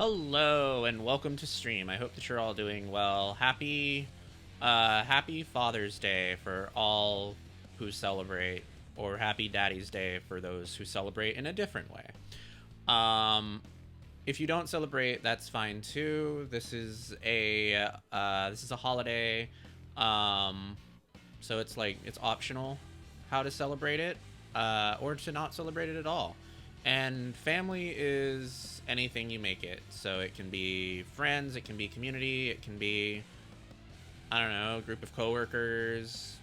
Hello and welcome to stream. I hope that you're all doing well. Happy Father's Day for all who celebrate, or Happy Daddy's Day for those who celebrate in a different way. If you don't celebrate, that's fine too. This is a holiday, so it's optional how to celebrate it, or to not celebrate it at all. And family is anything you make it. So it can be friends, it can be community, it can be, I don't know, a group of coworkers,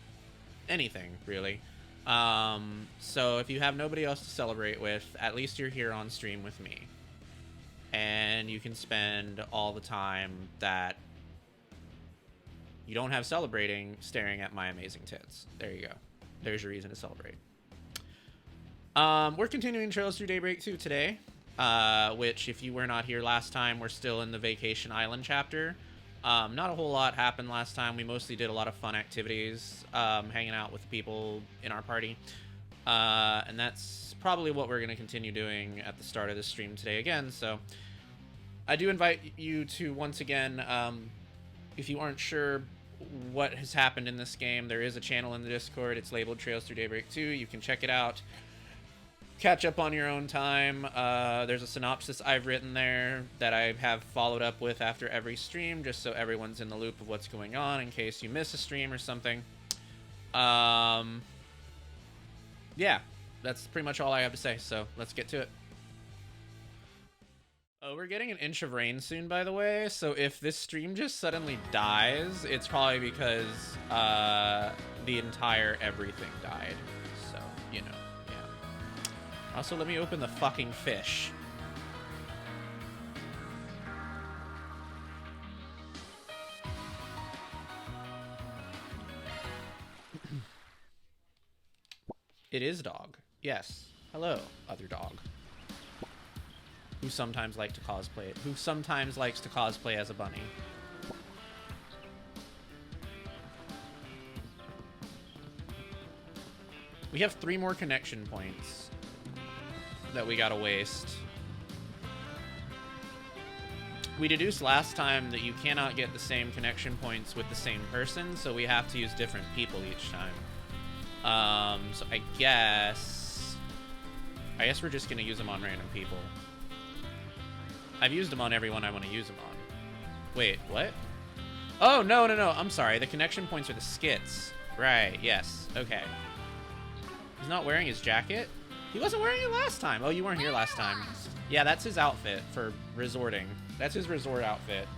anything really. So if you have nobody else to celebrate with, at least you're here on stream with me. And you can spend all the time that you don't have celebrating staring at my amazing tits. There you go. There's your reason to celebrate. We're continuing Trails Through Daybreak II today, which, if you were not here last time, we're still in the Vacation Island chapter. Not a whole lot happened last time. We mostly did a lot of fun activities, hanging out with people in our party. And that's probably what we're going to continue doing at the start of the stream today again. So I do invite you to, once again, if you aren't sure what has happened in this game, there is a channel in the Discord. It's labeled Trails Through Daybreak 2. You can check it out. Catch up on your own time. There's a synopsis I've written there that I have followed up with after every stream, just so everyone's in the loop of what's going on in case you miss a stream or something. Yeah, that's pretty much all I have to say, so let's get to it. Oh, we're getting an inch of rain soon, by the way, so if this stream just suddenly dies, it's probably because the entire everything died. So, you know. Also, let me open the fucking fish. It is dog. Yes. Hello, other dog. Who sometimes likes to cosplay as a bunny. We have 3 more connection points that we gotta waste. We deduced last time that you cannot get the same connection points with the same person, so we have to use different people each time. So I guess we're just gonna use them on random people. I've used them on everyone I want to use them on. Wait, what? Oh, no, I'm sorry. The connection points are the skits. Right, yes. Okay. He's not wearing his jacket? He wasn't wearing it last time. Oh, you weren't here last time. Yeah, that's his outfit for resorting. That's his resort outfit.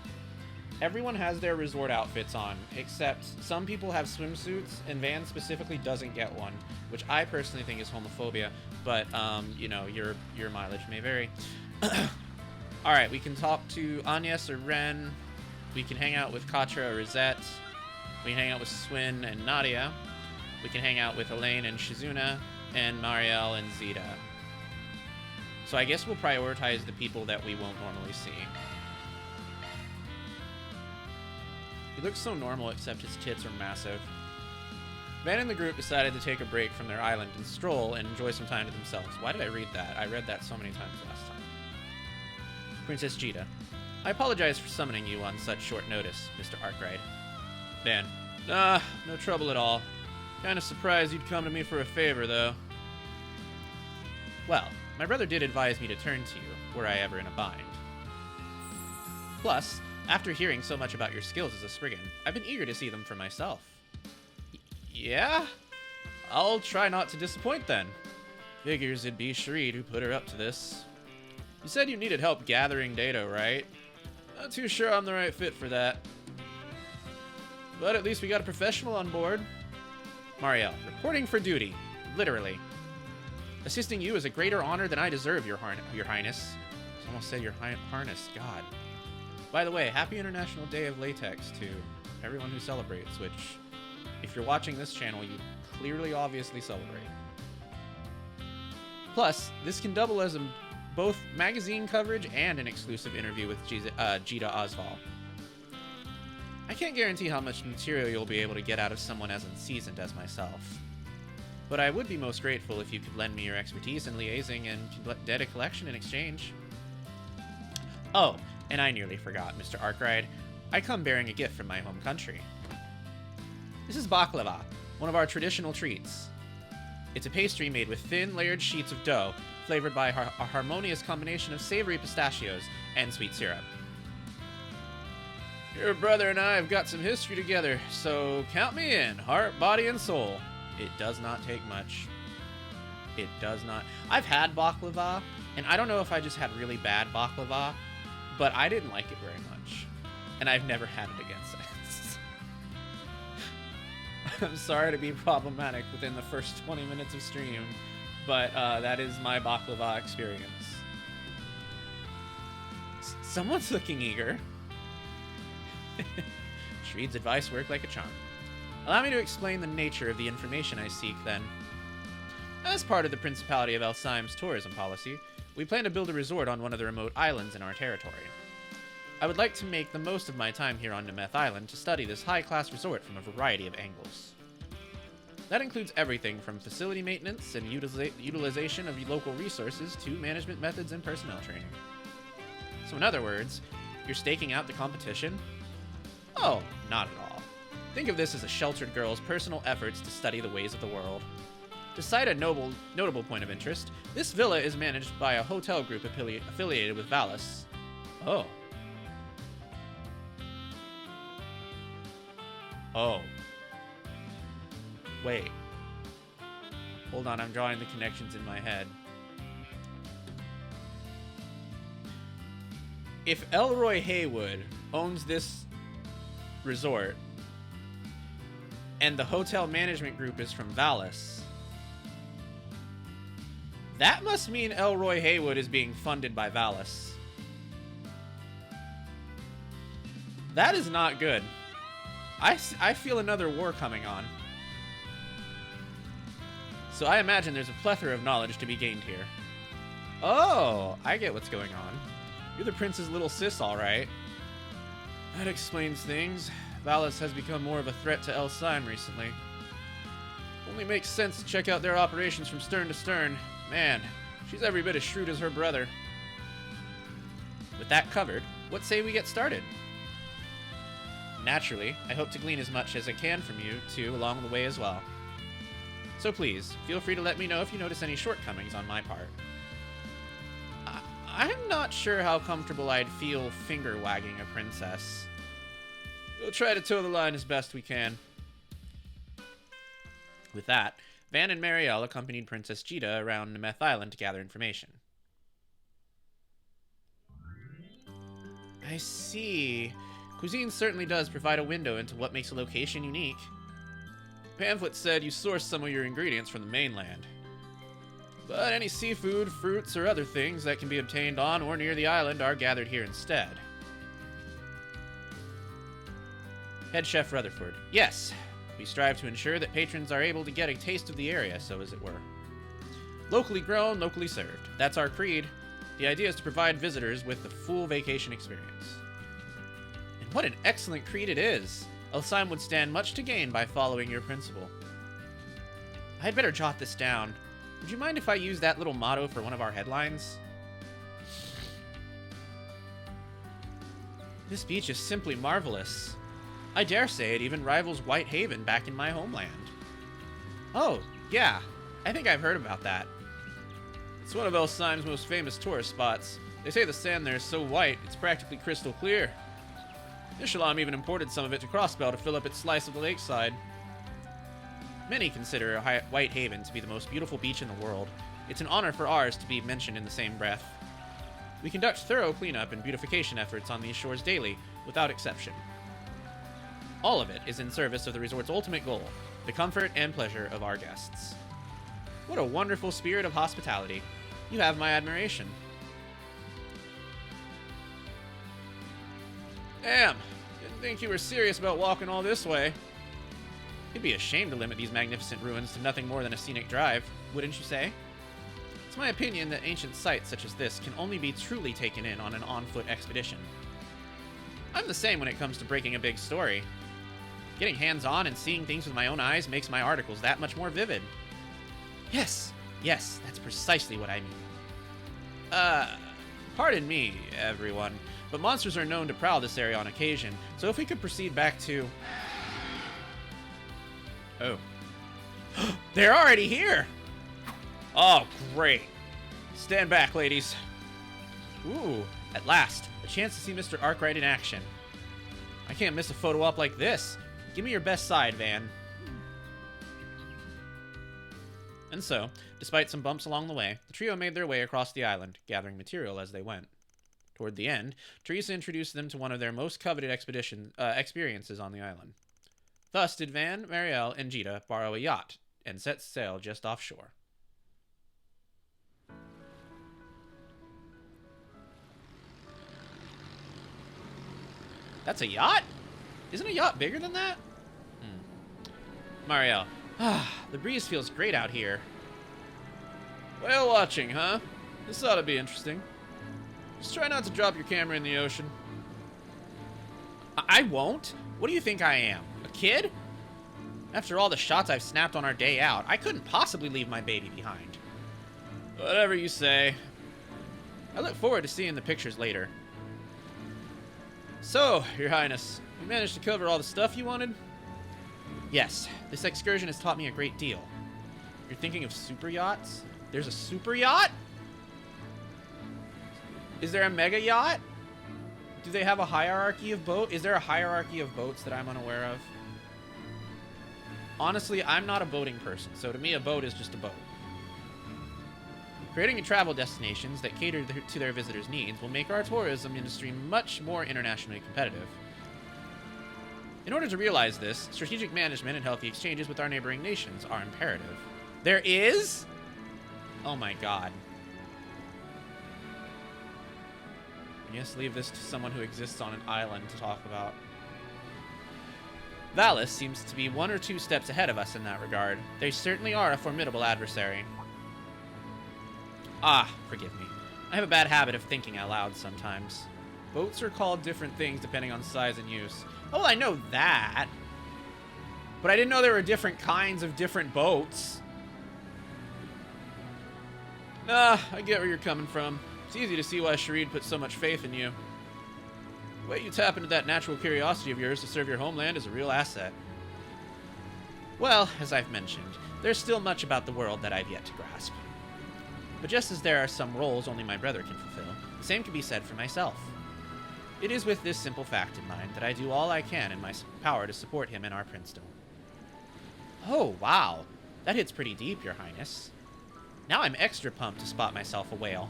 Everyone has their resort outfits on, except some people have swimsuits, and Van specifically doesn't get one, which I personally think is homophobia, but, you know, your mileage may vary. Alright, we can talk to Agnes or Ren. We can hang out with Katra or Rosette. We can hang out with Swin and Nadia. We can hang out with Elaine and Shizuna. And Marielle and Zeta. So I guess we'll prioritize the people that we won't normally see. He looks so normal, except his tits are massive. Van and the group decided to take a break from their island and stroll and enjoy some time to themselves. Why did I read that? I read that so many times last time. Princess Jita. I apologize for summoning you on such short notice, Mr. Arkwright. Van. No trouble at all. Kinda surprised you'd come to me for a favor, though. Well, my brother did advise me to turn to you, were I ever in a bind. Plus, after hearing so much about your skills as a Spriggan, I've been eager to see them for myself. Yeah? I'll try not to disappoint, then. Figures it'd be Shree who put her up to this. You said you needed help gathering data, right? Not too sure I'm the right fit for that. But at least we got a professional on board. Marielle, reporting for duty. Literally. Assisting you is a greater honor than I deserve, your highness. I almost said your harness, God. By the way, happy International Day of Latex to everyone who celebrates, which, if you're watching this channel, you clearly obviously celebrate. Plus, this can double as both magazine coverage and an exclusive interview with Jita Osval. I can't guarantee how much material you'll be able to get out of someone as unseasoned as myself. But I would be most grateful if you could lend me your expertise in liaising and get a collection in exchange. Oh, and I nearly forgot, Mr. Arkwright. I come bearing a gift from my home country. This is baklava, one of our traditional treats. It's a pastry made with thin, layered sheets of dough, flavored by a harmonious combination of savory pistachios and sweet syrup. Your brother and I have got some history together, so count me in, heart, body, and soul. It does not take much. It does not. I've had baklava, and I don't know if I just had really bad baklava, but I didn't like it very much. And I've never had it again since. I'm sorry to be problematic within the first 20 minutes of stream, but that is my baklava experience. Someone's looking eager. Shreed's advice worked like a charm. Allow me to explain the nature of the information I seek, then. As part of the Principality of Elsime's tourism policy, we plan to build a resort on one of the remote islands in our territory. I would like to make the most of my time here on Nemeth Island to study this high-class resort from a variety of angles. That includes everything from facility maintenance and utilization of local resources to management methods and personnel training. So in other words, you're staking out the competition? Oh, not at all. Think of this as a sheltered girl's personal efforts to study the ways of the world. To cite a notable point of interest, this villa is managed by a hotel group affiliated with Valis. Oh. Oh. Wait. Hold on, I'm drawing the connections in my head. If Elroy Haywood owns this resort, and the hotel management group is from Valis, that must mean Elroy Haywood is being funded by Valis. That is not good. I feel another war coming on. So I imagine there's a plethora of knowledge to be gained here. Oh, I get what's going on. You're the prince's little sis, all right. That explains things. Valis has become more of a threat to Elsime recently. Only makes sense to check out their operations from stern to stern. Man, she's every bit as shrewd as her brother. With that covered, what say we get started? Naturally, I hope to glean as much as I can from you two along the way as well. So please, feel free to let me know if you notice any shortcomings on my part. I'm not sure how comfortable I'd feel finger-wagging a princess. We'll try to toe the line as best we can. With that, Van and Marielle accompanied Princess Jita around Nemeth Island to gather information. I see. Cuisine certainly does provide a window into what makes a location unique. Pamphlet said you sourced some of your ingredients from the mainland. But any seafood, fruits, or other things that can be obtained on or near the island are gathered here instead. Head Chef Rutherford. Yes, we strive to ensure that patrons are able to get a taste of the area, so as it were. Locally grown, locally served. That's our creed. The idea is to provide visitors with the full vacation experience. And what an excellent creed it is! Elsime would stand much to gain by following your principle. I'd better jot this down. Would you mind if I use that little motto for one of our headlines? This beach is simply marvelous. I dare say it even rivals Whitehaven back in my homeland. Oh, yeah. I think I've heard about that. It's one of Elsime's most famous tourist spots. They say the sand there is so white, it's practically crystal clear. Nishalam even imported some of it to Crossbell to fill up its slice of the lakeside. Many consider Whitehaven to be the most beautiful beach in the world. It's an honor for ours to be mentioned in the same breath. We conduct thorough cleanup and beautification efforts on these shores daily, without exception. All of it is in service of the resort's ultimate goal, the comfort and pleasure of our guests. What a wonderful spirit of hospitality. You have my admiration. Damn, didn't think you were serious about walking all this way. It'd be a shame to limit these magnificent ruins to nothing more than a scenic drive, wouldn't you say? It's my opinion that ancient sites such as this can only be truly taken in on an on-foot expedition. I'm the same when it comes to breaking a big story. Getting hands-on and seeing things with my own eyes makes my articles that much more vivid. Yes, that's precisely what I mean. Pardon me, everyone, but monsters are known to prowl this area on occasion, so if we could proceed back to... Oh. They're already here! Oh, great. Stand back, ladies. Ooh, at last, a chance to see Mr. Arkwright in action. I can't miss a photo op like this. Give me your best side, Van. And so, despite some bumps along the way, the trio made their way across the island, gathering material as they went. Toward the end, Teresa introduced them to one of their most coveted experiences on the island. Thus did Van, Marielle, and Gita borrow a yacht and set sail just offshore. That's a yacht? Isn't a yacht bigger than that? Marielle. The breeze feels great out here. Whale watching, huh? This ought to be interesting. Just try not to drop your camera in the ocean. I won't? What do you think I am? A kid? After all the shots I've snapped on our day out, I couldn't possibly leave my baby behind. Whatever you say. I look forward to seeing the pictures later. So, Your Highness, you managed to cover all the stuff you wanted? Yes, this excursion has taught me a great deal. You're thinking of super yachts? There's a super yacht? Is there a mega yacht? Do they have a hierarchy of boat? Is there a hierarchy of boats that I'm unaware of? Honestly, I'm not a boating person, so to me a boat is just a boat. Creating travel destinations that cater to their visitors' needs will make our tourism industry much more internationally competitive. In order to realize this, strategic management and healthy exchanges with our neighboring nations are imperative. There is? Oh my god. I guess leave this to someone who exists on an island to talk about. Valis seems to be 1 or 2 steps ahead of us in that regard. They certainly are a formidable adversary. Ah, forgive me. I have a bad habit of thinking out loud sometimes. Boats are called different things depending on size and use. Oh, well, I know that. But I didn't know there were different kinds of different boats. Nah, I get where you're coming from. It's easy to see why Sharid put so much faith in you. The way you tap into that natural curiosity of yours to serve your homeland is a real asset. Well, as I've mentioned, there's still much about the world that I've yet to grasp. But just as there are some roles only my brother can fulfill, the same can be said for myself. It is with this simple fact in mind that I do all I can in my power to support him in our princedom. Oh, wow. That hits pretty deep, Your Highness. Now I'm extra pumped to spot myself a whale.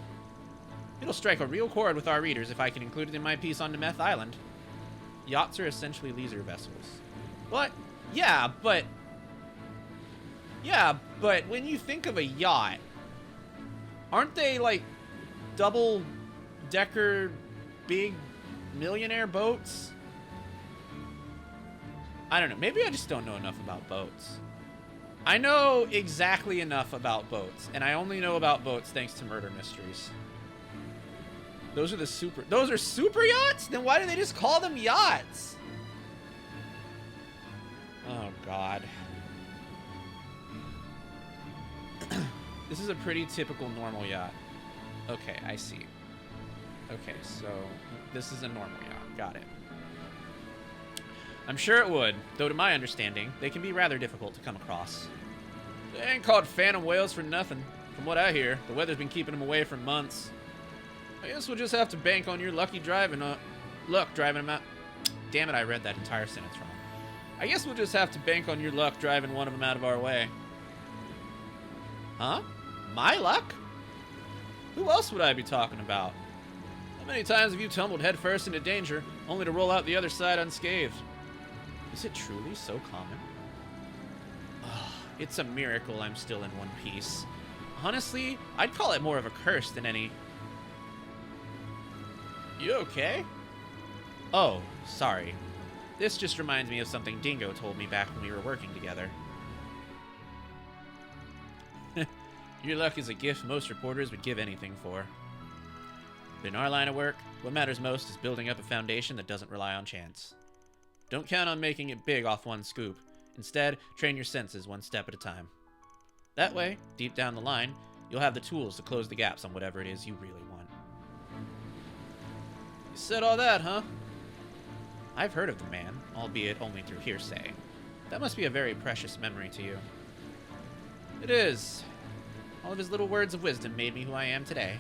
It'll strike a real chord with our readers if I can include it in my piece on Nemeth Island. Yachts are essentially leisure vessels. What? Yeah, but when you think of a yacht, aren't they like double-decker big millionaire boats? I don't know. Maybe I just don't know enough about boats. I know exactly enough about boats, and I only know about boats thanks to murder mysteries. Those are super yachts? Then why do they just call them yachts? Oh, God. This is a pretty typical normal yacht. Okay, I see. Okay, so this is a normal yacht. Got it. I'm sure it would, though to my understanding, they can be rather difficult to come across. They ain't called phantom whales for nothing. From what I hear, the weather's been keeping them away for months. I guess we'll just have to bank on your luck driving them out. Damn it, I read that entire sentence wrong. I guess we'll just have to bank on your luck driving one of them out of our way. Huh? My luck? Who else would I be talking about? How many times have you tumbled headfirst into danger, only to roll out the other side unscathed? Is it truly so common? Oh, it's a miracle I'm still in one piece. Honestly, I'd call it more of a curse than any... You okay? Oh, sorry. This just reminds me of something Dingo told me back when we were working together. Your luck is a gift most reporters would give anything for. But in our line of work, what matters most is building up a foundation that doesn't rely on chance. Don't count on making it big off one scoop. Instead, train your senses one step at a time. That way, deep down the line, you'll have the tools to close the gaps on whatever it is you really want. You said all that, huh? I've heard of the man, albeit only through hearsay. That must be a very precious memory to you. It is. All of his little words of wisdom made me who I am today.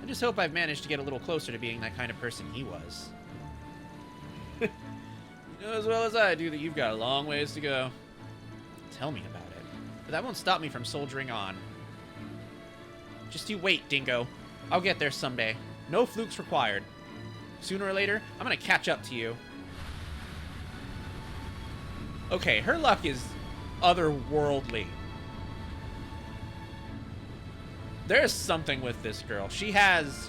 I just hope I've managed to get a little closer to being that kind of person he was. You know as well as I do that you've got a long ways to go. Tell me about it. But that won't stop me from soldiering on. Just you wait, Dingo. I'll get there someday. No flukes required. Sooner or later, I'm gonna catch up to you. Okay, her luck is otherworldly. There's something with this girl. She has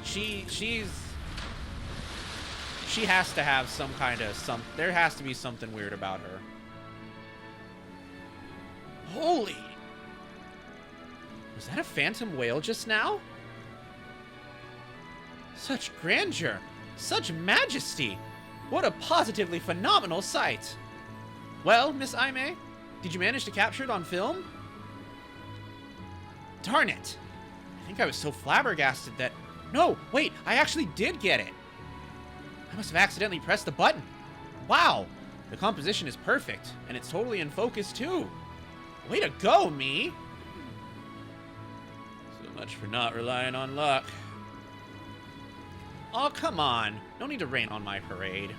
to have some kind of there has to be something weird about her. Holy! Was that a phantom whale just now? Such grandeur! Such majesty! What a positively phenomenal sight! Well, Miss Aimee, did you manage to capture it on film? Darn it! I think I was so flabbergasted that... No, wait, I actually did get it! I must have accidentally pressed the button. Wow! The composition is perfect, and it's totally in focus, too. Way to go, me! So much for not relying on luck. Oh, come on. No need to rain on my parade.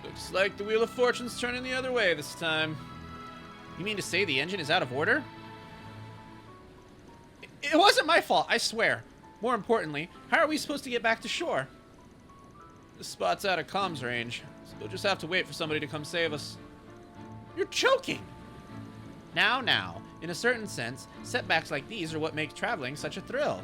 Looks like the Wheel of Fortune's turning the other way this time. You mean to say the engine is out of order? It wasn't my fault, I swear. More importantly, how are we supposed to get back to shore? This spot's out of comms range, so we'll just have to wait for somebody to come save us. You're joking! Now, in a certain sense, setbacks like these are what make traveling such a thrill.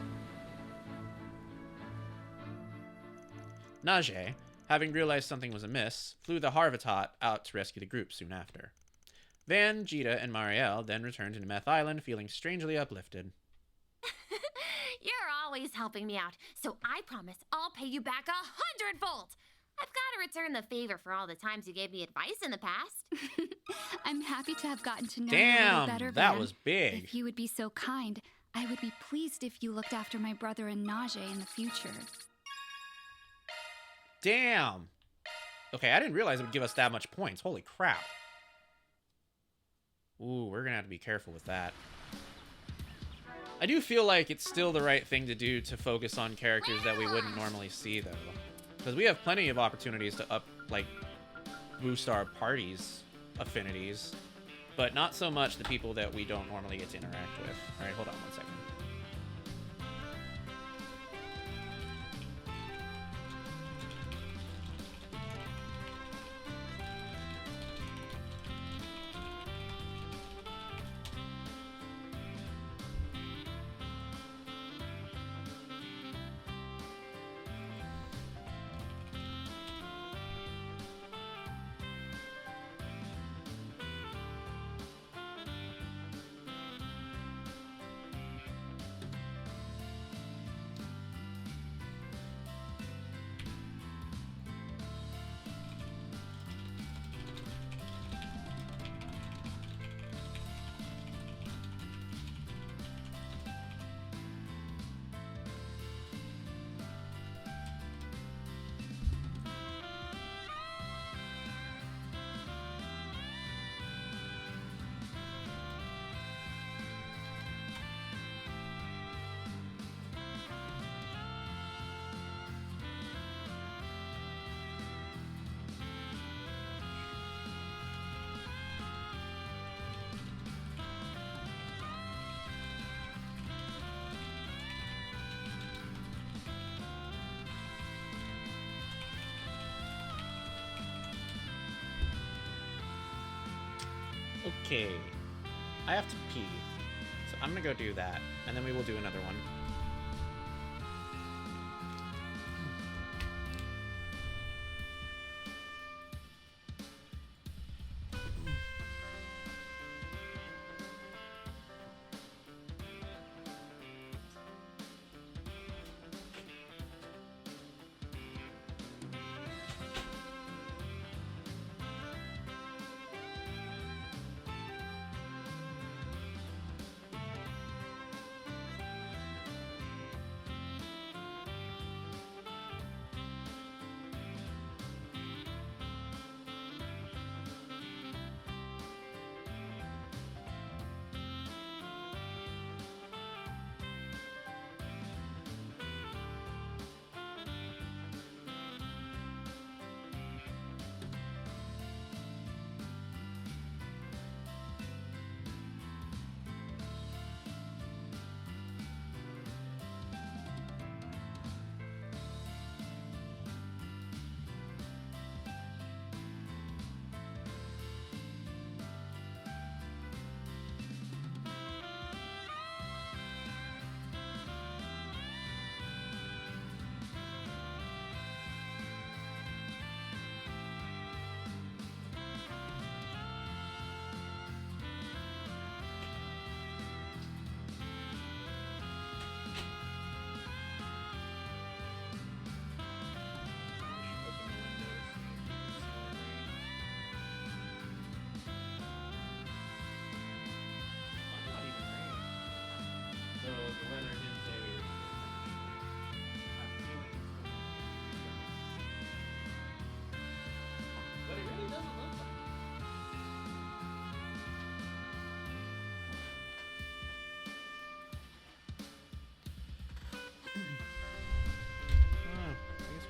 Najee, having realized something was amiss, flew the Harvatot out to rescue the group soon after. Van, Jita, and Marielle then returned to Meth Island feeling strangely uplifted. You're always helping me out, so I promise I'll pay you back 100-fold. I've got to return the favor for all the times you gave me advice in the past. I'm happy to have gotten to know you a little better, Van. That was big. If you would be so kind, I would be pleased if you looked after my brother and Najee in the future. Damn. Okay, I didn't realize it would give us that much points. Holy crap. Ooh, we're gonna have to be careful with that. I do feel like it's still the right thing to do to focus on characters that we wouldn't normally see, though. Because we have plenty of opportunities to boost our party's affinities. But not so much the people that we don't normally get to interact with. Alright, hold on one second. Okay, I have to pee, so I'm gonna go do that, and then we will do another one.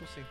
We'll see.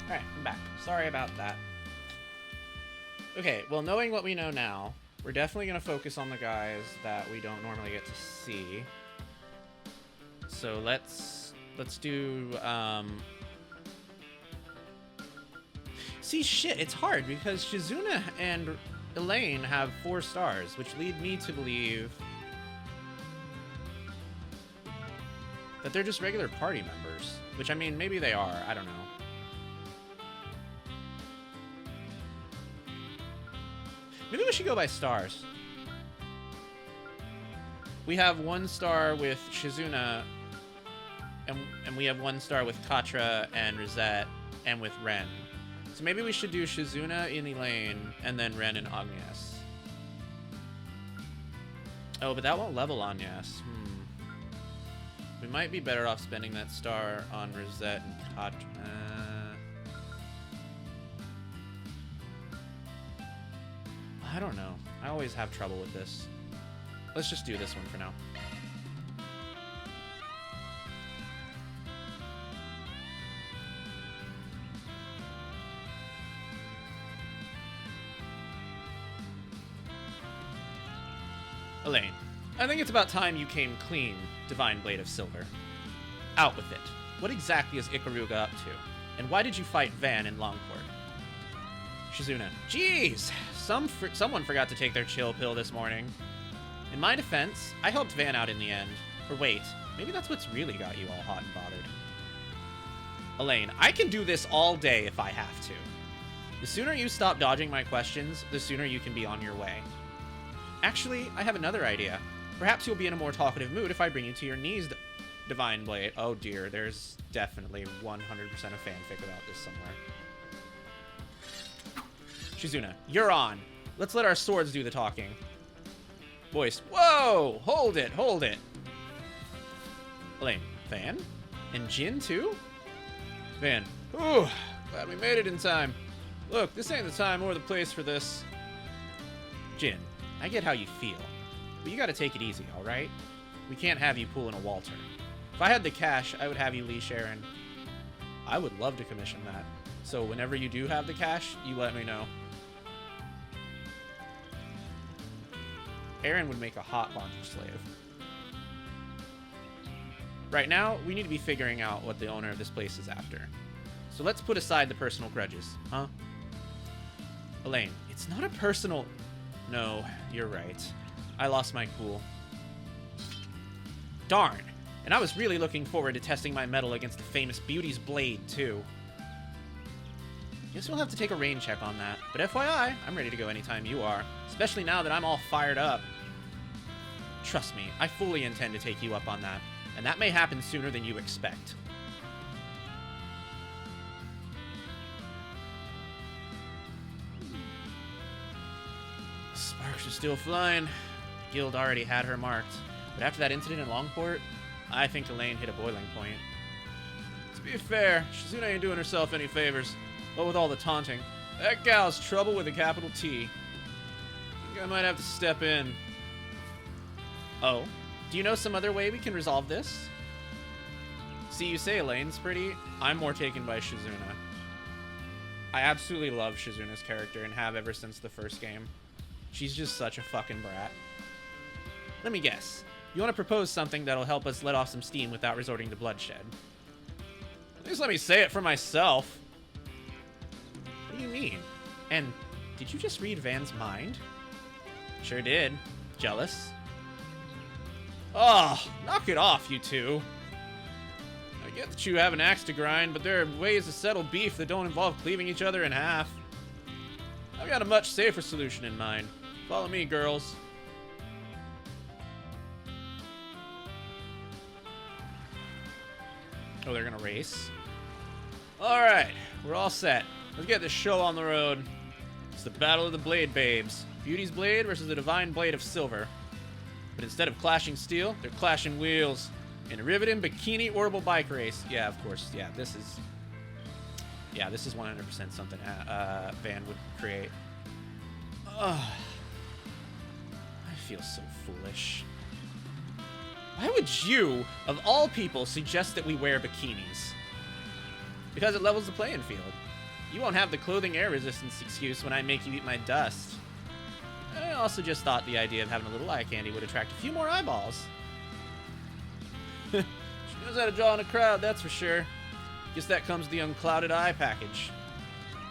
Alright, I'm back. Sorry about that. Okay, well, knowing what we know now, we're definitely going to focus on the guys that we don't normally get to see. So let's do, See, shit, it's hard because Shizuna and Elaine have 4 stars, which lead me to believe that they're just regular party members. Which, I mean, maybe they are. I don't know. Maybe we should go by stars. We have 1 star with Shizuna, and we have 1 star with Katra and Rosette, and with Ren. So maybe we should do Shizuna in Elaine, and then Ren and Agnes. Oh, but that won't level Agnes. We might be better off spending that star on Rosette and Katra. I don't know. I always have trouble with this. Let's just do this one for now. Elaine, I think it's about time you came clean, Divine Blade of Silver. Out with it. What exactly is Ikaruga up to? And why did you fight Van in Longport? Shizuna, jeez! Someone forgot to take their chill pill this morning. In my defense, I helped Van out in the end. Or wait, maybe that's what's really got you all hot and bothered. Elaine, I can do this all day if I have to. The sooner you stop dodging my questions, the sooner you can be on your way. Actually, I have another idea. Perhaps you'll be in a more talkative mood if I bring you to your knees, Divine Blade. Oh dear, there's definitely 100% a fanfic about this somewhere. Shizuna, you're on. Let's let our swords do the talking. Voice, whoa! Hold it, hold it. Elaine, Van? And Jin too? Van, ooh, glad we made it in time. Look, this ain't the time or the place for this. Jin, I get how you feel, but you gotta take it easy, alright? We can't have you pulling a Walter. If I had the cash, I would have you leash Aaron. I would love to commission that. So whenever you do have the cash, you let me know. Aaron would make a hot bondage slave. Right now, we need to be figuring out what the owner of this place is after. So let's put aside the personal grudges, huh? Elaine, it's not a personal... No, you're right. I lost my cool. Darn! And I was really looking forward to testing my mettle against the famous Beauty's Blade, too. Guess we'll have to take a rain check on that. But FYI, I'm ready to go anytime you are. Especially now that I'm all fired up. Trust me, I fully intend to take you up on that. And that may happen sooner than you expect. sparks are still flying. The guild already had her marked. But after that incident in Longport, I think Elaine hit a boiling point. To be fair, Shizuna ain't doing herself any favors. But with all the taunting, that gal's trouble with a capital T. I think I might have to step in. Oh, do you know some other way we can resolve this? See, you say Elaine's pretty. I'm more taken by Shizuna. I absolutely love Shizuna's character and have ever since the first game. She's just such a fucking brat. Let me guess. You want to propose something that'll help us let off some steam without resorting to bloodshed? At least let me say it for myself. What do you mean? And did you just read Van's mind? Sure did. Jealous? Oh, knock it off, you two. I get that you have an axe to grind, but there are ways to settle beef that don't involve cleaving each other in half. I've got a much safer solution in mind. Follow me, girls. Oh, they're gonna race? Alright, we're all set. Let's get this show on the road. It's the Battle of the Blade Babes. Beauty's Blade versus the Divine Blade of Silver. But instead of clashing steel, they're clashing wheels. In a riveting bikini orbital bike race. Yeah, of course. Yeah, this is 100% something Van would create. Ugh. I feel so foolish. Why would you, of all people, suggest that we wear bikinis? Because it levels the playing field. You won't have the clothing air resistance excuse when I make you eat my dust. I also just thought the idea of having a little eye candy would attract a few more eyeballs. She knows how to draw in a crowd, that's for sure. Guess that comes with the unclouded eye package.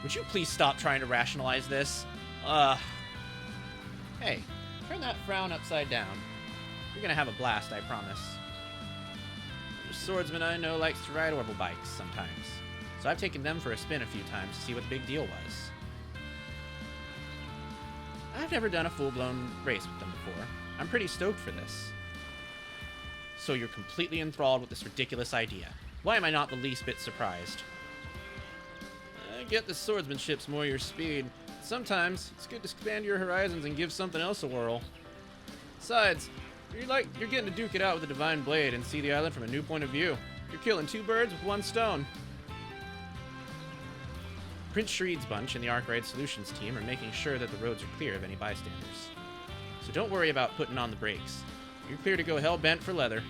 Would you please stop trying to rationalize this? Hey, turn that frown upside down. You're gonna have a blast, I promise. The swordsman I know likes to ride orbital bikes sometimes, so I've taken them for a spin a few times to see what the big deal was. I've never done a full-blown race with them before. I'm pretty stoked for this. So you're completely enthralled with this ridiculous idea. Why am I not the least bit surprised? I get the swordsmanship's more your speed. Sometimes it's good to expand your horizons and give something else a whirl. Besides, you're getting to duke it out with the Divine Blade and see the island from a new point of view. You're killing two birds with one stone. Prince Shreed's bunch and the Arc Ride Solutions team are making sure that the roads are clear of any bystanders. So don't worry about putting on the brakes. You're clear to go hell-bent for leather.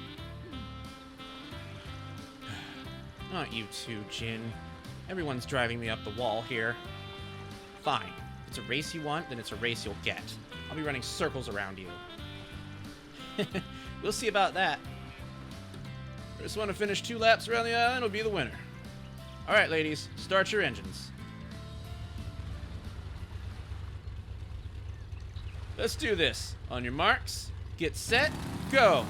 Not you two, Jin. Everyone's driving me up the wall here. Fine. If it's a race you want, then it's a race you'll get. I'll be running circles around you. We'll see about that. First one to finish 2 laps around the island will be the winner. Alright, ladies, start your engines. Let's do this. On your marks, get set, go!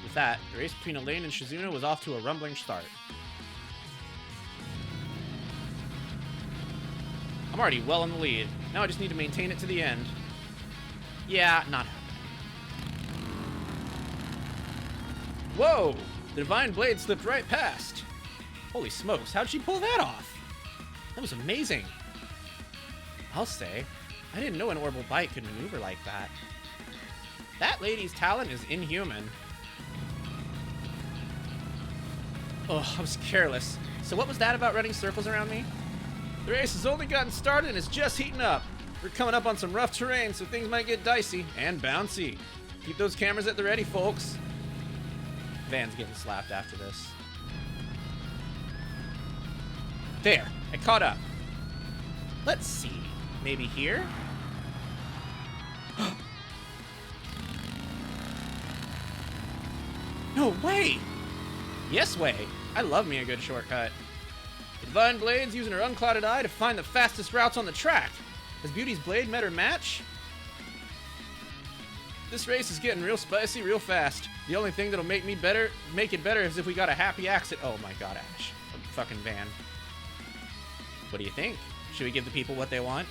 With that, the race between Elaine and Shizuna was off to a rumbling start. I'm already well in the lead. Now I just need to maintain it to the end. Yeah, not happening. Whoa! The Divine Blade slipped right past. Holy smokes, how'd she pull that off? That was amazing. I'll say, I didn't know an orbital bike could maneuver like that. That lady's talent is inhuman. Oh, I was careless. So what was that about running circles around me? The race has only gotten started and it's just heating up. We're coming up on some rough terrain, so things might get dicey and bouncy. Keep those cameras at the ready, folks. Van's getting slapped after this. There, I caught up. Let's see. Maybe here? No way! Yes way. I love me a good shortcut. The Divine Blade's using her unclouded eye to find the fastest routes on the track. Has Beauty's Blade met her match? This race is getting real spicy real fast. The only thing that'll make it better is if we got a happy accident. Oh my god, Ash. Fucking Van. What do you think? Should we give the people what they want?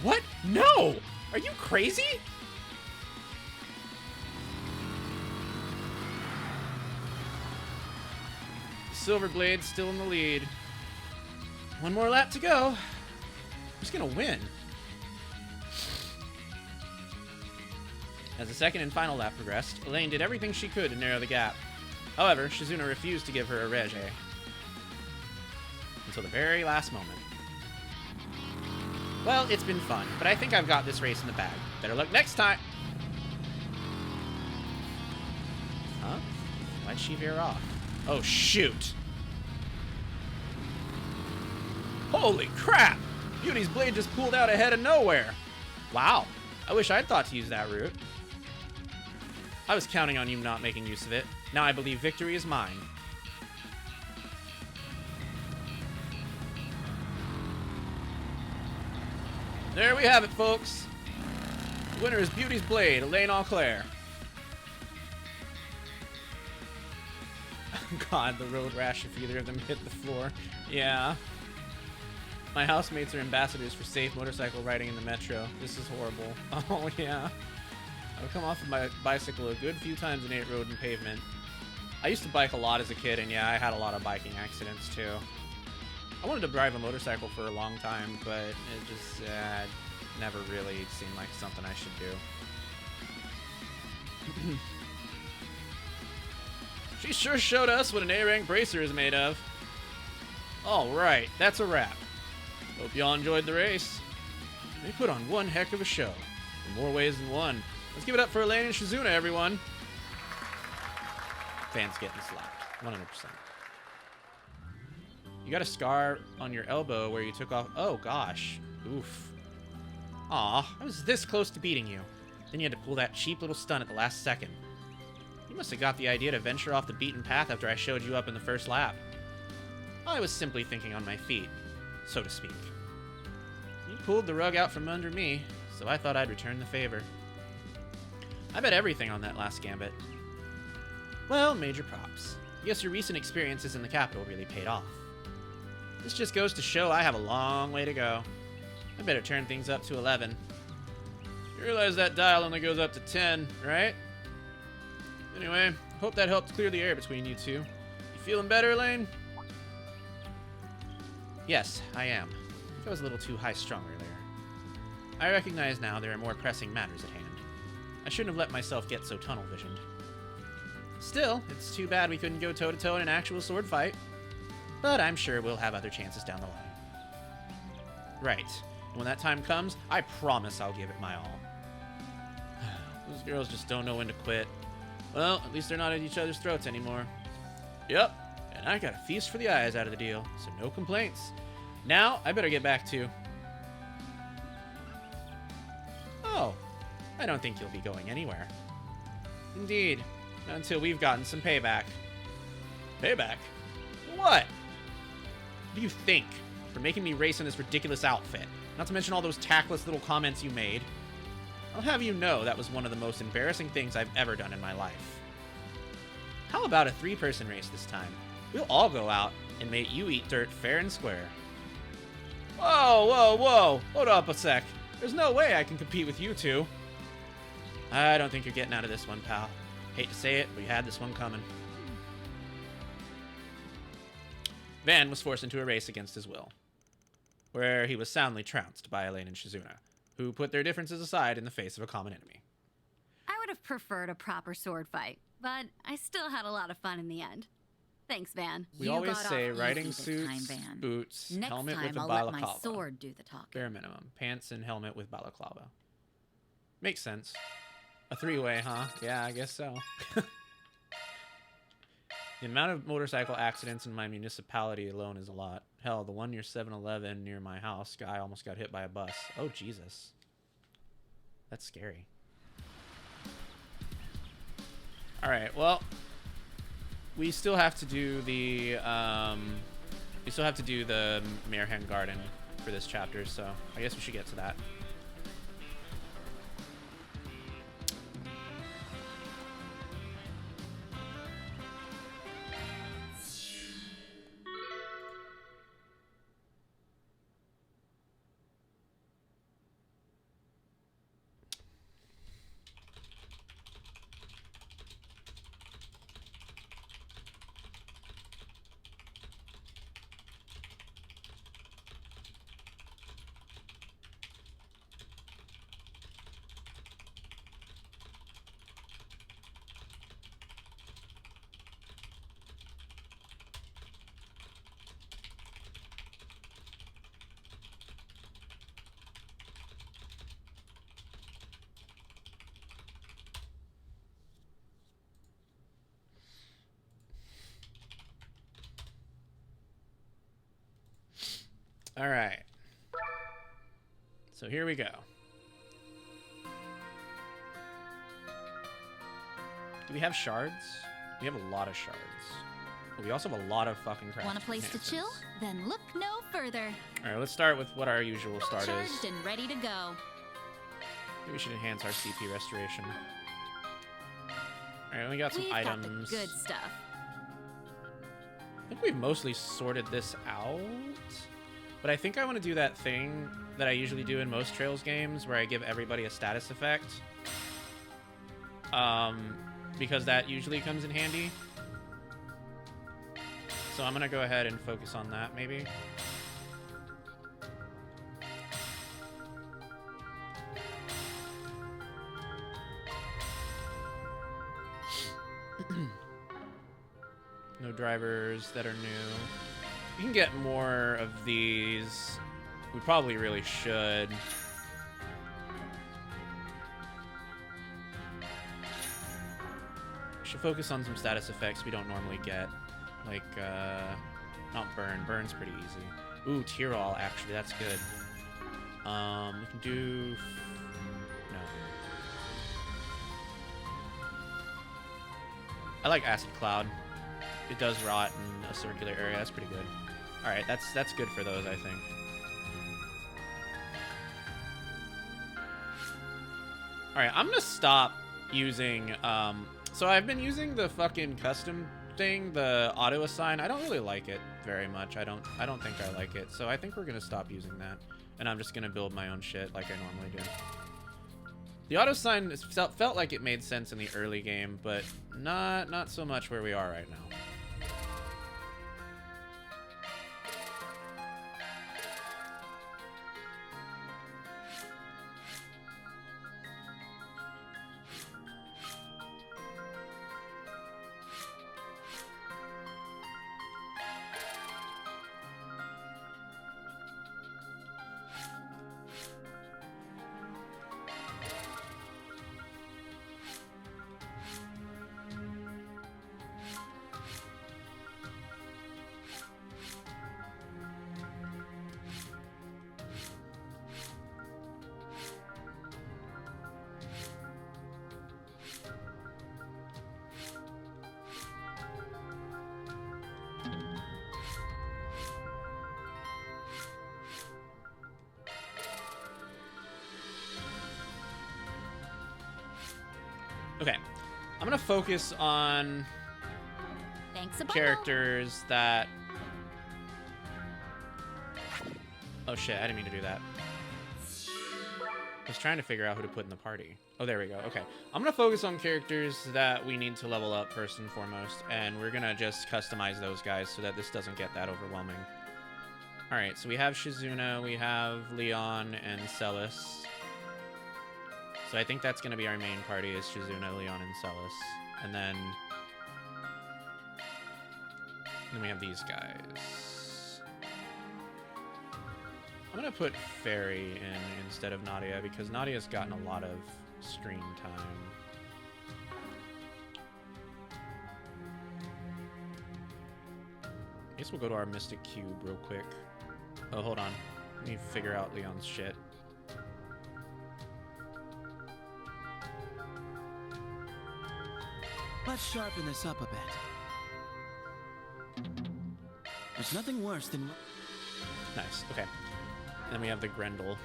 What? No! Are you crazy? Silver Blade's still in the lead. One more lap to go. Who's gonna win? As the second and final lap progressed, Elaine did everything she could to narrow the gap. However, Shizuna refused to give her a rege until the very last moment. Well, it's been fun, but I think I've got this race in the bag. Better luck next time! Huh? Why'd she veer off? Oh, shoot! Holy crap! Beauty's blade just pulled out ahead of nowhere! Wow, I wish I'd thought to use that route. I was counting on you not making use of it. Now I believe victory is mine. There we have it, folks. The winner is Beauty's Blade, Elaine Enclair. God, the road rash if either of them hit the floor. Yeah. My housemates are ambassadors for safe motorcycle riding in the metro. This is horrible. Oh, yeah. I've come off of my bicycle a good few times in 8 road and pavement. I used to bike a lot as a kid, and yeah, I had a lot of biking accidents, too. I wanted to drive a motorcycle for a long time, but it just never really seemed like something I should do. She sure showed us what an A-rank bracer is made of. Alright, that's a wrap. Hope y'all enjoyed the race. They put on one heck of a show, in more ways than one. Let's give it up for Elaine and Shizuna, everyone. Fans getting slapped, 100%. You got a scar on your elbow where you took off. Oh, gosh. Oof. Aw, I was this close to beating you. Then you had to pull that cheap little stunt at the last second. You must have got the idea to venture off the beaten path after I showed you up in the first lap. I was simply thinking on my feet, so to speak. You pulled the rug out from under me, so I thought I'd return the favor. I bet everything on that last gambit. Well, major props. I guess your recent experiences in the capital really paid off. This just goes to show I have a long way to go. I better turn things up to 11. You realize that dial only goes up to 10, right? Anyway, hope that helped clear the air between you two. You feeling better, Elaine? Yes, I am. I think I was a little too high-strung earlier. I recognize now there are more pressing matters at hand. I shouldn't have let myself get so tunnel-visioned. Still, it's too bad we couldn't go toe-to-toe in an actual sword fight. But I'm sure we'll have other chances down the line. Right. And when that time comes, I promise I'll give it my all. Those girls just don't know when to quit. Well, at least they're not at each other's throats anymore. Yep. And I got a feast for the eyes out of the deal, so no complaints. Now, I better get back to... Oh, I don't think you'll be going anywhere. Indeed. Not until we've gotten some payback. Payback? What? What do you think? For making me race in this ridiculous outfit. Not to mention all those tactless little comments you made. I'll have you know that was one of the most embarrassing things I've ever done in my life. How about a 3-person race this time? We'll all go out and make you eat dirt fair and square. Whoa, whoa, whoa! Hold up a sec. There's no way I can compete with you two. I don't think you're getting out of this one, pal. Hate to say it, but you had this one coming. Van was forced into a race against his will, where he was soundly trounced by Elaine and Shizuna, who put their differences aside in the face of a common enemy. I would have preferred a proper sword fight, but I still had a lot of fun in the end. Thanks, Van. We always say riding suits, boots, Next helmet time with a I'll balaclava. let my sword do the talking. Bare minimum. Pants and helmet with balaclava. Makes sense. A 3-way, huh? Yeah, I guess so. The amount of motorcycle accidents in my municipality alone is a lot. Hell, the one near 7-Eleven near my house, guy almost got hit by a bus. Oh, Jesus. That's scary. Alright, well, we still have to do the, Marehan Garden for this chapter, so I guess we should get to that. All right. So here we go. Do we have shards? We have a lot of shards. But we also have a lot of fucking crafting. Want a place to chill? Then look no further. All right, let's start with what our usual start Charged is. and ready to go. Maybe we should enhance our CP restoration. All right, we got some We've items. got the good stuff. I think we've mostly sorted this out. But I think I want to do that thing that I usually do in most Trails games where I give everybody a status effect. Because that usually comes in handy. So I'm going to go ahead and focus on that, maybe. No drivers that are new. We can get more of these. We probably really should. We should focus on some status effects we don't normally get. Like, not burn. Burn's pretty easy. Ooh, Tyrol, actually, that's good. We can do... No. I like Acid Cloud. It does rot in a circular area. That's pretty good. Alright, that's good for those, I think. Alright, I'm gonna stop using, so I've been using the fucking custom thing, the auto assign. I don't really like it very much. I don't think I like it. So I think we're gonna stop using that. And I'm just gonna build my own shit like I normally do. The auto assign felt like it made sense in the early game, but not so much where we are right now. Okay, I'm gonna focus on Thanks a characters that... Oh shit, I didn't mean to do that. I was trying to figure out who to put in the party. Oh, there we go. Okay, I'm gonna focus on characters that we need to level up first and foremost, and we're gonna just customize those guys so that this doesn't get that overwhelming. Alright, so we have Shizuna, we have Leon, and Celis. So I think that's going to be our main party, is Shizuna, Leon, and Celis. And then we have these guys. I'm going to put Fairy in instead of Nadia, because Nadia's gotten a lot of screen time. I guess we'll go to our Mystic Cube real quick. Oh, hold on. Let me figure out Leon's shit. Let's sharpen this up a bit. There's nothing worse than... Nice, okay. And then we have the Grendel.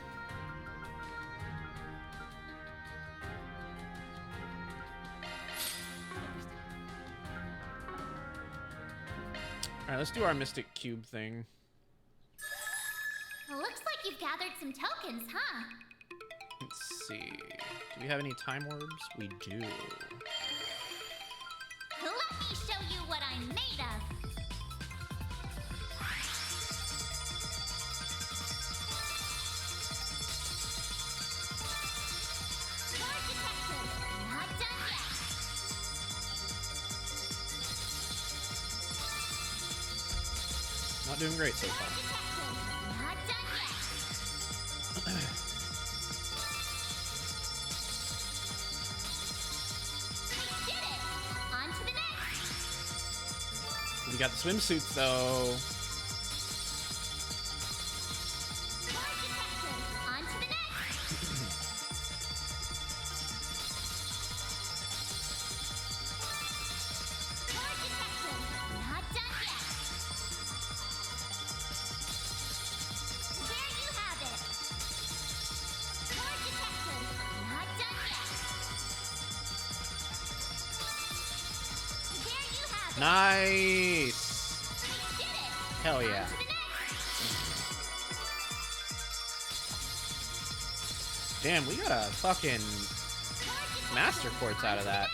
Alright, let's do our Mystic Cube thing. Well, looks like you've gathered some tokens, huh? Let's see. Do we have any time orbs? We do. Let me show you what I'm made of. Charge detected. Not done yet. Not doing great so Charge far. detected. Not done yet. We did it. On to the next. We got the swimsuits though. Nice. Hell yeah. Damn, we got a fucking master quartz out of that.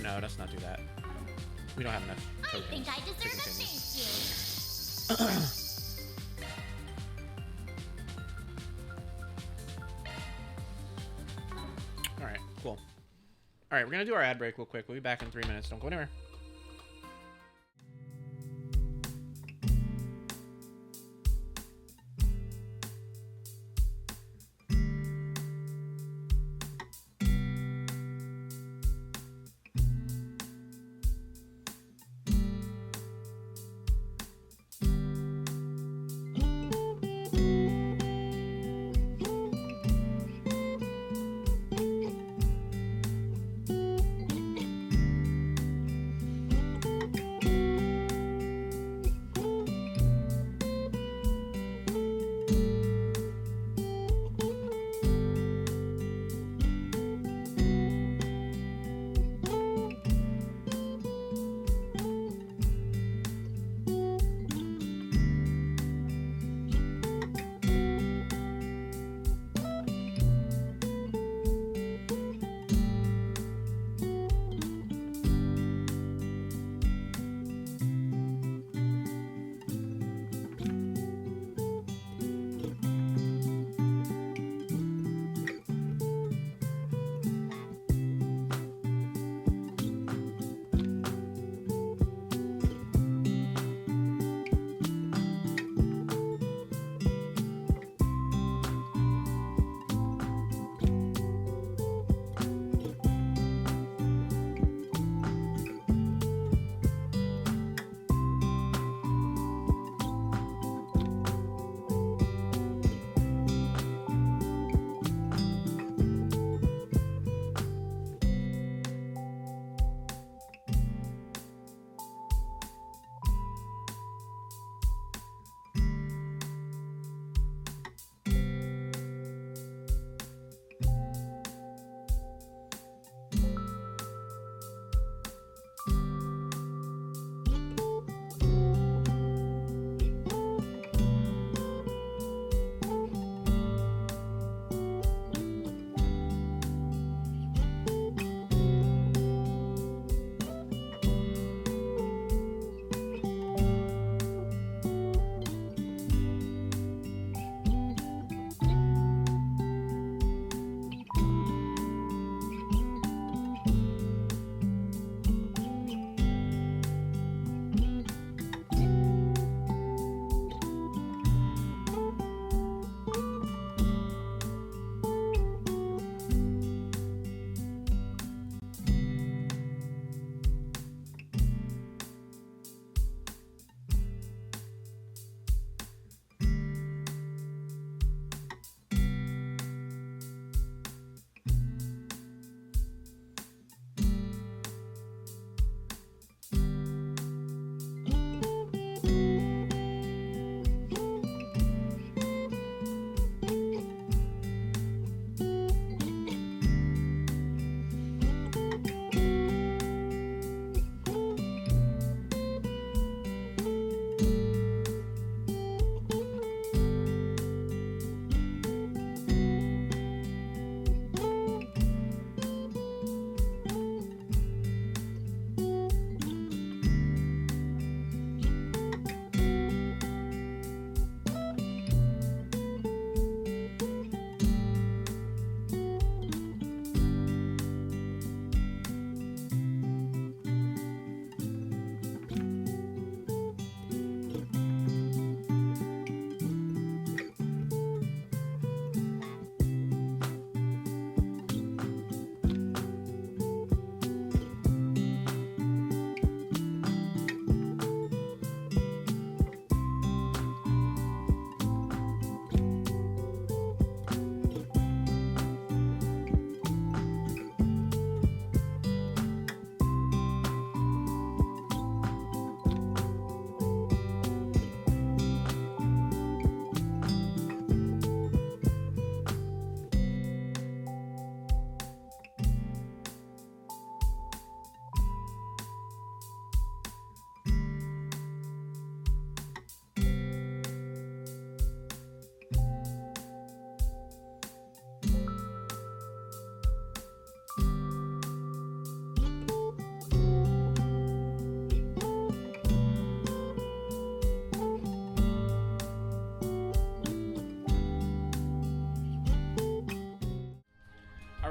No, let's not do that. We don't have enough tokens. I think I deserve a continue. thank you. Alright, cool. Alright, we're gonna do our ad break real quick. We'll be back in 3 minutes. Don't go anywhere.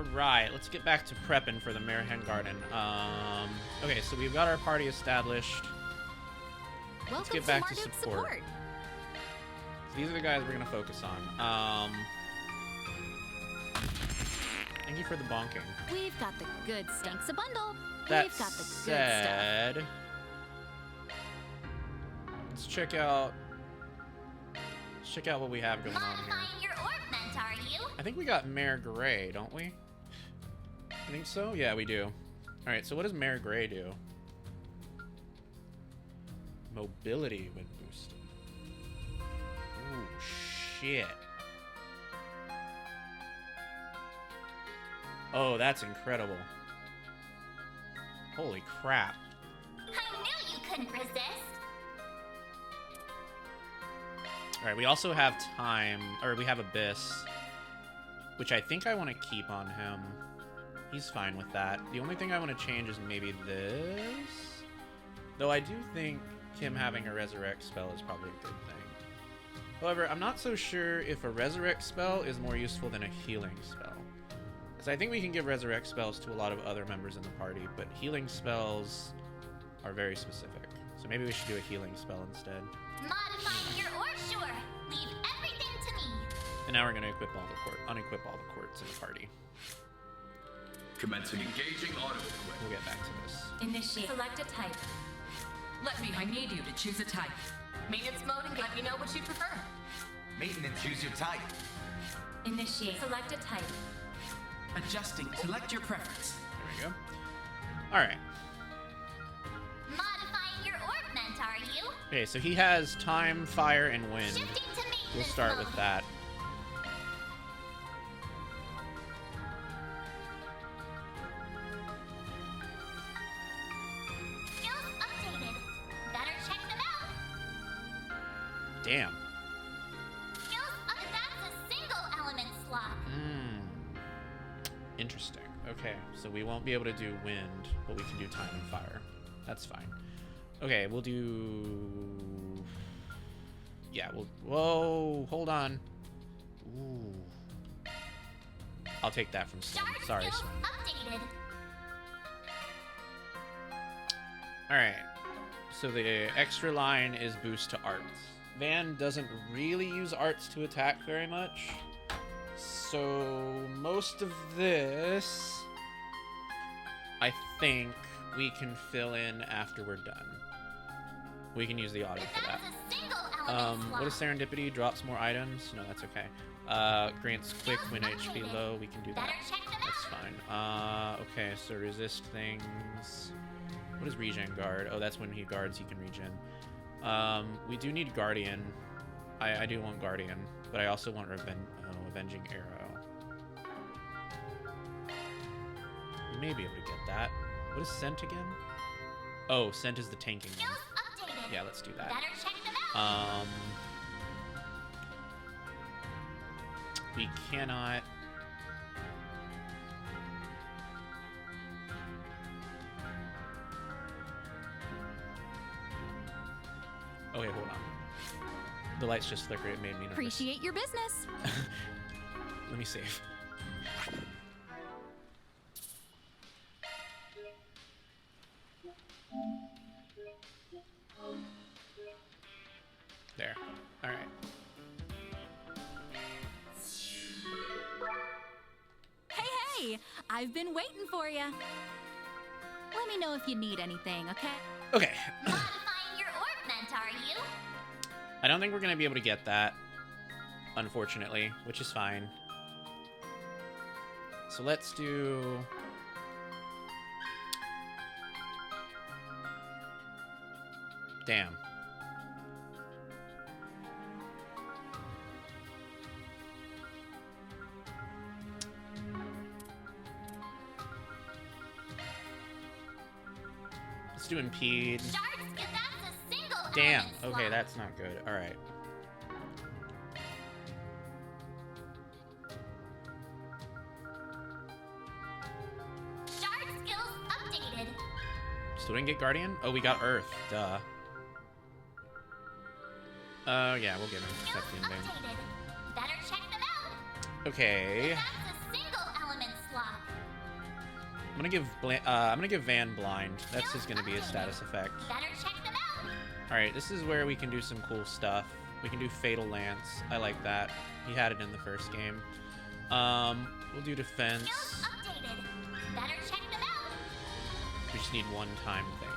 Alright, let's get back to prepping for the Marihen Garden. Okay, so we've got our party established. Let's get back to support. So these are the guys we're gonna focus on. Thank you for the bonking. We've got the good stinks a bundle. That We've got the good stuff. said, let's check out what we have going on here. Modifying your orb, are you? I think we got Mare Gray, don't we? I think so? Yeah, we do. Alright, so what does Mare Gray do? Mobility when boosted. Oh, shit. Oh, that's incredible. Holy crap. I knew you couldn't resist. Alright, we also have time, or we have Abyss, which I think I want to keep on him. He's fine with that. The only thing I want to change is maybe this. Though I do think him having a Resurrect spell is probably a good thing. However, I'm not so sure if a Resurrect spell is more useful than a healing spell. Because I think we can give Resurrect spells to a lot of other members in the party, but healing spells are very specific. So maybe we should do a healing spell instead. Modifying your orb, sure. Leave everything to me. And now we're going to unequip all the quartz in the party. Commencing engaging auto equip. We'll get back to this. Initiate. Select a type. I need you to choose a type. Maintenance mode and let me know what you prefer. Maintenance, choose your type. Initiate. Select a type. Adjusting. Select your preference. There we go. Alright. Modifying your orb, are you? Okay, so he has time, fire, and wind. Shifting to maintenance We'll start with mode. that. Skills updated. Better check them out. Damn. Skills that's a single element slot. Interesting. Okay, so we won't be able to do wind, but we can do time and fire. That's fine. Okay, we'll do... Yeah, we'll... Whoa, hold on. Ooh. I'll take that from Slim. Start Sorry, skills Slim. updated. Alright. So the extra line is boost to arts. Van doesn't really use arts to attack very much. So most of this, I think we can fill in after we're done. We can use the auto for that. That's a single element slot. What is serendipity? Drops more items? No, that's okay. Grants quick when HP low. We can do that. Better check them That's out. fine. Okay, so resist things. What is regen guard? Oh, that's when he guards, he can regen. We do need guardian. I do want guardian, but I also want avenging arrow. We may be able to get that. What is scent again? Oh, scent is the tanking one. Skills updated. Yeah, let's do that. Better check them out. We cannot. Okay, hold on. The lights just flickered. It made me nervous. Appreciate your business. Let me save. There. All right. Hey, I've been waiting for you. Let me know if you need anything, okay? Okay. Modifying your orb, are you? I don't think we're gonna be able to get that, unfortunately, which is fine. So let's do... Damn. Let's do impede. Shards, that's a single Damn. element Okay, slot. that's not good. All right. Shard skills updated. Still didn't get Guardian? Oh, we got Earth. Duh. Yeah, we'll get him. Skills Protect the ending. updated. Better check them out. Okay. That's a single element flop. I'm gonna give Van blind. That's just gonna be a status effect. Better check them out. All right, this is where we can do some cool stuff. We can do Fatal Lance. I like that. He had it in the first game. We'll do defense. Skills updated. Better check them out. We just need one time thing.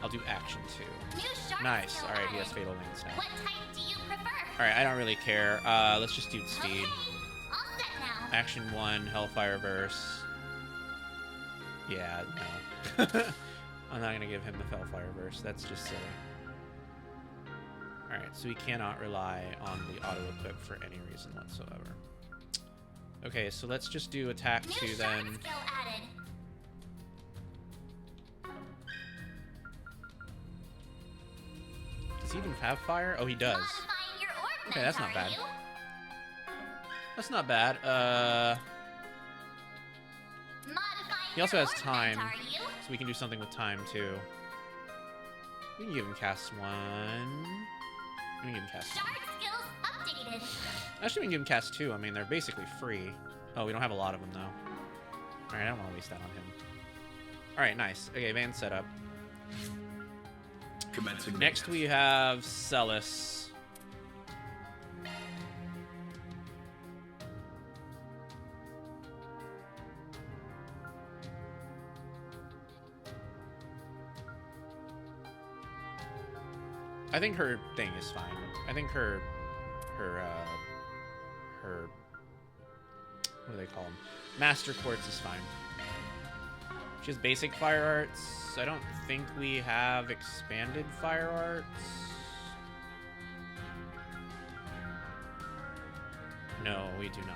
I'll do action 2. New shark Nice. skill All right, he has added. Fatal Lance now. What type do you prefer? All right, I don't really care. Let's just do speed. Okay, all set now. Action 1, Hellfire Verse. Yeah, no. I'm not gonna give him the Hellfire Verse. That's just silly. All right, so we cannot rely on the auto equip for any reason whatsoever. Okay, so let's just do attack New 2 shark then. skill added. Does he even have fire? Oh, he does. Modifying your orb Okay, that's not vent, are bad. you? That's not bad. Modifying He also your has orb time, vent, are you? so we can do something with time too. We can give him cast 1. We can give him cast 1. Shark skills updated. Actually, we can give him cast 2. I mean, they're basically free. Oh, we don't have a lot of them though. All right, I don't want to waste that on him. All right, nice. Okay, van setup. Commencing Next we have Celis. I think her thing is fine. I think her what do they call them? Master Quartz is fine. She has basic fire arts. I don't think we have expanded fire arts. No, we do not.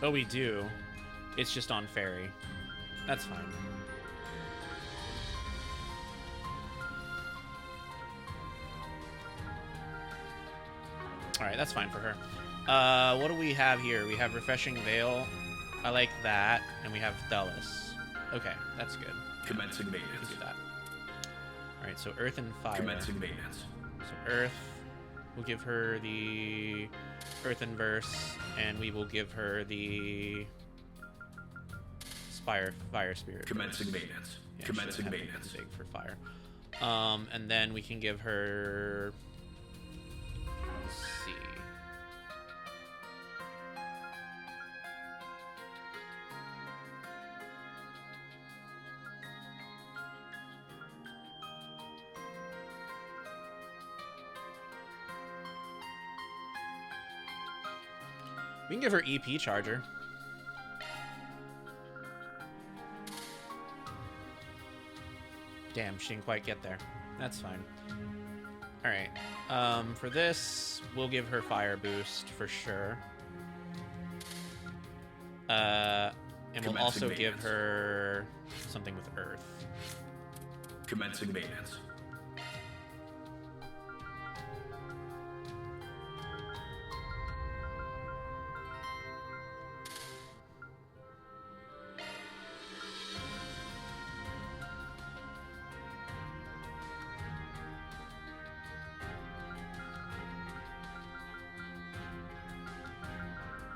Oh, we do. It's just on fairy. That's fine. Alright, that's fine for her. What do we have here? We have Refreshing Veil. I like that. And we have Thelis. Okay, that's good. Commencing We maintenance. can do that. Alright, so Earth and Fire. Commencing maintenance. So Earth, we'll give her the Earthen Verse, and we will give her the Fire Spirit. Commencing maintenance. Yeah, she Commencing doesn't have maintenance. anything big for fire. And then we can give her. Let's see. We can give her EP charger. Damn, she didn't quite get there. That's fine. Alright. For this, we'll give her fire boost for sure. And we'll Commencing also give maintenance. her something with earth. Commencing maintenance.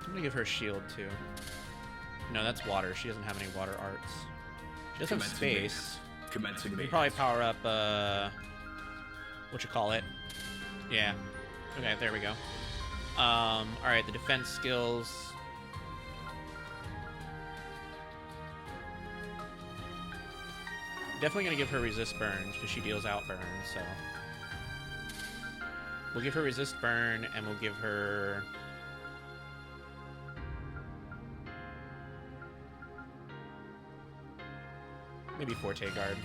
I'm gonna give her shield too. No, that's water. She doesn't have any water arts. She does have Commencing space. maintenance. Commencing We maintenance. can probably power up, what you call it? Yeah. Okay, there we go. Alright, the defense skills. Definitely gonna give her resist burn, because she deals out burn, so. We'll give her resist burn, and we'll give her. Maybe Forte Guard.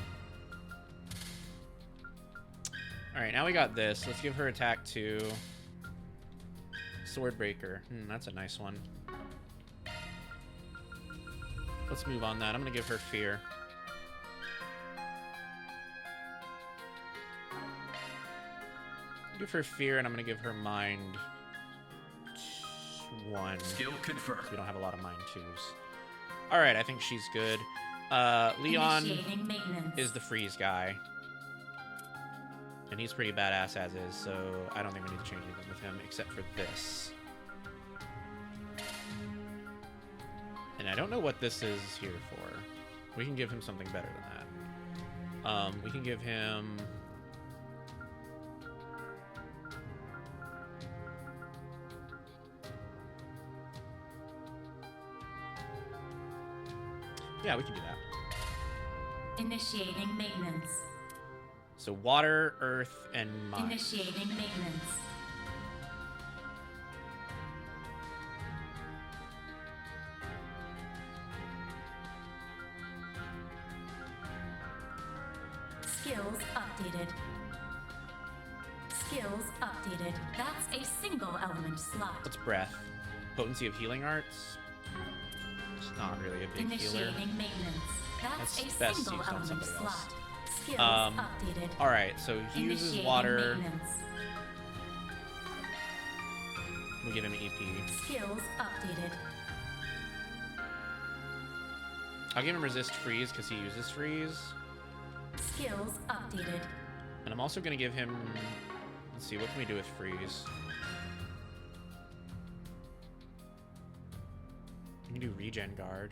Alright, now we got this. Let's give her attack 2. Swordbreaker. That's a nice one. Let's move on that. I'm gonna give her Fear. Give her Fear, and I'm gonna give her Mind 1. Skill confirmed. We don't have a lot of Mind 2s. Alright, I think she's good. Leon Initiating maintenance. is the freeze guy. And he's pretty badass as is, so I don't think we need to change anything with him except for this. And I don't know what this is here for. We can give him something better than that. We can give him... Yeah, we can do that. Initiating maintenance. So water, earth, and mine. Initiating maintenance. Skills updated. Skills updated. That's a single element slot. What's breath? Potency of healing arts? It's not really a big healer. Initiating maintenance. That's a best single used on element somebody else. slot. Skills updated. Alright, so he uses Initiating water. maintenance. We give him EP. Skills updated. I'll give him resist freeze because he uses freeze. Skills updated. And I'm also going to give him... Let's see, what can we do with freeze? We can do regen guard.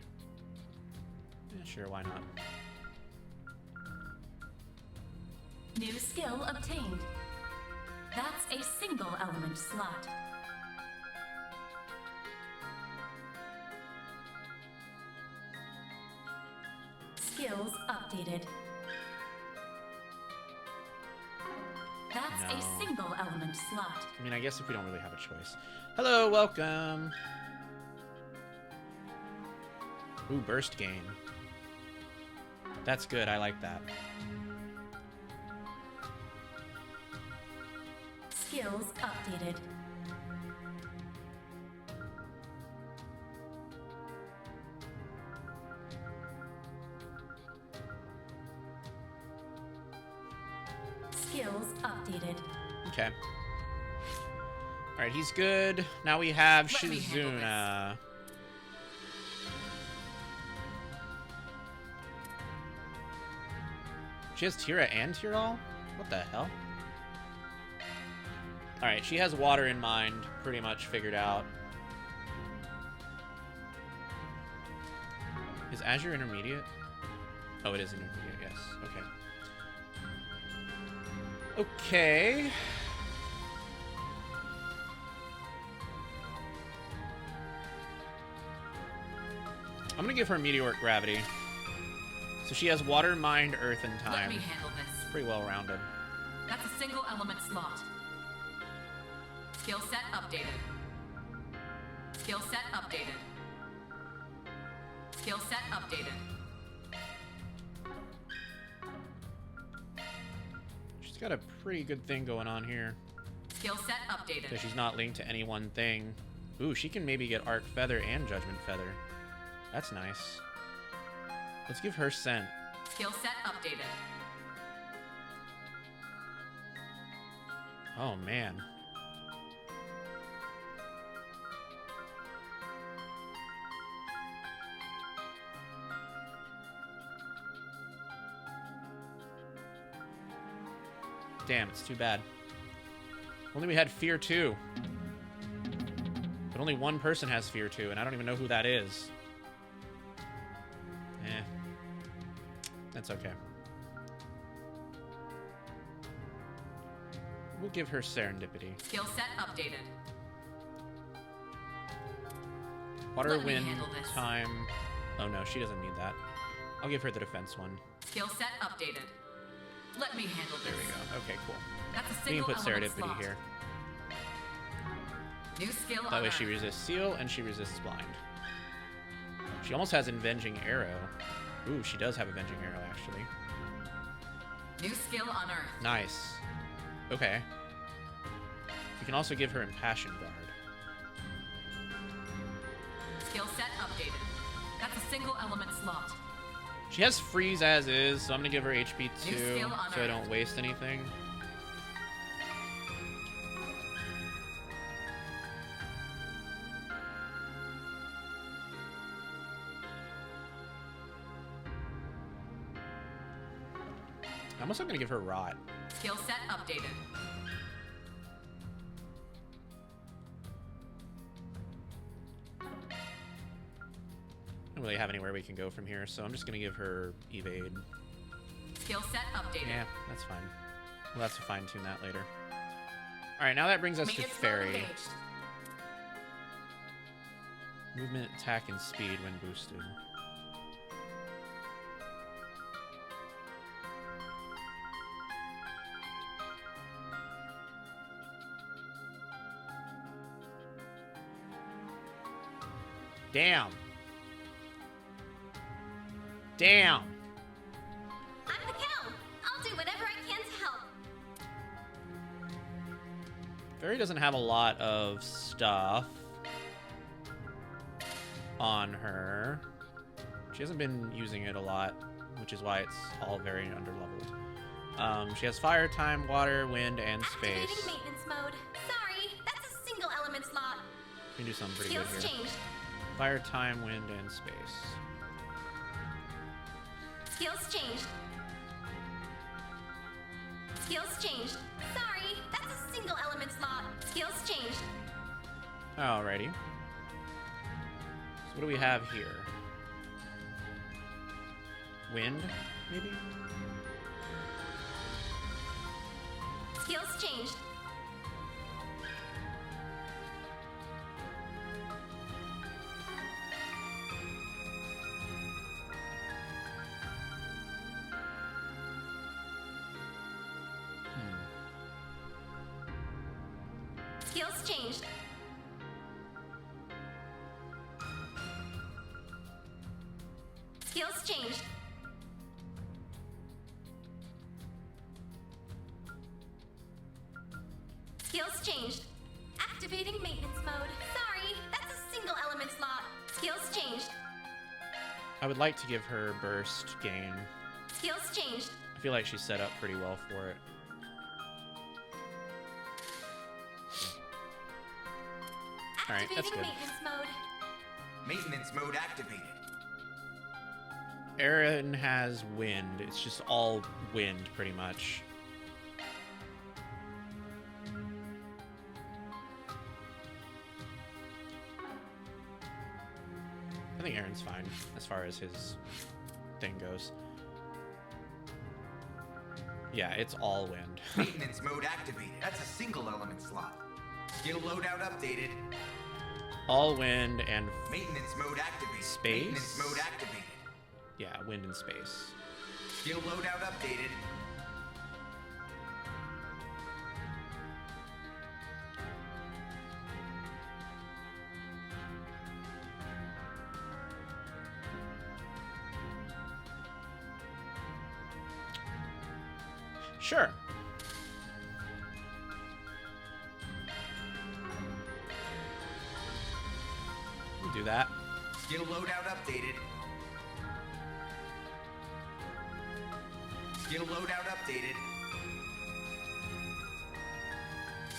Yeah, sure, why not? New skill obtained. That's a single element slot. Skills updated. That's No. a single element slot. I mean, I guess if we don't really have a choice. Hello, welcome! Ooh, burst gain. That's good, I like that. Skills updated. Skills updated. Okay. Alright, he's good. Now we have Let me handle Shizuna. She has Tira and Tirol? What the hell? Alright, she has water in mind, pretty much figured out. Is Azure intermediate? Oh, it is intermediate, yes. Okay. Okay. I'm gonna give her meteoric gravity. So she has water, mind, earth, and time. Let me handle this. Pretty well rounded. That's a single element slot. Skill set updated. Skill set updated. Skill set updated. She's got a pretty good thing going on here. Skill set updated. Because she's not linked to any one thing. Ooh, she can maybe get Arc Feather and Judgment Feather. That's nice. Let's give her Scent. Skill set updated. Oh, man. Damn, it's too bad. Only we had Fear 2. But only one person has Fear 2, and I don't even know who that is. Eh. That's okay. We'll give her Serendipity. Skill set updated. Water, Let me wind, handle this. time. Oh no, she doesn't need that. I'll give her the defense one. Skill set updated. Let me handle this. There we go. Okay, cool. That's a We can single put element Serendipity slot. here. New skill That way she unearned. resists Seal and she resists Blind. She almost has Avenging Arrow. Ooh, she does have Avenging Arrow, actually. New skill unearned. Nice. Okay. We can also give her Impassion Guard. Skill set updated. That's a single element slot. She has Freeze as is, so I'm gonna give her HP 2 New skill so I unearned. don't waste anything. I'm also gonna give her Rot. Skill set updated. I don't really have anywhere we can go from here, so I'm just gonna give her evade. Skill set updated. Yeah, that's fine. We'll have to fine-tune that later. Alright, now that brings us to Maintenance mode Fairy. engaged. Movement, attack, and speed when boosted. Damn. Damn. I'm the cow. I'll do whatever I can to help. Fairy doesn't have a lot of stuff on her. She hasn't been using it a lot, which is why it's all very underleveled. She has fire, time, water, wind, and space. Activating maintenance mode. Sorry, that's a single element slot. We can do something pretty Skills good here. changed. Fire, time, wind, and space. Skills changed. Skills changed. Sorry, that's a single element slot. Skills changed. Alrighty. So what do we have here? Wind, maybe? Skills changed. Skills changed. Skills changed. Skills changed. Activating maintenance mode. Sorry, that's a single element slot. Skills changed. I would like to give her burst gain. Skills changed. I feel like she's set up pretty well for it. Alright, that's Activating good. maintenance mode. Maintenance mode activated. Aaron has wind. It's just all wind, pretty much. I think Aaron's fine as far as his thing goes. Yeah, it's all wind. Maintenance mode activated. That's a single element slot. Skill loadout updated. All wind and Maintenance mode activated. Space? Maintenance mode activated. yeah, wind and space. Skill loadout updated. Sure. We'll do that. Skill loadout updated. Skill loadout updated.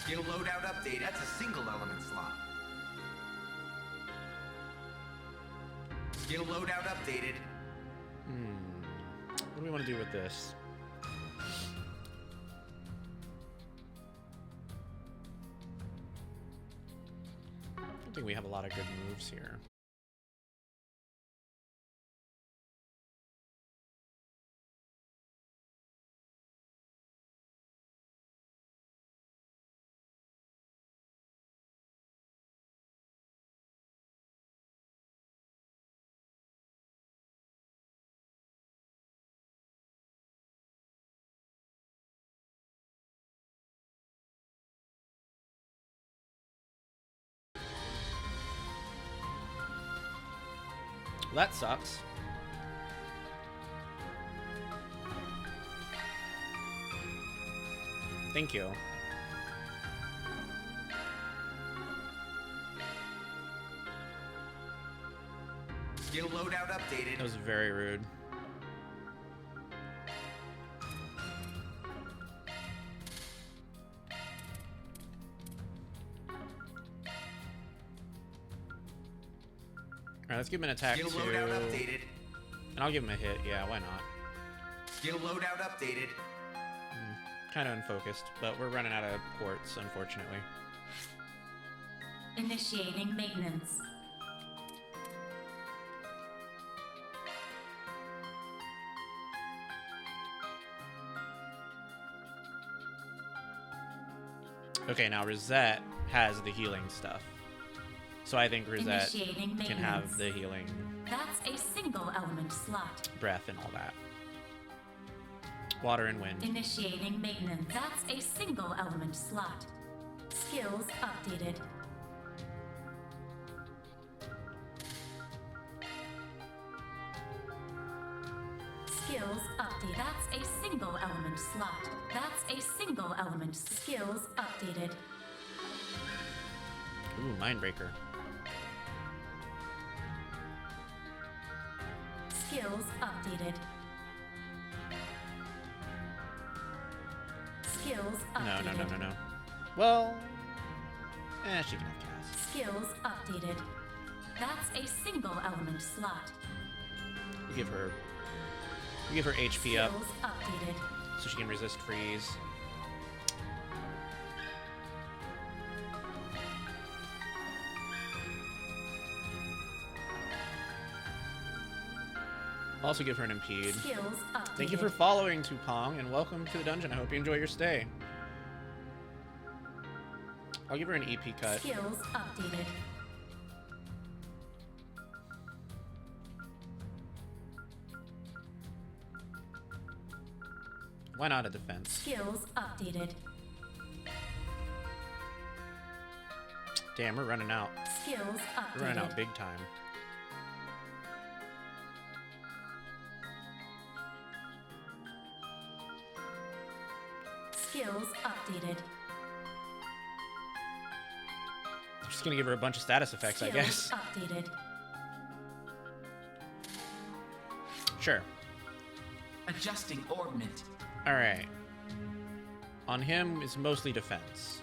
Skill loadout updated. That's a single element slot. Skill loadout updated. What do we want to do with this? I don't think we have a lot of good moves here. Well, that sucks. Thank you. Skill loadout updated. That was very rude. Alright, let's give him an attack Skill too. loadout updated. And I'll give him a hit. Yeah, why not? Skill loadout updated. Kind kind of unfocused, but we're running out of quartz, unfortunately. Initiating maintenance. Okay, now Rosette has the healing stuff. So I think Rosette Initiating can maintenance. have the healing That's a single element slot. breath and all that. Water and wind. Initiating maintenance. That's a single element slot. Skills updated. Skills updated. That's a single element slot. That's a single element. Skills updated. Ooh, Mindbreaker. Skills updated. Skills updated. No. Well, she can have cast. Skills updated. That's a single element slot. We give her HP up Skills updated. so she can resist freeze. Also give her an impede. Skills updated. Thank you for following, Tupong, and welcome to the dungeon. I hope you enjoy your stay. I'll give her an EP cut. Skills updated. Why not a defense? Skills updated. Damn, we're running out. Skills updated. We're running out big time. Skills updated. I'm just gonna give her a bunch of status effects, I guess. Skills updated. Sure. Adjusting orbment. Alright. On him is mostly defense.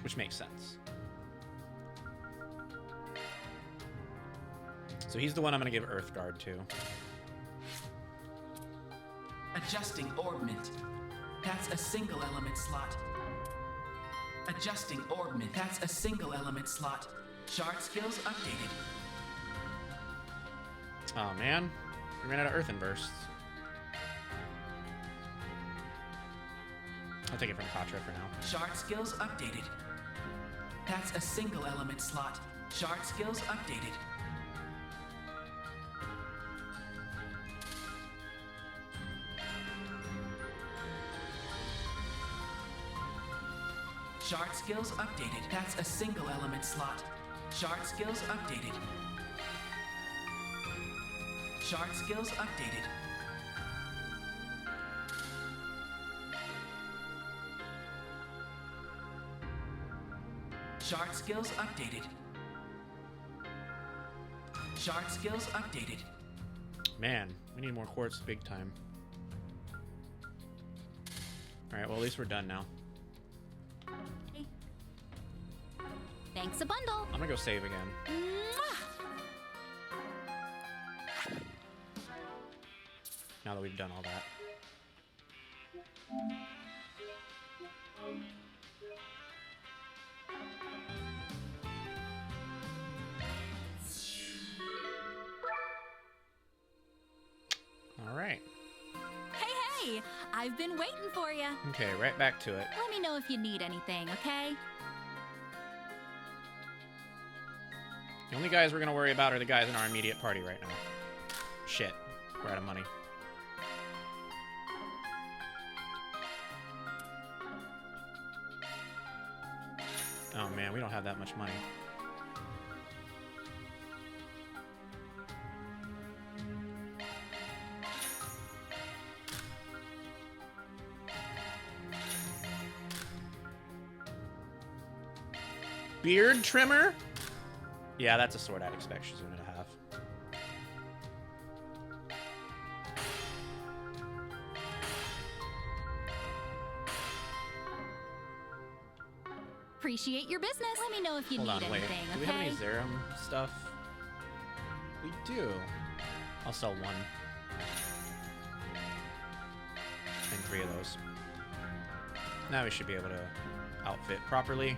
Which makes sense. So he's the one I'm gonna give Earth Guard to. Adjusting orbment. That's a single element slot. Adjusting orbment. That's a single element slot. Shard skills updated. Oh man, we ran out of Earthen Bursts. I'll take it from Katra for now. Shard skills updated. That's a single element slot. Shard skills updated. Shard skills updated. That's a single element slot. Shard skills updated. Shard skills updated. Shard skills updated. Shard skills updated. Man, we need more quartz big time. Alright, well at least we're done now. Thanks a bundle. I'm gonna go save again. Mwah! Now that we've done all that. Alright. Hey, I've been waiting for you. Okay, right back to it. Let me know if you need anything, okay? The only guys we're gonna worry about are the guys in our immediate party right now. Shit. We're out of money. Oh man, we don't have that much money. Beard trimmer? Yeah, that's a sword I'd expect Shizuna to have. Appreciate your business. Let me know if you Hold need on, wait. anything, Do we okay? have any Zerum stuff? We do. I'll sell one. 3 of those. Now we should be able to outfit properly.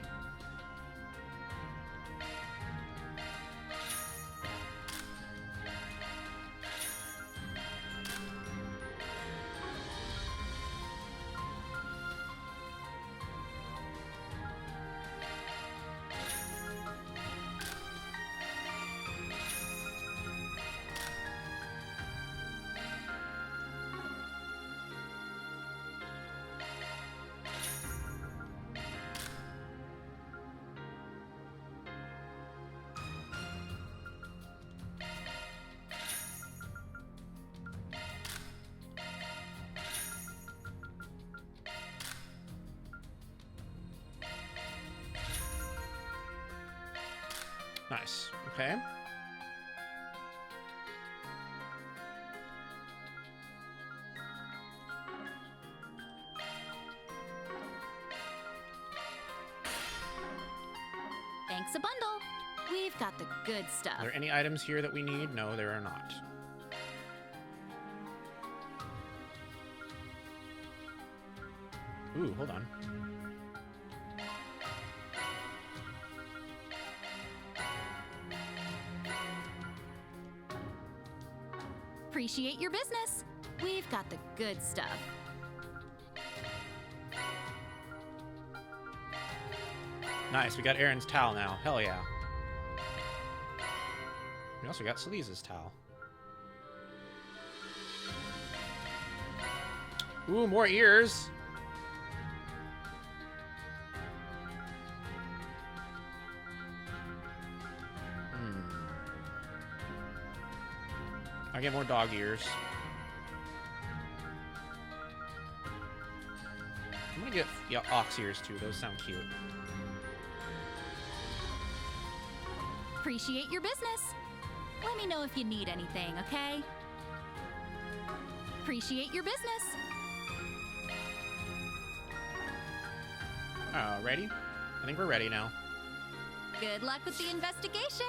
Nice. Okay. Thanks a bundle. We've got the good stuff. Are there any items here that we need? No, there are not. Ooh, hold on. Appreciate your business. We've got the good stuff. Nice, we got Aaron's towel now. Hell yeah. We also got Celise's towel. Ooh, more ears. I get more dog ears. I'm gonna get ox ears too. Those sound cute. Appreciate your business. Let me know if you need anything, okay? Appreciate your business. Oh, ready? I think we're ready now. Good luck with the investigation.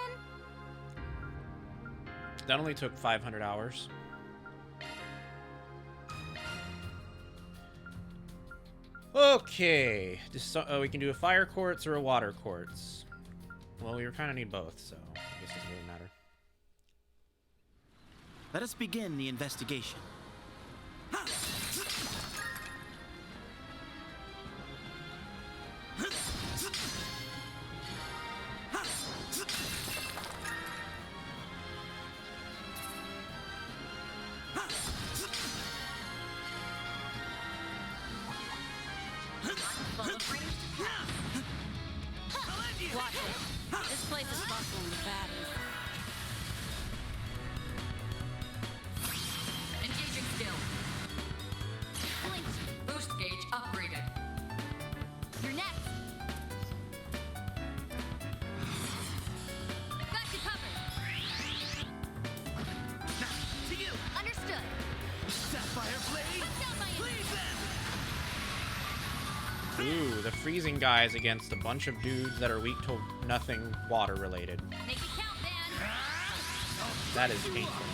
That only took 500 hours. Okay. Just, we can do a fire quartz or a water quartz. Well, we kind of need both, so I guess it doesn't really matter. Let us begin the investigation. Watch it. This place is bustling with baddies. Engaging skill. Blink. Boost gauge upgraded. You're next. Got you covered. To you! Understood. Sapphire Blade! Put down my Leave them! Ooh, the freezing guys against a bunch of dudes that are weak to nothing water related. Make it count, man. That is painful.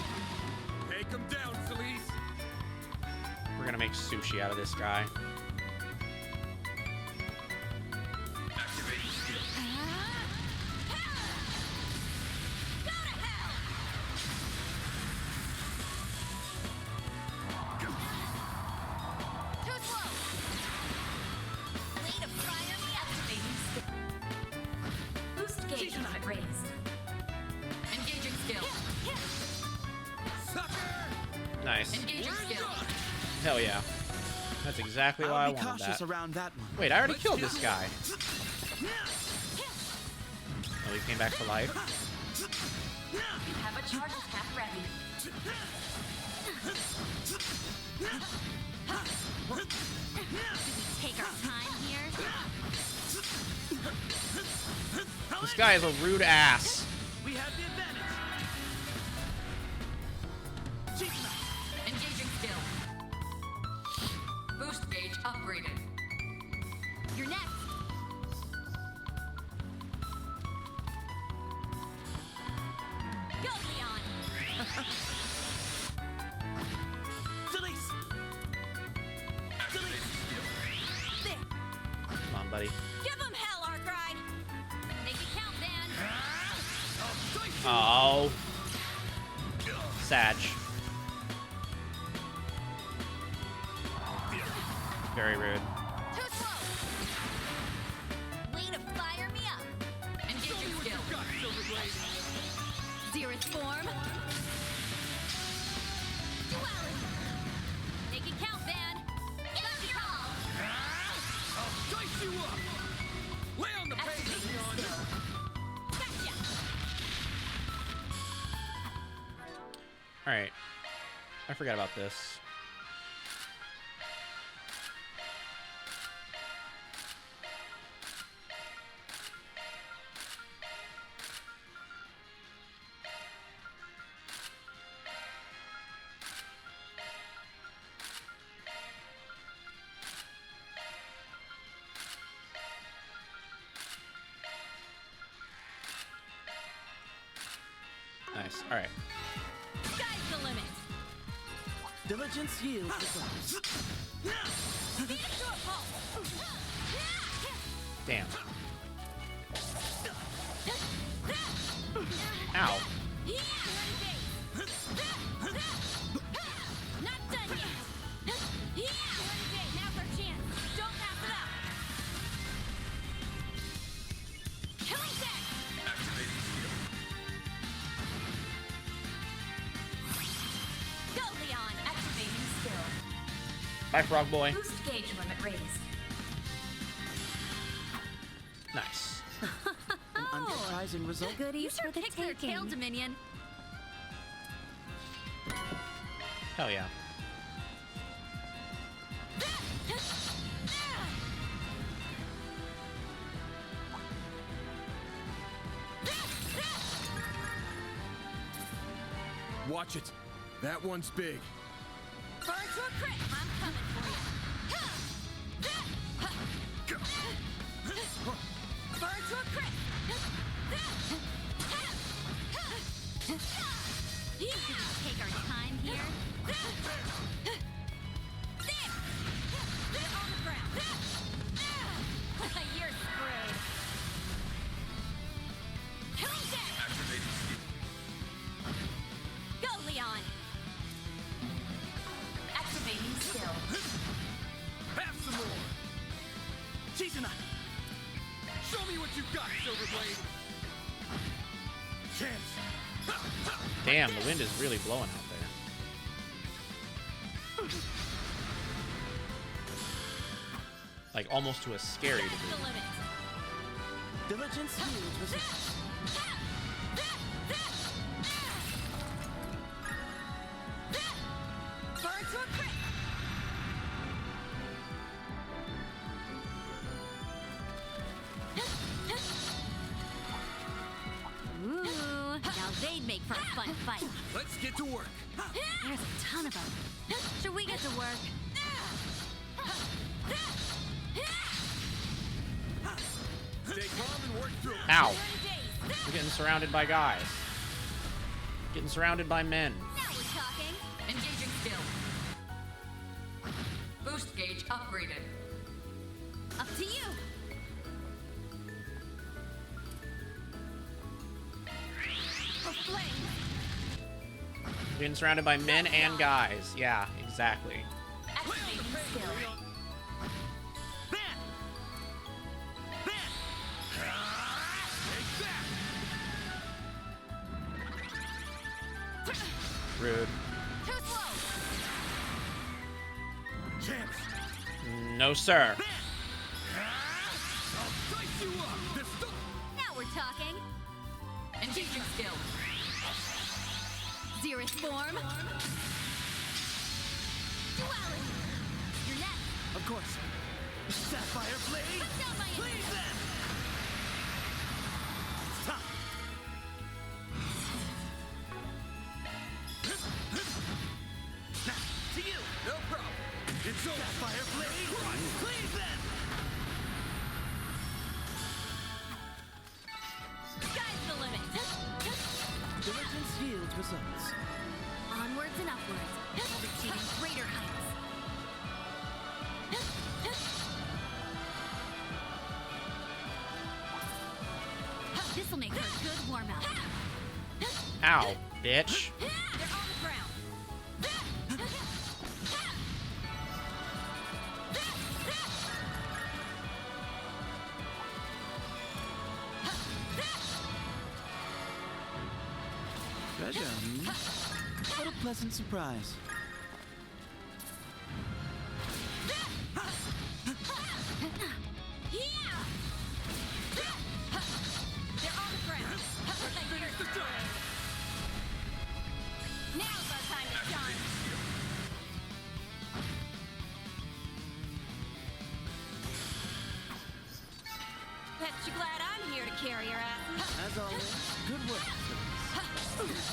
Take him down, Celise. We're gonna make sushi out of this guy. Activating skill. Too slow. Way to fire me activating. Boost gauge unit raised. Engaging skill. Nice. Engaging skill. Hell yeah. That's exactly why I I'll be wanted cautious that. around that one. Wait, I already killed this guy. Oh, he came back to life. Have a charge attack ready. Take our time here. This guy is a rude ass. We have the advantage. Engaging skill. Boost gauge upgraded. You're next. Go, Leon. Celise! buddy. Give him hell, Arkride! Make it count, Van. Oh. Sag. Very rude. Too slow! Way to fire me up! Engaging skill. Zeroth form. Duality. Make it count, Van. Give it your all! I'll dice you up! Lay on the pavement, Leon! Gotcha! Alright. I forgot about this. Nice. Alright. Sky's the limit! Diligence yields results. Beat it to a pulp! Damn. Ow. Not done yet! Now's our chance! Don't pass it up! Killing deck! Activating skill. Go, Leon! Activating skill. Bye, Frog Boy. Boost gauge limit raised. Nice. An unsurprising result. You Goodies sure for the picked their tail, taking. Dominion. Hell yeah. Watch it. That one's big. Burn to a crit! I'm coming for you! Burn to a crit! Take our time here. There! On the ground! You're screwed! Killing deck! Activating skill. Go, Leon! Activating skill. Have some more. Chizuna. Show me what you got, Silverblade. Chance. Damn, the wind is really blowing out there. Like, almost to a scary Sky's the degree. limit! Diligence yields results. Burn to a crit! Ooh, now they'd make for a fun fight. Let's get to work. There's a ton of them. Should we get to work? Stay calm and work through it. Ow. We're getting surrounded by guys. Getting surrounded by men. Now we're talking! Engaging skill. Boost gauge upgraded. Up to you! A flame! Getting surrounded by men and guys. Yeah, exactly. Activating skill. Van! Van! Take that! Rude. Too slow! Chance. No, sir. Van! I'll dice you up. This stuff. Now we're talking! Engaging skill. Zeroth form! Duality! You're next! Of course. Sapphire blade. Put down my Blade enemy. them. Stop. Now, to you. No problem. It's over. Sapphire blade. Cleave them. Sky's the limit! Diligence yields results. Onwards and upwards, achieving greater heights. This'll make for a good warm-up. Ow, bitch. They're on the ground. Treasure, hmm? What a pleasant surprise. They're on the ground. Finish the job. Now's our time to shine. Bet you glad I'm here to carry your asses. As always, good work.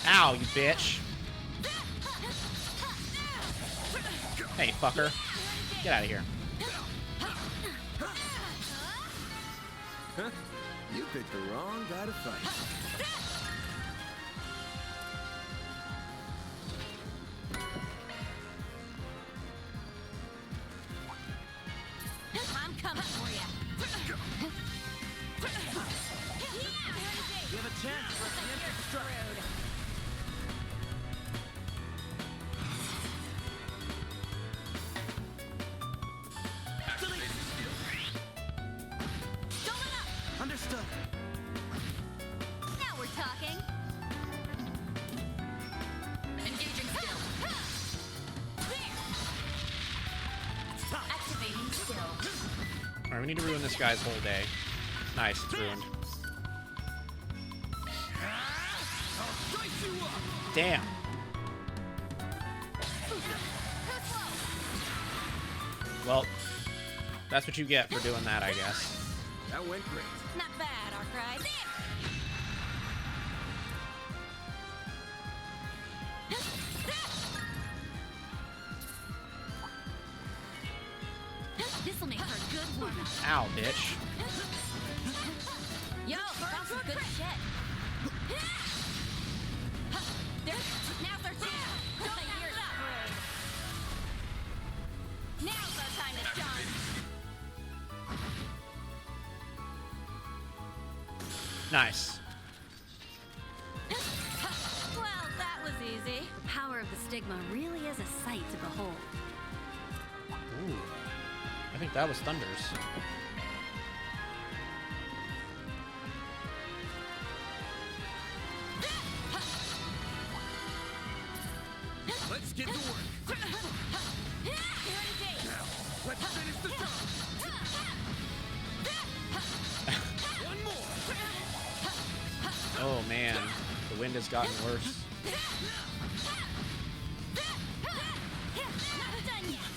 Ow, you bitch. Hey, fucker. Get out of here. Huh? You picked the wrong guy to fight. I'm coming for you. You have a chance for the infrastructure. Understood. Now we're talking. Engaging skill. Activating skill. Alright, we need to ruin this guy's whole day. Nice, it's ruined. I'll dice you up. Damn. Well, that's what you get for doing that, I guess. That went great. Not bad, Arkwright. This'll make for a good warm-up. Ow, bitch. Yo, that's some good shit. Now's our chance. Don't let yours upgrade. Now's our time to shine. Nice. Well, that was easy. The power of the stigma really is a sight to behold. Ooh. I think that was Thunder's. Let's get to work. Now, let's finish the job. One more. Oh man, the wind has gotten worse. Not done yet.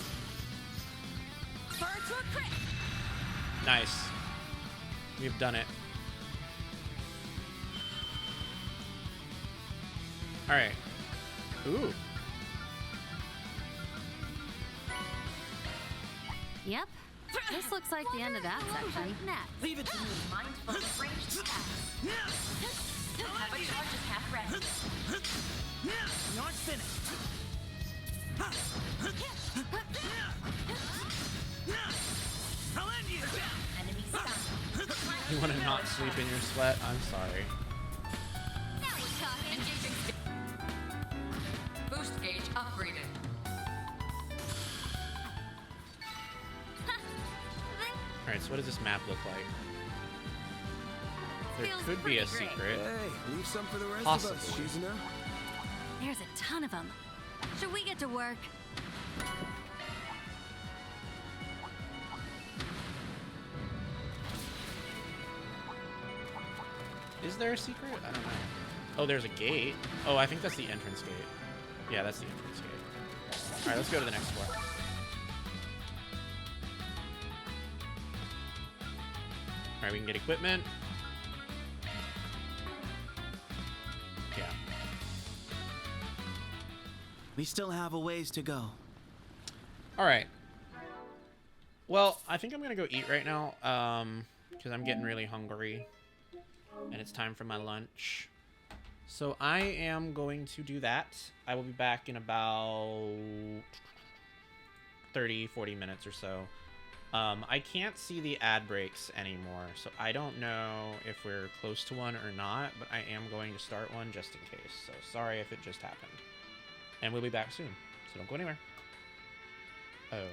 Bird to a crit. Nice. We've done it. Alright. Ooh. Yep. This looks like the end of that section. Next. Leave it to me. Mindful of ranged attacks. Have a charge attack ready. You aren't finished. I'll end you. Enemy stunned. You want to not sleep in your sweat? I'm sorry. Now we're talking. Engaging skill. Boost gauge upgraded. Alright, so what does this map look like? There Feels could be a pretty great. secret. Hey, leave some for the rest of Possibly. us, Shizuna. There's a ton of them. Should we get to work? Is there a secret? I don't know. Oh, there's a gate. Oh, I think that's the entrance gate. Yeah, that's the entrance gate. Alright, let's go to the next floor. Alright, we can get equipment. Yeah. We still have a ways to go. Alright. Well, I think I'm gonna go eat right now, because I'm getting really hungry. And it's time for my lunch. So I am going to do that. I will be back in about 30, 40 minutes or so. I can't see the ad breaks anymore, so I don't know if we're close to one or not, but I am going to start one just in case. So sorry if it just happened. And we'll be back soon, so don't go anywhere. Oh.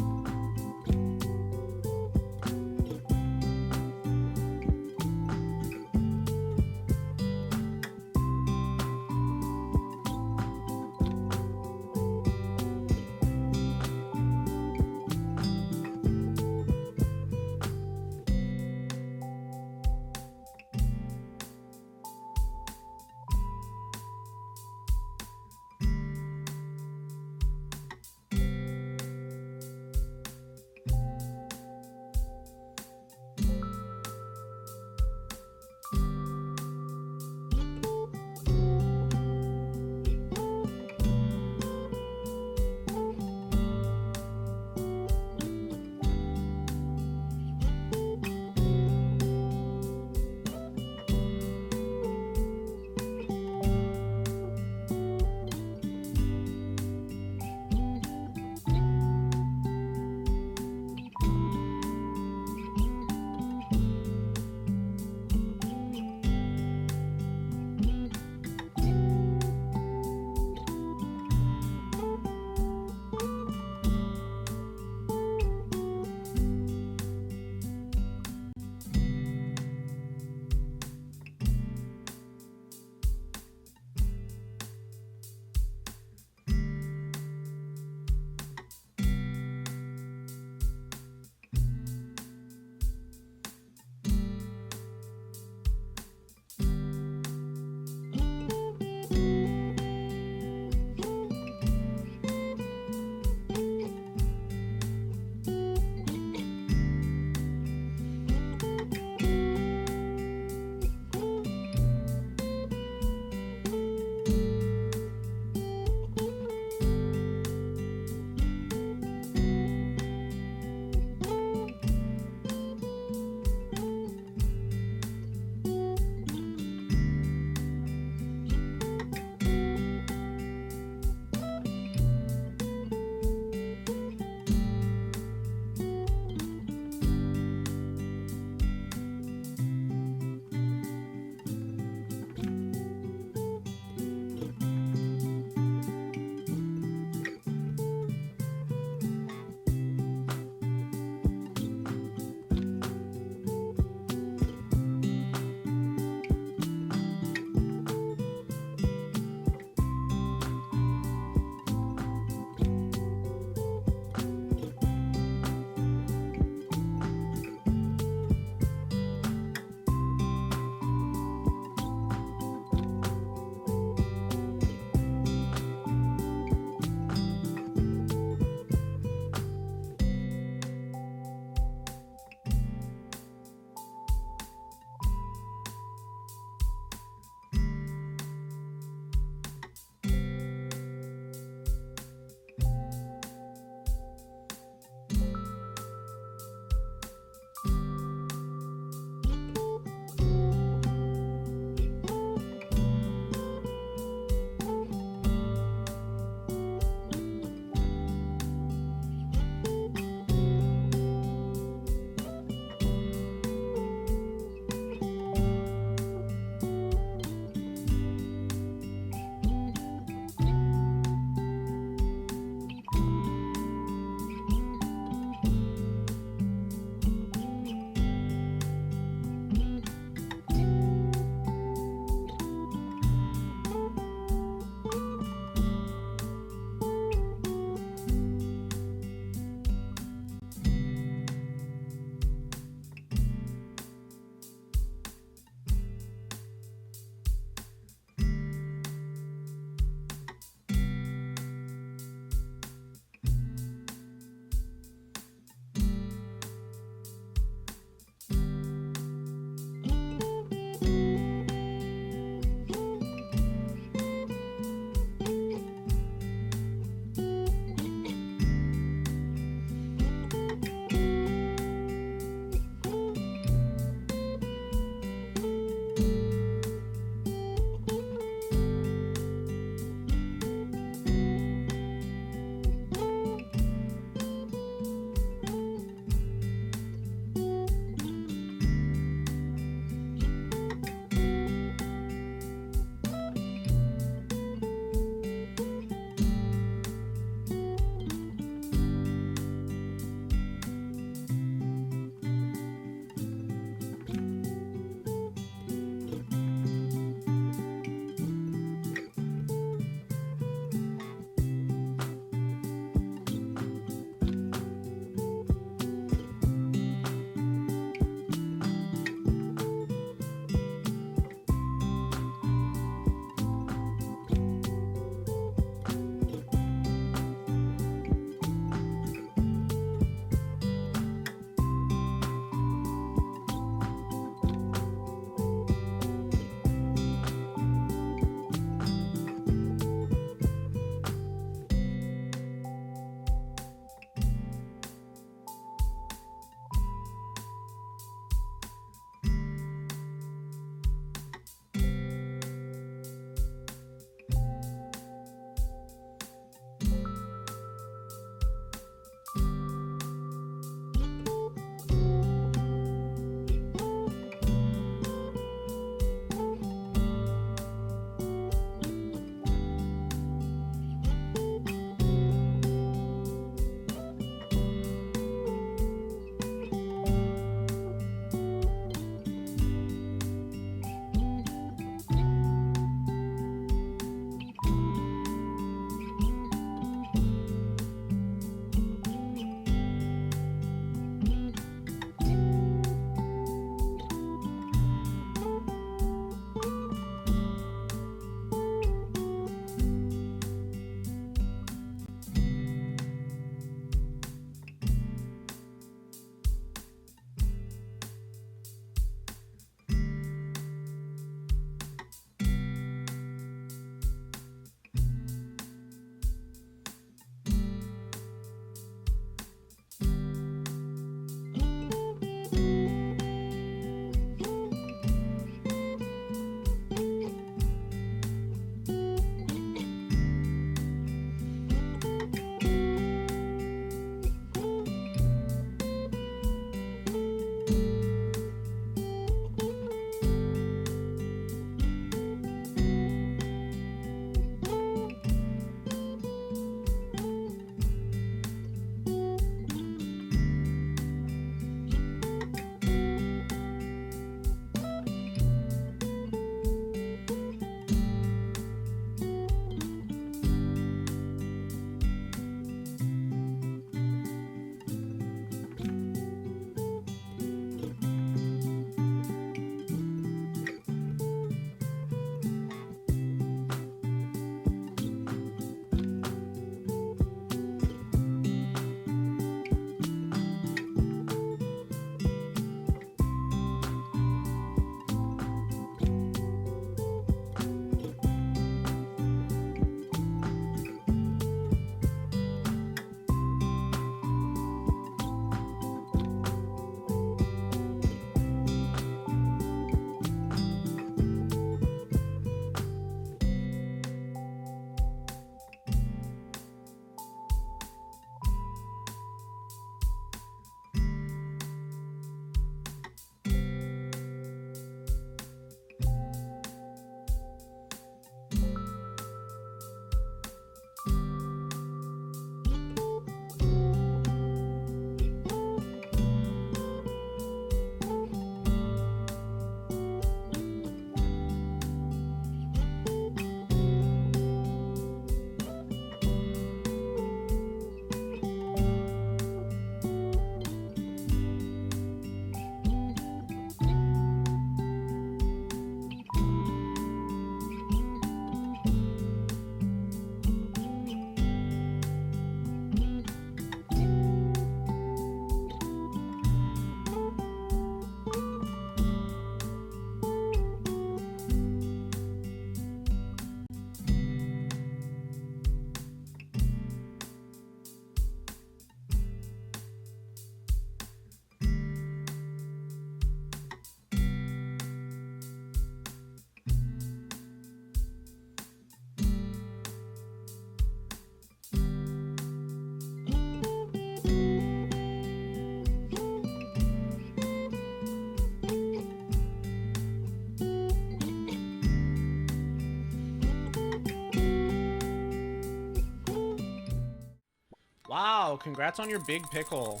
Well, congrats on your big pickle.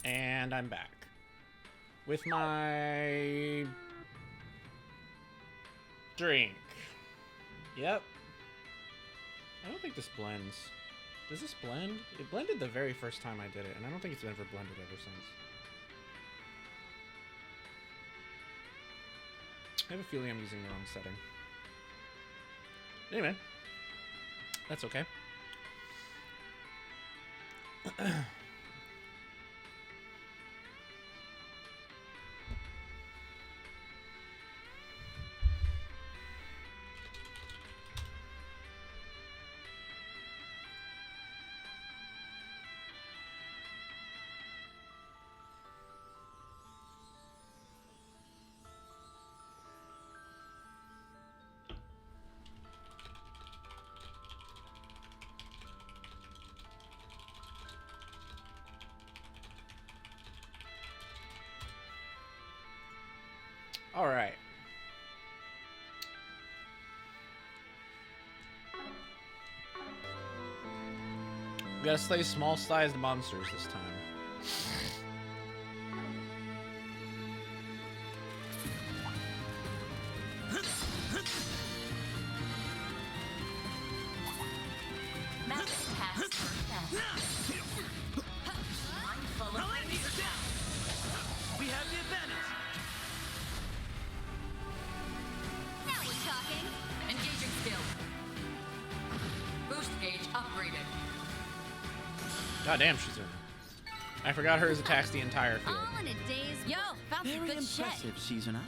And I'm back. With my... drink. Yep. I don't think this blends. Does this blend? It blended the very first time I did it, and I don't think it's ever blended ever since. I have a feeling I'm using the wrong setting. Anyway. That's okay. All right. We gotta slay small-sized monsters this time. We have the advantage. Now we're talking. Engaging skill. Boost gauge upgraded. God damn, she's in. I forgot hers attacks the entire field. All in a day's... Yo, found some Very good shit. impressive, Seasoner.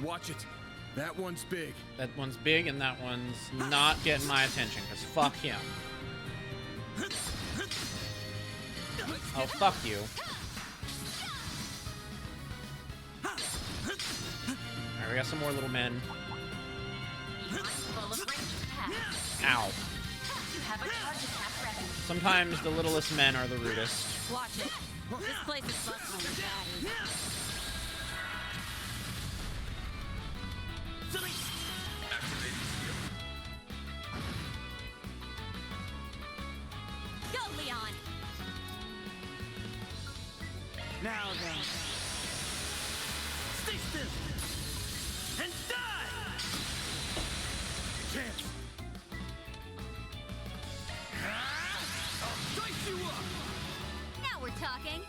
Watch it. That one's big. That one's big, and that one's not getting my attention, because fuck him. Oh, fuck you. Alright, we got some more little men. Full of ranged attacks. Ow. You have a charge attack ready. Sometimes the littlest men are the rudest. Watch it. This place is bustling with baddies. Go, Leon! Now then. Stay still. And die! Chance. I'll dice you up! Now we're talking.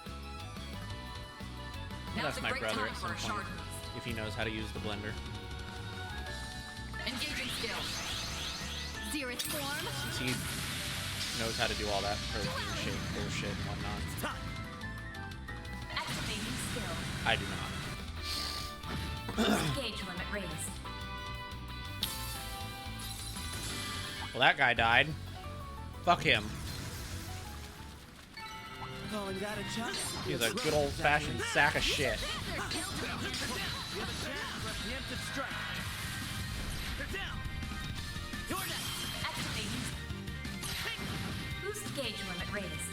Well, Now's that's a my great brother time at for some a point, shard boost. if he knows how to use the blender. Engaging skill. Xerath form. Since he knows how to do all that protein shake bullshit and whatnot. Activating skill. I do not. Gauge limit raised. Well, that guy died. Fuck him. Calling that a chance? He's a good old-fashioned sack of shit. You have a chance for a preemptive strike. They're down. You're next. Activating. Boost gauge limit raised.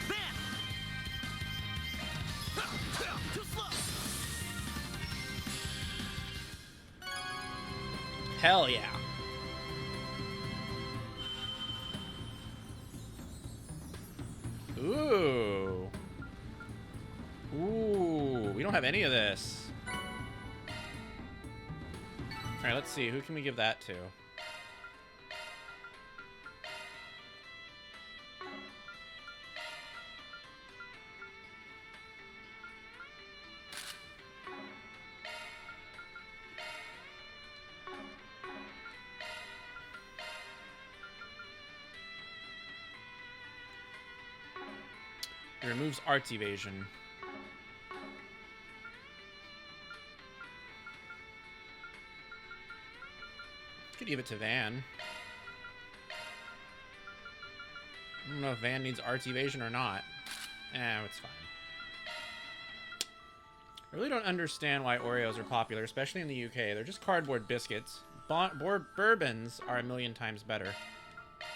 Bam! Too slow. Hell yeah. Ooh. Ooh. We don't have any of this. Alright, let's see. Who can we give that to? It removes arts evasion. Could give it to Van. I don't know if Van needs arts evasion or not. It's fine. I really don't understand why Oreos are popular, especially in the UK. They're just cardboard biscuits. Bourbons are a million times better.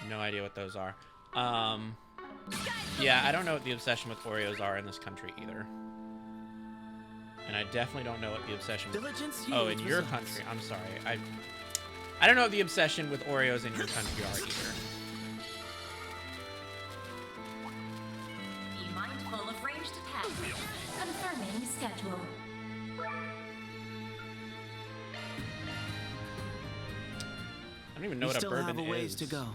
No idea what those are. Yeah, I don't know what the obsession with Oreos are in this country either. And I definitely don't know what the obsession... Diligence Oh, in yields your results. country. I'm sorry. I don't know what the obsession with Oreos in your country are either. Be mindful of ranged attacks. Confirming schedule. I don't even know We what a still bourbon have a ways is. to go.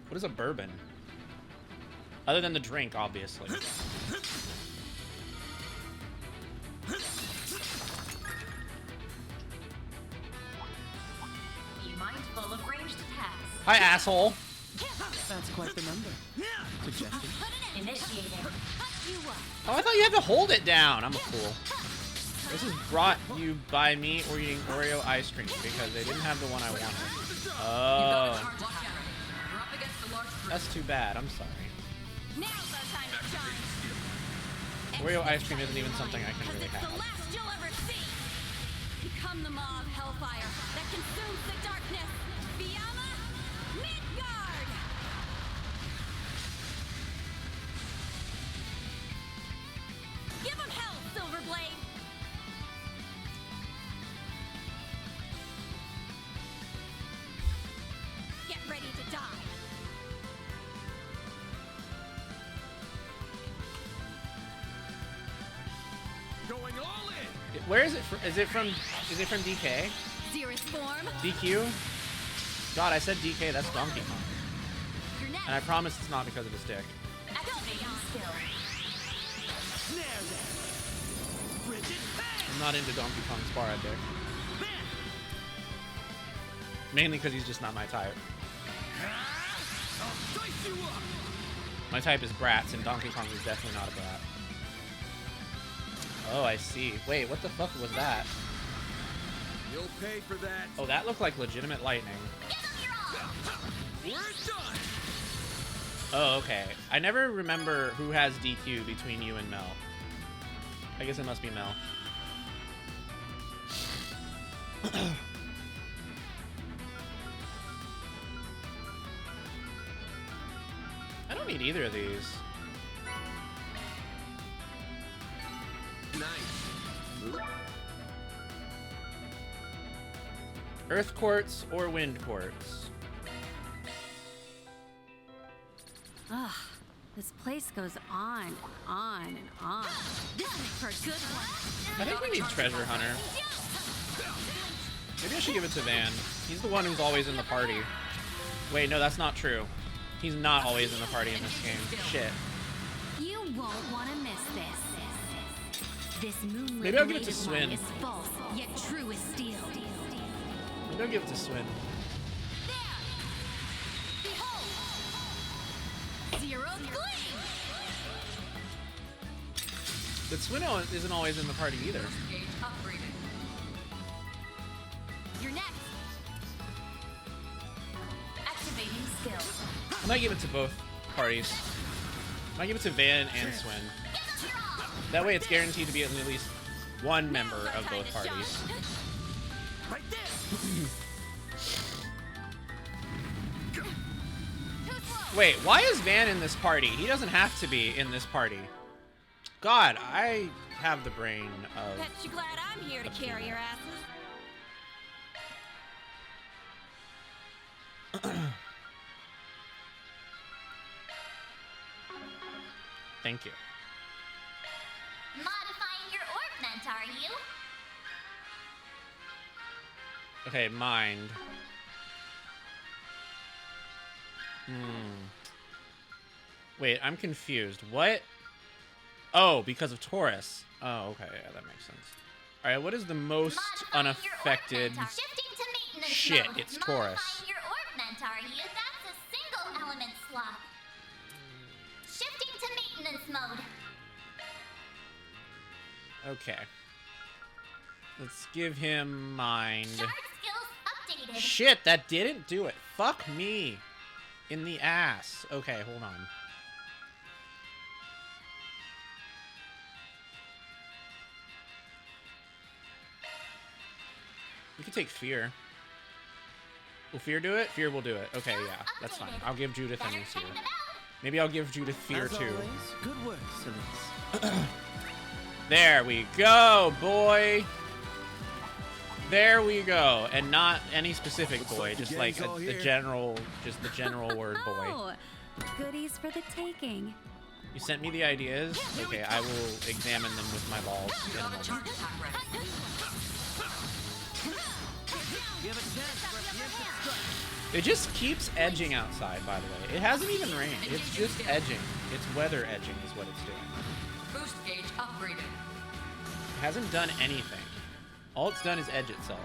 What is a bourbon? Other than the drink, obviously. Be mindful of ranged attacks. Hi, asshole. That's quite the number. Suggestion. Initiating. Oh, I thought you had to hold it down. I'm a fool. This is brought you by me or eating Oreo ice cream because they didn't have the one I wanted. Oh. You're up against a large group. That's too bad. I'm sorry. Now's our time to shine. Oreo ice cream isn't even something I can really It's the have. last you'll ever see. Become the maw of hellfire that consumes the darkness. Fiamma Midgard. Give him hell, Silverblade. Get ready to die. Going all in. Where is it? Is it from DK? Zerus form. DQ? God, I said DK. That's Donkey Kong. You're next. And I promise it's not because of his dick. Activating skill. Snare them. Rigid bang. I'm not into Donkey Kong's bar dick. Bam. Mainly because he's just not my type. I'll dice you up. My type is brats, and Donkey Kong is definitely not a brat. Oh, I see. Wait, what the fuck was that? You'll pay for that. Oh, that looked like legitimate lightning. We're done. Oh, okay. I never remember who has DQ between you and Mel. I guess it must be Mel. I don't need either of these. Nice. Earth quartz or wind quartz? Ugh, this place goes on and on. This will make for a good one. I think we need Treasure Hunter. Maybe I should give it to Van. He's the one who's always in the party. Wait, no, that's not true. He's not always in the party in this game. Shit. You won't want to miss this. This moonlit Maybe I'll give it to bladed one Swin. is false, yet true as steel. Maybe I'll give it to Swin. Zero gleam! But Swin isn't always in the party either. Gauge upgraded. You're next. Activating skill. I might give it to both parties. I might give it to Van and Swin. That way it's guaranteed to be at least one member of both parties. Right there. Wait, why is Van in this party? He doesn't have to be in this party. God, I have the brain of... Bet you glad I'm here to carry your asses. Thank you. Modifying your ornament, are you? Okay, mind. Wait, I'm confused. What? Oh, because of Taurus. Oh, okay, yeah, that makes sense. Alright, what is the most unaffected... Shifting to maintenance Shit, mode. it's Taurus. Modifying your ornament, are you? That's a single element slot. Shifting to maintenance mode. Okay. Let's give him mind. Shard skills updated. Shit, that didn't do it. Fuck me. In the ass. Okay, hold on. We could take Fear. Will Fear do it? Fear will do it. Okay, yeah, that's fine. I'll give Judith a new Fear. Maybe I'll give Judith Fear As too. always, good work, Celeste. There we go, boy. There we go, and not any specific boy, like the just like gang's all the here. general, just the general word boy. Oh, goodies for the taking. You sent me the ideas. Okay, I will examine them with my balls in a moment. You have a chance for a preemptive strike. It just keeps edging outside, by the way. It hasn't even rained. It's just edging. It's weather edging is what it's doing. Boost gauge upgraded. It hasn't done anything. All it's done is edge itself.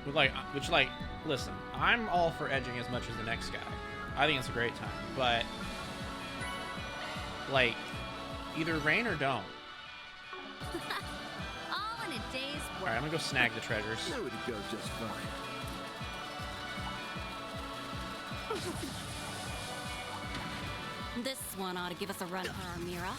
Which, listen, I'm all for edging as much as the next guy. I think it's a great time, but, like, either rain or don't. All in a day's work. Alright, I'm gonna go snag the treasures. That would go just fine. This one ought to give us a run for our Mira.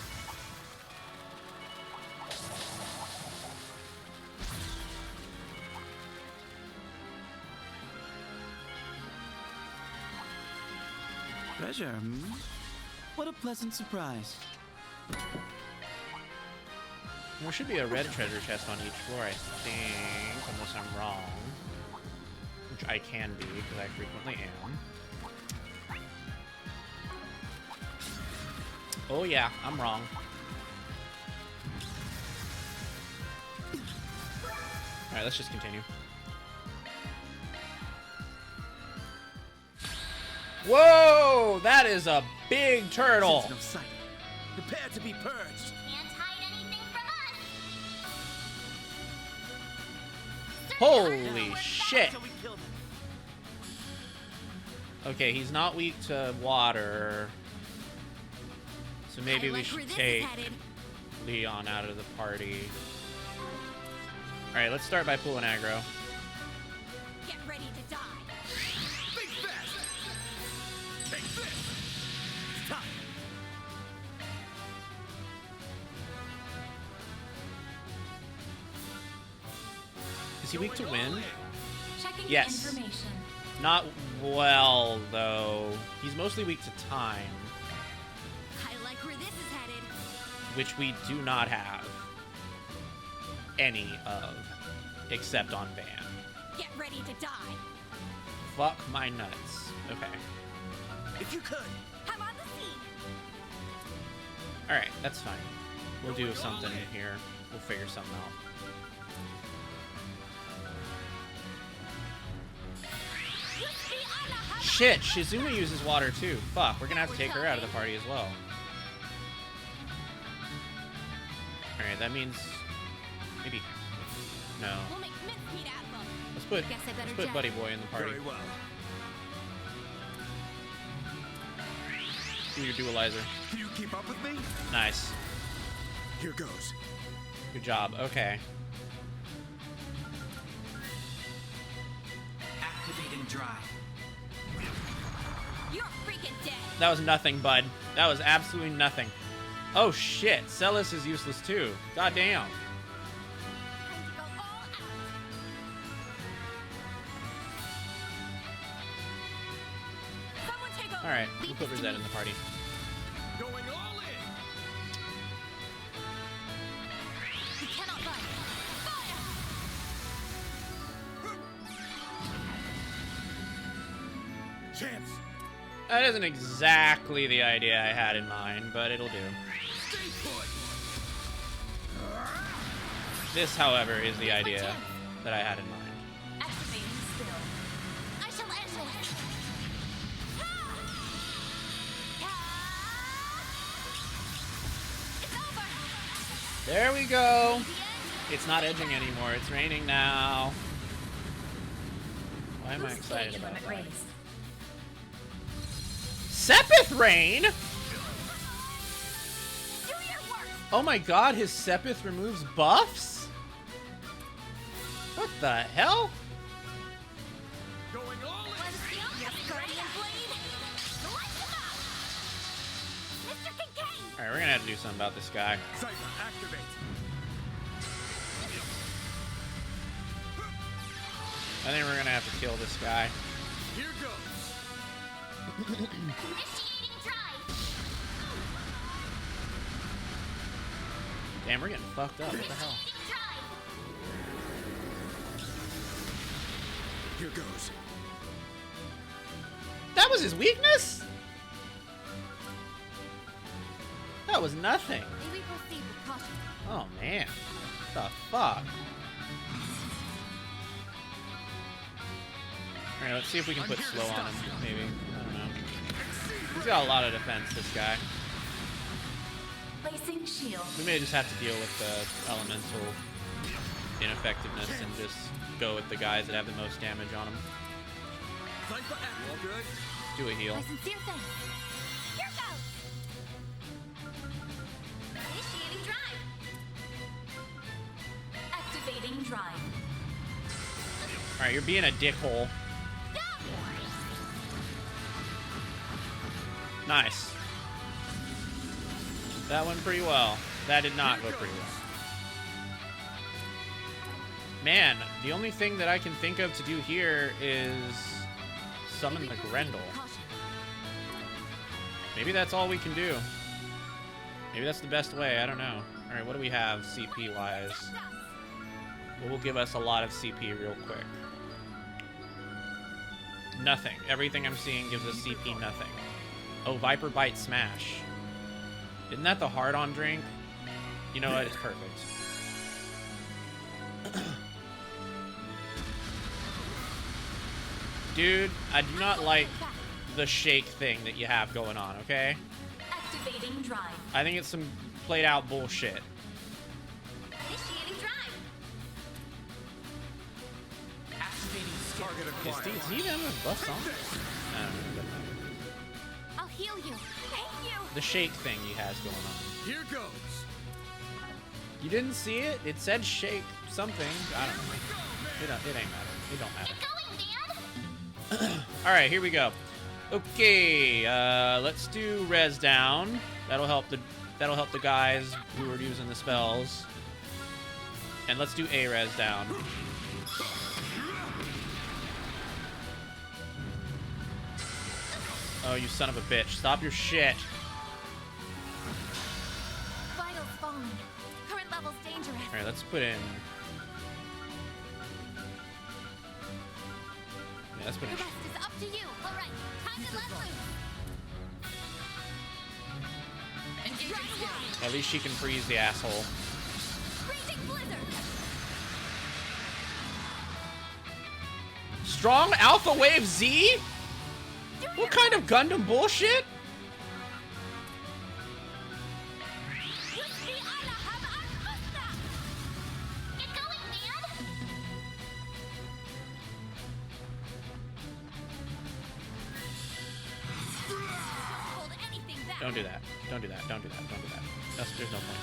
Treasure, hmm? What a pleasant surprise. There should be a red treasure chest on each floor, I think, unless I'm wrong. Which I can be, because I frequently am. Oh yeah, I'm wrong. Alright, let's just continue. Whoa! That is a big turtle! Sense of sight. Prepare to be purged. Can't hide anything from us. Holy shit! Till we kill them. Okay, he's not weak to water. So maybe I we like should where this is take headed. Leon out of the party. Alright, let's start by pulling aggro. Get ready to die. Think fast. Take this. It's time. Is he weak to wind? Checking Yes. information. Not well, though. He's mostly weak to time, I like where this is headed. which we do not have any of, except on Van. Get ready to die. Fuck my nuts. Okay. If you could. I'm on the scene. Alright, that's fine. We'll do something here. We'll figure something out. Shit, Shizuna uses water too. Fuck, we're gonna have to take her out of the party as well. Alright, that means... maybe... no. We'll make mincemeat out of them. Guess I better Let's put jet. Buddy Boy in the party. Very well. Do your dualizer. Can you keep up with me? Nice. Here goes. Good job. Okay. Activating drive. You're freaking dead. That was nothing, bud. That was absolutely nothing. Oh shit, Celis is useless too. God damn. Time to go all out. Someone take over. Alright, we'll put Rosette in the party. Going all in. You cannot run. Fire! Chance. That isn't exactly the idea I had in mind, but it'll do. Stay put. This, however, is the idea that I had in mind. Activating skill. I shall end this. It's over. There we go. It's not edging anymore. It's raining now. Why am I Boost excited gauge about limit that? raised. Sepith Rain? Do your work. Oh my god, his Sepith removes buffs? What the hell? Going all in. Yes, Guardian Blade. Light him up. Mr. Kincaid. Alright, we're gonna have to do something about this guy. Cypher, activate. I think we're gonna have to kill this guy. Here goes. Initiating drive. Damn, we're getting fucked up. What the hell? Here goes. That was his weakness? That was nothing. May we proceed with caution? Oh man. What the fuck? Alright, let's see if we can put slow on him, maybe. I don't know. He's got a lot of defense, this guy. Placing shield. We may just have to deal with the elemental ineffectiveness and just go with the guys that have the most damage on them. All good? Do a heal. My sincere thanks. Here goes! Initiating drive. Activating drive. Alright, you're being a dickhole. Nice. That went pretty well. That did not go pretty well. Man, the only thing that I can think of to do here is summon the Grendel. Maybe that's all we can do. Maybe that's the best way. I don't know. Alright, what do we have CP-wise? What will give us a lot of CP real quick? Nothing. Everything I'm seeing gives us CP nothing. Oh, Viper Bite Smash. Isn't that the hard-on drink? You know what? It's perfect. Dude, I do not like the shake thing that you have going on, okay? Activating drive. I think it's some played-out bullshit. Initiating drive. Activating skill. Target Is he even with buffs on? I don't know. I'll heal you. Thank you. The shake thing he has going on. Here goes. You didn't see it? It said shake something. I don't know. It ain't matter. It don't matter. Going, Dad. All right, here we go. Okay, let's do res down. That'll help the guys who are using the spells. And let's do a res down. Oh, you son of a bitch! Stop your shit. Vitals falling. Current level's dangerous. All right, let's put in. Yeah, let's put The in. rest is up to you. All right, time to let loose. At least she can freeze the asshole. Freezing blizzard. Strong Alpha Wave Z? What kind of Gundam bullshit? Get going, Dad. Hold anything back. Don't do that. Don't do that. Don't do that. Don't do that. There's no point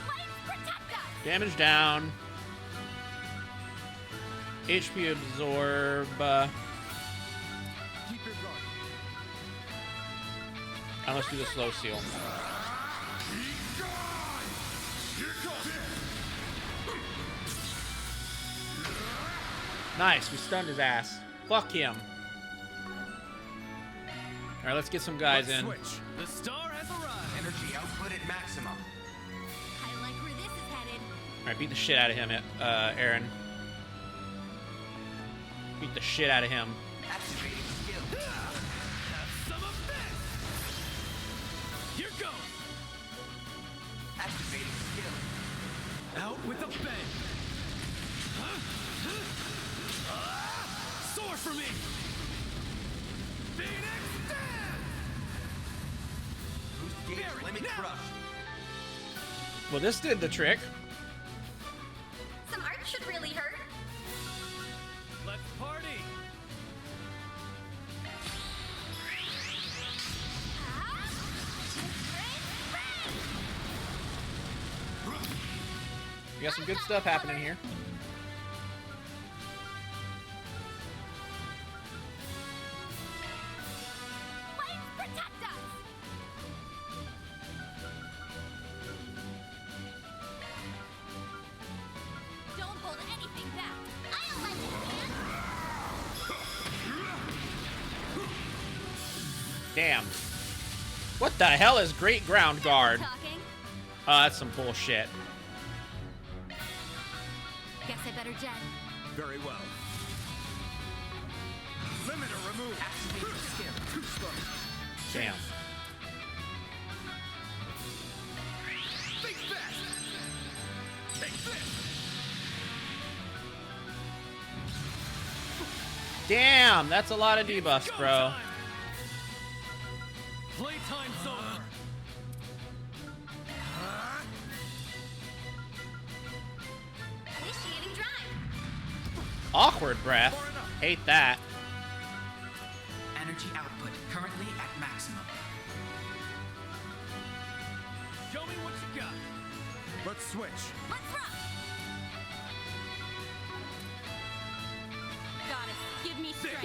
Flames protect us. in that. Damage down. HP absorb. Keep your guard. And let's do the slow seal. Nice, we stunned his ass. Fuck him. Alright, let's get some guys in. Switch. The star has arrived. Energy output at maximum. I like where this is headed. Alright, beat the shit out of him, Aaron. Beat the shit out of him. Activating skill. Have some of this. Here goes. Activating skill. Out with a bang. Soar for me. Phoenix Dance. Boost gauge Barry, limit now. crushed. Well, this did the trick. Some art should really hurt. Let's party. We got some good stuff happening here. Flames protect us. Don't hold anything back. I'll let you, man. Damn. What the hell is Great Ground Guard? Talking. Oh, that's some bullshit. Guess I better jet. Very well. Limiter removed. Activate your skill. Too slow. Damn. Think fast. Take this. Damn, that's a lot of debuffs, bro. Playtime's over. Initiating drive. Awkward breath. Hate that. Energy output currently at maximum. Show me what you got. Let's switch. Let's rock! Got it. Give me strength.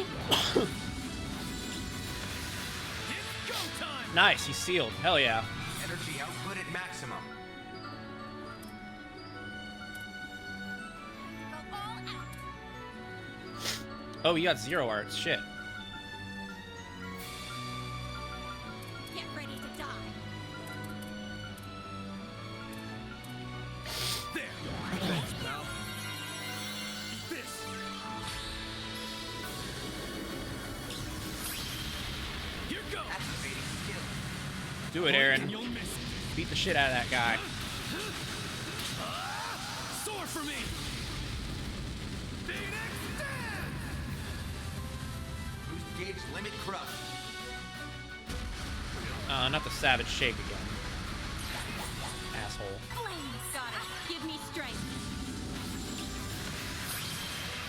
It's go time. Nice, he's sealed. Hell yeah. Energy output at maximum. Go all out. Oh, you got 0 arts. Shit. Get ready to die. There. Thanks, pal. Eat this. Here goes. Activating skill. Do it, Aaron. And you'll miss it. Beat the shit out of that guy. Soar for me. Phoenix stand. Boost gauge limit crush. Not the Savage Shake again. Asshole. Flames. Got it. Give me strength.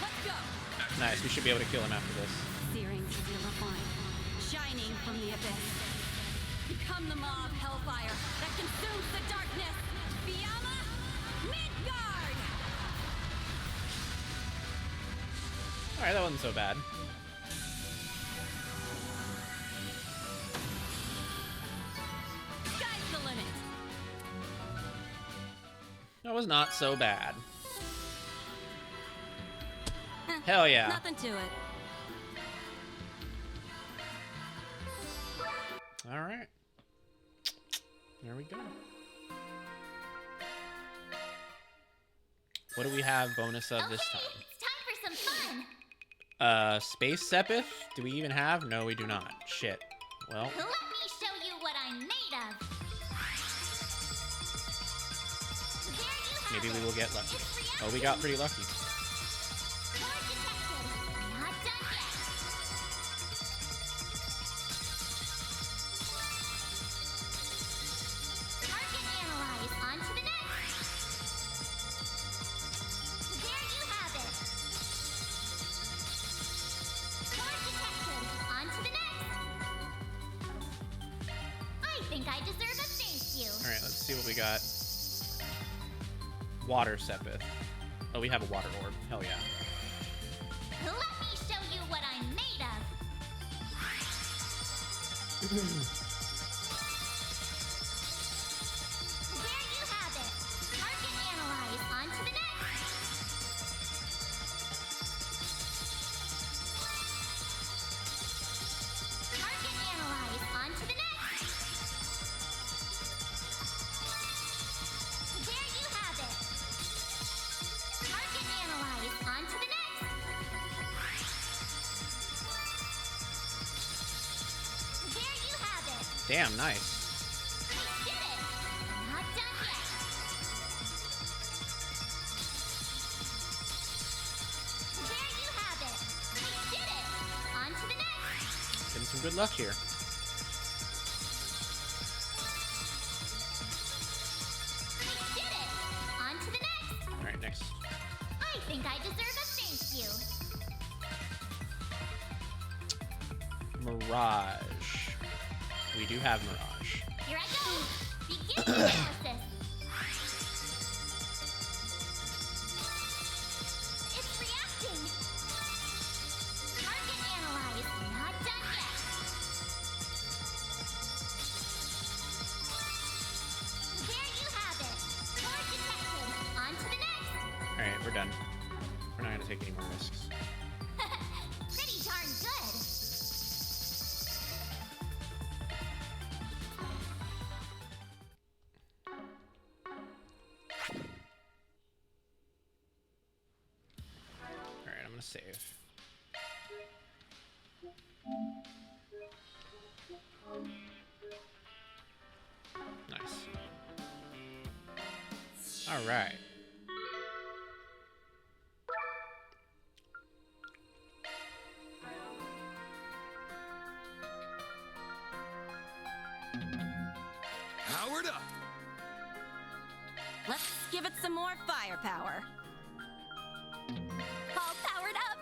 Let's go. Nice, we should be able to kill him after this. Searing to the refined. Shining from the abyss. Become the maw of hellfire that consumes the darkness. Fiamma, Midgard! Alright, that wasn't so bad. Sky's the limit. That was not so bad. Hell yeah. Nothing to it. Alright. There we go. What do we have bonus of this time? It's time for some fun. Space Sepith? Do we even have? No, we do not. Shit. Well, Let me show you what I'm made of. There you have maybe it. we will get lucky. It's reacting. Oh, we got pretty lucky. Core detected. Not done yet. Target analyze. On to the next. There you have it. Core detected. On to the next. I think I deserve a thank you. Alright, let's see what we got. Water Sepith. Oh, we have a water orb. Hell yeah. Let me show you what I'm made of. There you have it. Target analyze. On to the next. Target analyze. On to the next. There you have it. Target analyze. On to the next. There you have it. Damn, nice. We did it. Not done yet. There you have it. We did it. On to the next. Getting some good luck here. We did it. On to the next. Alright, next. I think I deserve a thank you. Mirage. We do have Mirage. Here I go. Begin the analysis. It's reacting. Target analyze. Not done yet. There you have it. Core detected. On to the next. Alright, we're done. We're not gonna take any more risks. Pretty darn good. Nice. All right. Powered up. Let's give it some more firepower. All powered up.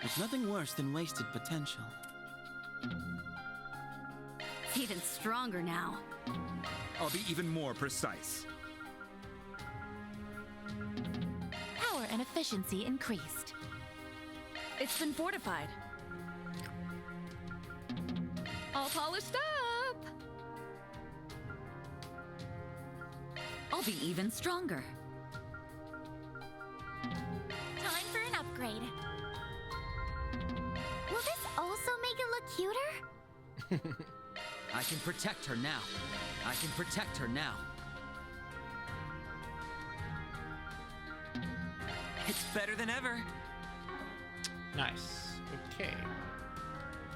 There's nothing worse than wasted potential. It's even stronger now. I'll be even more precise. Power and efficiency increased. It's been fortified. All polished up. I'll be even stronger. Time for an upgrade. Will this also make it look cuter? I can protect her now. I can protect her now. It's better than ever. Nice. Okay.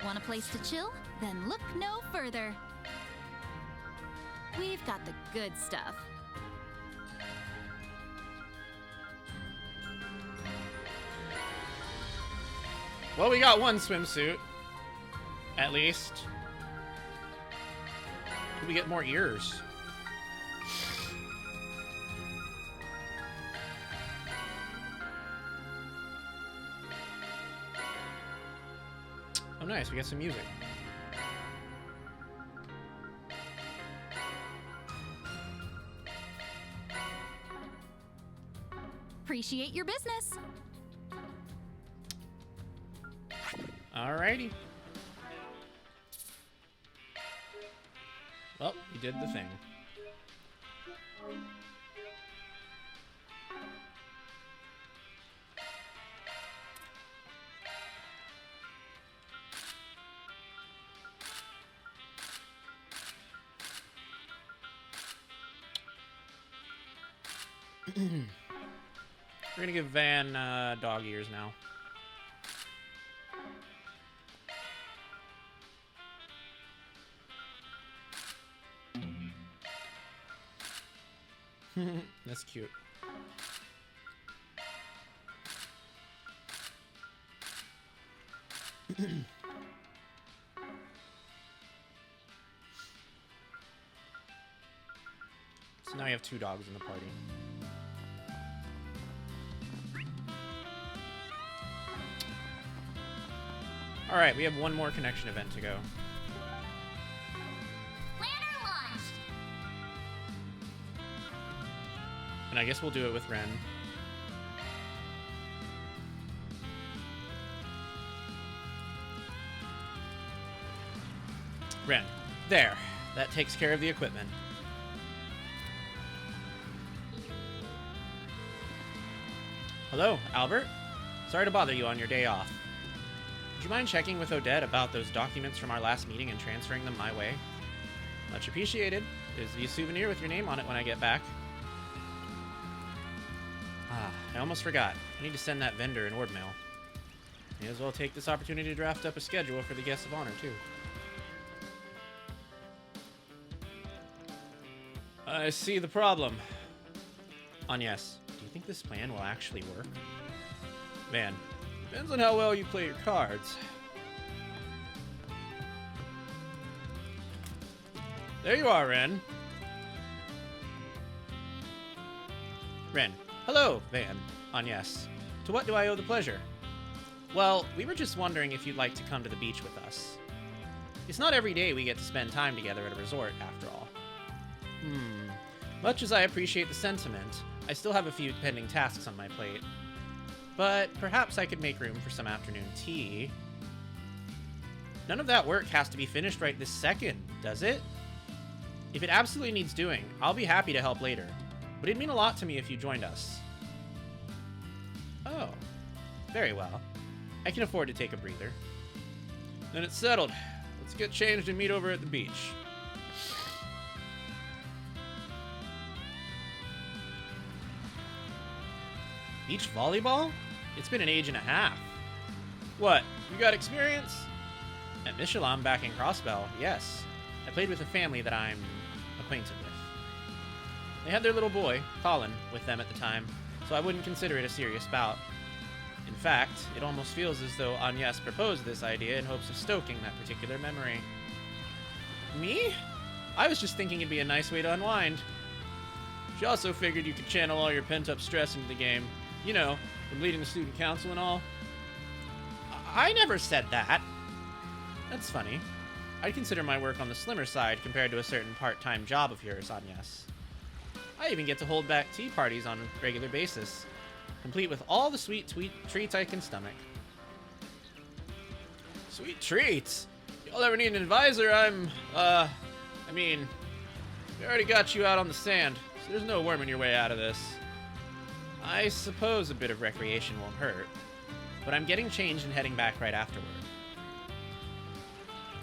Want a place to chill? Then look no further. We've got the good stuff. Well, we got one swimsuit. At least. Could we get more ears? Oh, nice. We got some music. Appreciate your business. Alrighty. Well, you did the thing. We're gonna give Van dog ears now. That's cute. So now you have 2 dogs in the party. Alright, we have one more connection event to go. Planner launched. And I guess we'll do it with Ren. Ren. There. That takes care of the equipment. Hello, Albert. Sorry to bother you on your day off. Would you mind checking with Odette about those documents from our last meeting and transferring them my way? Much appreciated. There's a souvenir with your name on it when I get back. Ah, I almost forgot. I need to send that vendor an orb mail. May as well take this opportunity to draft up a schedule for the guests of honor, too. I see the problem. Agnes, do you think this plan will actually work? Man, depends on how well you play your cards. There you are, Ren. Ren. Hello, Van. Agnes. To what do I owe the pleasure? Well, we were just wondering if you'd like to come to the beach with us. It's not every day we get to spend time together at a resort, after all. Much as I appreciate the sentiment, I still have a few pending tasks on my plate. But perhaps I could make room for some afternoon tea. None of that work has to be finished right this second, does it? If it absolutely needs doing, I'll be happy to help later. But it'd mean a lot to me if you joined us. Oh, very well. I can afford to take a breather. Then it's settled. Let's get changed and meet over at the beach. Beach volleyball? It's been an age and a half. What? You got experience? At Michelin back in Crossbell, yes. I played with a family that I'm acquainted with. They had their little boy, Colin, with them at the time, so I wouldn't consider it a serious bout. In fact, it almost feels as though Agnes proposed this idea in hopes of stoking that particular memory. Me? I was just thinking it'd be a nice way to unwind. She also figured you could channel all your pent-up stress into the game. You know, from leading the student council and all. I never said that. That's funny. I'd consider my work on the slimmer side compared to a certain part-time job of yours, Agnes. I even get to hold back tea parties on a regular basis, complete with all the sweet treats I can stomach. Sweet treats? Y'all ever need an advisor? I mean, we already got you out on the sand, so there's no worming your way out of this. I suppose a bit of recreation won't hurt, but I'm getting changed and heading back right afterward.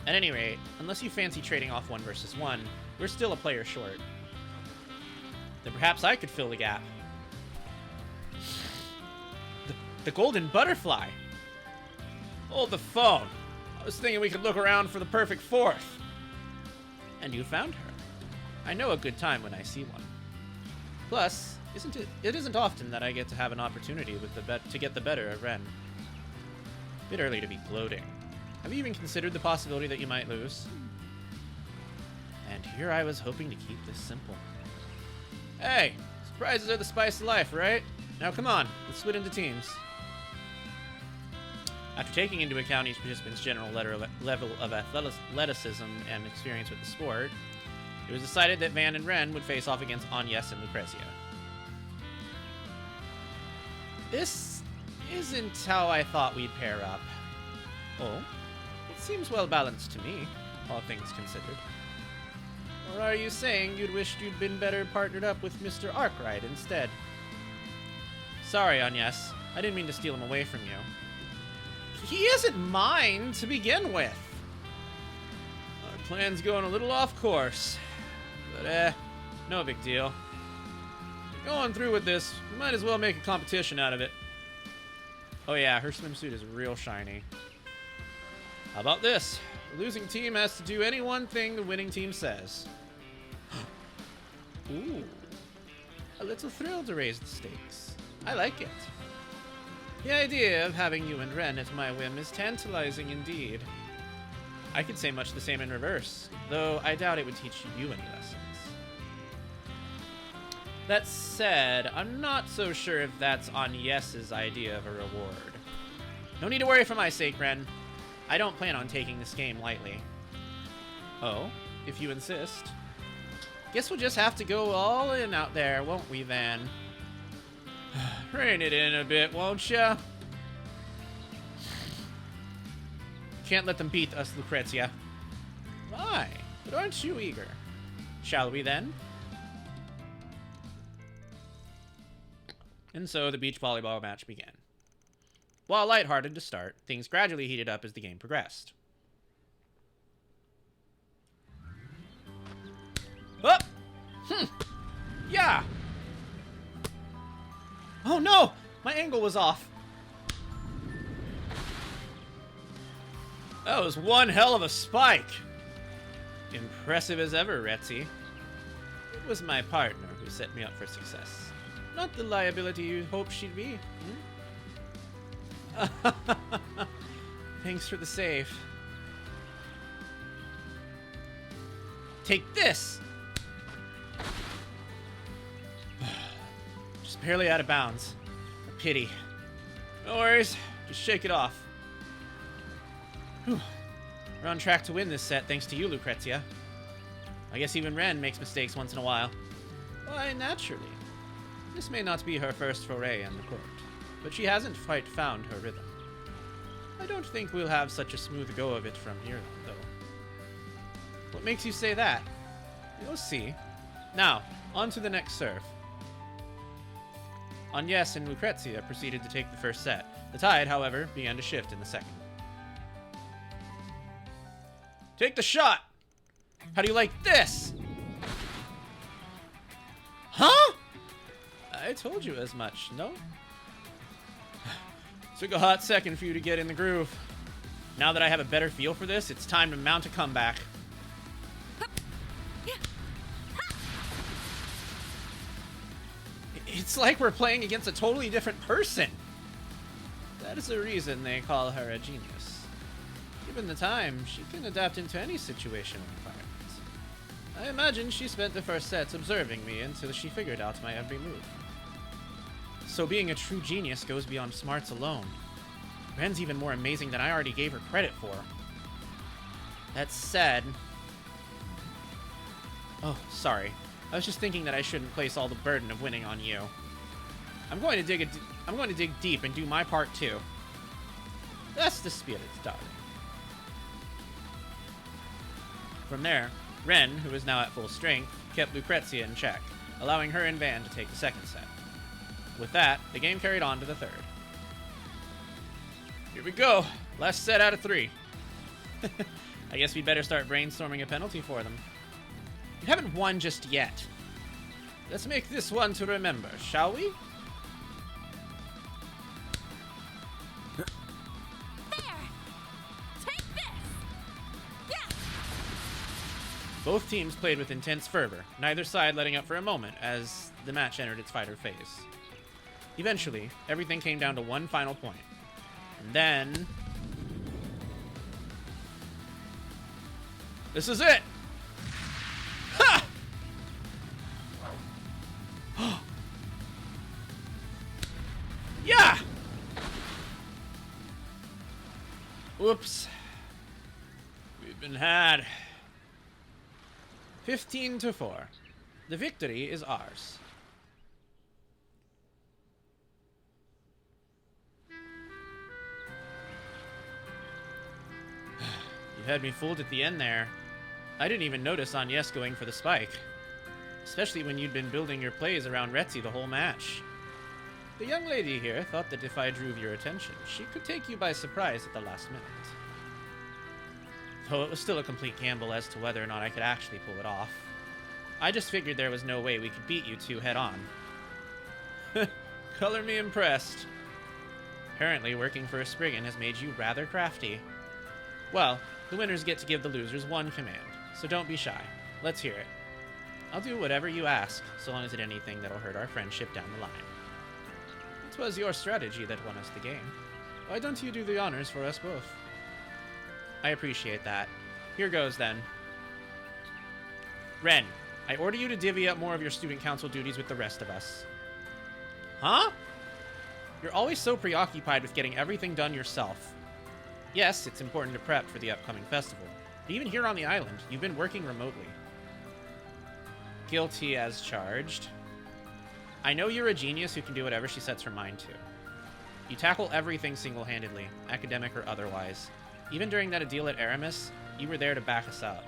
At any rate, unless you fancy trading off 1 versus 1, we're still a player short. Then perhaps I could fill the gap. The golden butterfly! Hold the phone. I was thinking we could look around for the perfect 4th. And you found her. I know a good time when I see one. Plus, it isn't often that I get to have an opportunity with to get the better of Ren. Bit early to be gloating. Have you even considered the possibility that you might lose? And here I was hoping to keep this simple. Hey, surprises are the spice of life, right? Now come on, let's split into teams. After taking into account each participant's general level of athleticism and experience with the sport, it was decided that Van and Ren would face off against Agnes and Lucrezia. This isn't how I thought we'd pair up. Oh, it seems well balanced to me, all things considered. Or are you saying you'd wished you'd been better partnered up with Mr. Arkwright instead? Sorry, Agnes. I didn't mean to steal him away from you. He isn't mine to begin with. Our plan's going a little off course. But, no big deal. Going through with this, we might as well make a competition out of it. Oh yeah, her swimsuit is real shiny. How about this? The losing team has to do any one thing the winning team says. Ooh. A little thrill to raise the stakes. I like it. The idea of having you and Ren at my whim is tantalizing indeed. I could say much the same in reverse, though I doubt it would teach you any lessons. That said, I'm not so sure if that's Agnes's idea of a reward. No need to worry for my sake, Ren. I don't plan on taking this game lightly. Oh, if you insist. Guess we'll just have to go all in out there, won't we, Van? Rein it in a bit, won't ya? Can't let them beat us, Lucrezia. Why? But aren't you eager? Shall we then? And so the beach volleyball match began. While lighthearted to start, things gradually heated up as the game progressed. Oh! Yeah! Oh no! My angle was off. That was one hell of a spike. Impressive as ever, Retzi. It was my partner who set me up for success. Not the liability you hoped she'd be. Thanks for the save. Take this! Just barely out of bounds. A pity. No worries. Just shake it off. Whew. We're on track to win this set thanks to you, Lucrezia. I guess even Ren makes mistakes once in a while. Why, naturally. This may not be her first foray in the court, but she hasn't quite found her rhythm. I don't think we'll have such a smooth go of it from here, though. What makes you say that? You'll see. Now, on to the next serve. Agnes and Lucrezia proceeded to take the first set. The tide, however, began to shift in the second. Take the shot! How do you like this? Huh? I told you as much, no? Took a hot second for you to get in the groove. Now that I have a better feel for this, it's time to mount a comeback. It's like we're playing against a totally different person. That is the reason they call her a genius. Given the time, she can adapt into any situation or environment. I imagine she spent the first sets observing me until she figured out my every move. So being a true genius goes beyond smarts alone. Ren's even more amazing than I already gave her credit for. That said... Oh, sorry. I was just thinking that I shouldn't place all the burden of winning on you. I'm going to dig deep and do my part too. That's the spirit, darling. From there, Ren, who is now at full strength, kept Lucrezia in check, allowing her and Van to take the second set. With that, the game carried on to the third. Here we go. Last set out of 3. I guess we'd better start brainstorming a penalty for them. You haven't won just yet. Let's make this one to remember, shall we? Both teams played with intense fervor, neither side letting up for a moment as the match entered its fighter phase. Eventually, everything came down to one final point. And then... This is it! Ha! Yeah! Whoops. We've been had. 15-4. The victory is ours. You had me fooled at the end there. I didn't even notice Agnes going for the spike. Especially when you'd been building your plays around Retzi the whole match. The young lady here thought that if I drew your attention, she could take you by surprise at the last minute. Though it was still a complete gamble as to whether or not I could actually pull it off. I just figured there was no way we could beat you two head-on. Color me impressed. Apparently, working for a Spriggan has made you rather crafty. Well, the winners get to give the losers one command, so don't be shy. Let's hear it. I'll do whatever you ask, so long as it's anything that'll hurt our friendship down the line. It was your strategy that won us the game. Why don't you do the honors for us both? I appreciate that. Here goes, then. Ren, I order you to divvy up more of your student council duties with the rest of us. Huh? You're always so preoccupied with getting everything done yourself. Yes, it's important to prep for the upcoming festival, but even here on the island, you've been working remotely. Guilty as charged. I know you're a genius who can do whatever she sets her mind to. You tackle everything single-handedly, academic or otherwise. Even during that deal at Aramis, you were there to back us up.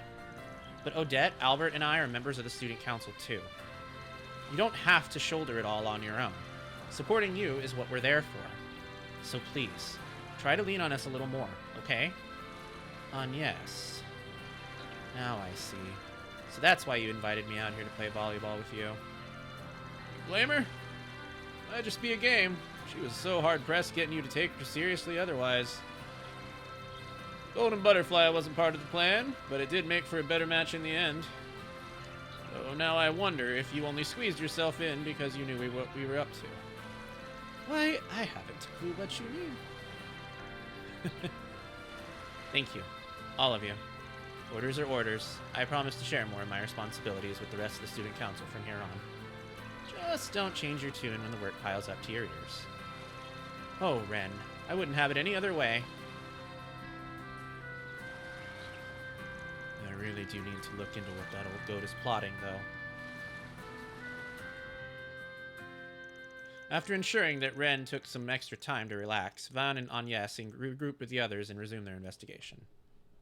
But Odette, Albert, and I are members of the student council too. You don't have to shoulder it all on your own. Supporting you is what we're there for. So please, try to lean on us a little more, okay? Yes. Now I see. So that's why you invited me out here to play volleyball with you. Blame her? Might just be a game. She was so hard-pressed getting you to take her seriously otherwise. Golden Butterfly wasn't part of the plan, but it did make for a better match in the end. So now I wonder if you only squeezed yourself in because you knew what we were up to. Why, I haven't a clue what you mean. Thank you, all of you. Orders are orders. I promise to share more of my responsibilities with the rest of the student council from here on. Just don't change your tune when the work piles up to your ears. Oh, Ren, I wouldn't have it any other way. I really do need to look into what that old goat is plotting, though. After ensuring that Ren took some extra time to relax, Van and Agnes regrouped with the others and resumed their investigation.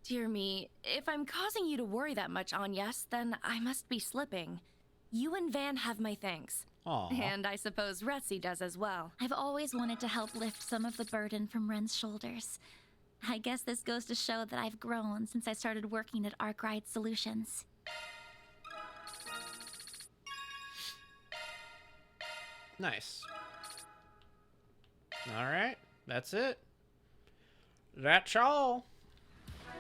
Dear me, if I'm causing you to worry that much, Agnes, then I must be slipping. You and Van have my thanks. Aww. And I suppose Retzi does as well. I've always wanted to help lift some of the burden from Ren's shoulders. I guess this goes to show that I've grown since I started working at Arkwright Solutions. Nice. Alright. that's it. That's all.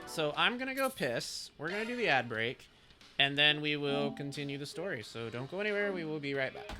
So I'm gonna go piss. We're gonna do the ad break, and then we will continue the story. So don't go anywhere. We will be right back.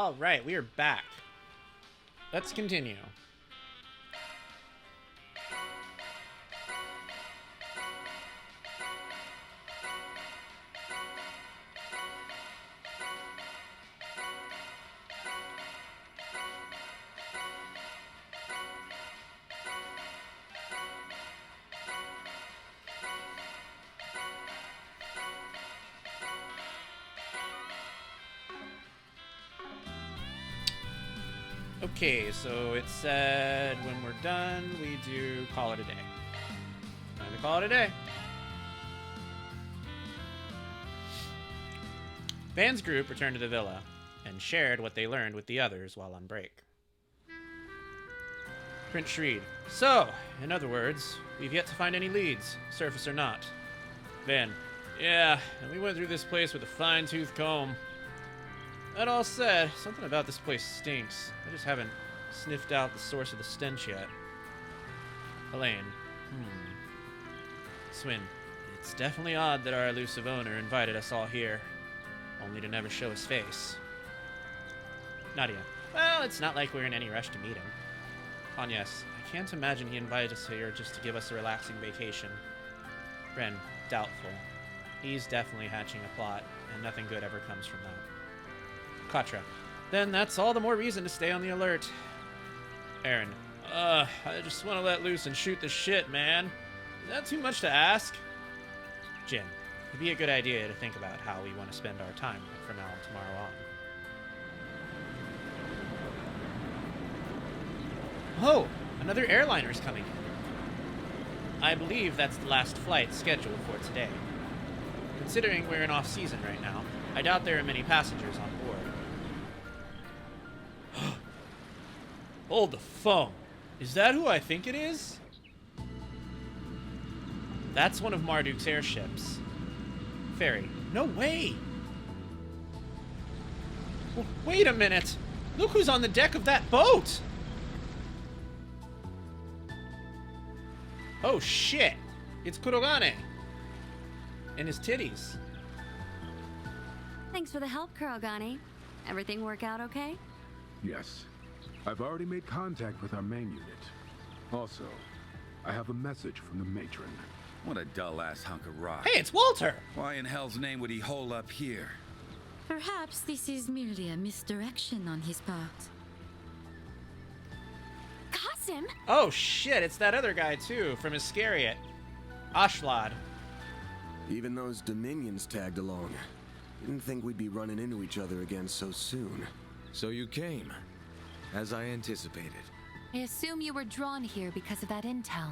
All right, we are back. Let's continue. Okay, so it said when we're done, we do call it a day. Time to call it a day. Van's group returned to the villa and shared what they learned with the others while on break. Prince Shreed. So, in other words, we've yet to find any leads, surface or not. Van. Yeah, and we went through this place with a fine-tooth comb. That all said, something about this place stinks. I just haven't sniffed out the source of the stench yet. Elaine. Swin. It's definitely odd that our elusive owner invited us all here, only to never show his face. Nadia. Well, it's not like we're in any rush to meet him. Agnes. I can't imagine he invited us here just to give us a relaxing vacation. Ren. Doubtful. He's definitely hatching a plot, and nothing good ever comes from that. Katra. Then that's all the more reason to stay on the alert. Aaron. I just want to let loose and shoot the shit, man. Is that too much to ask? Jin. It'd be a good idea to think about how we want to spend our time from now tomorrow on. Oh! Another airliner's coming in. I believe that's the last flight scheduled for today. Considering we're in off-season right now, I doubt there are many passengers on board. Hold the phone. Is that who I think it is? That's one of Marduk's airships. Ferry. No way! Wait a minute! Look who's on the deck of that boat! Oh shit! It's Kurogane! And his titties. Thanks for the help, Kurogane. Everything work out okay? Yes. I've already made contact with our main unit. Also, I have a message from the matron. What a dull-ass hunk of rock. Hey, it's Walter! Why in hell's name would he hole up here? Perhaps this is merely a misdirection on his part. Qasim! Oh shit, it's that other guy too, from Iscariot. Ashlad. Even those Dominions tagged along. Didn't think we'd be running into each other again so soon. So you came, as I anticipated. I assume you were drawn here because of that intel.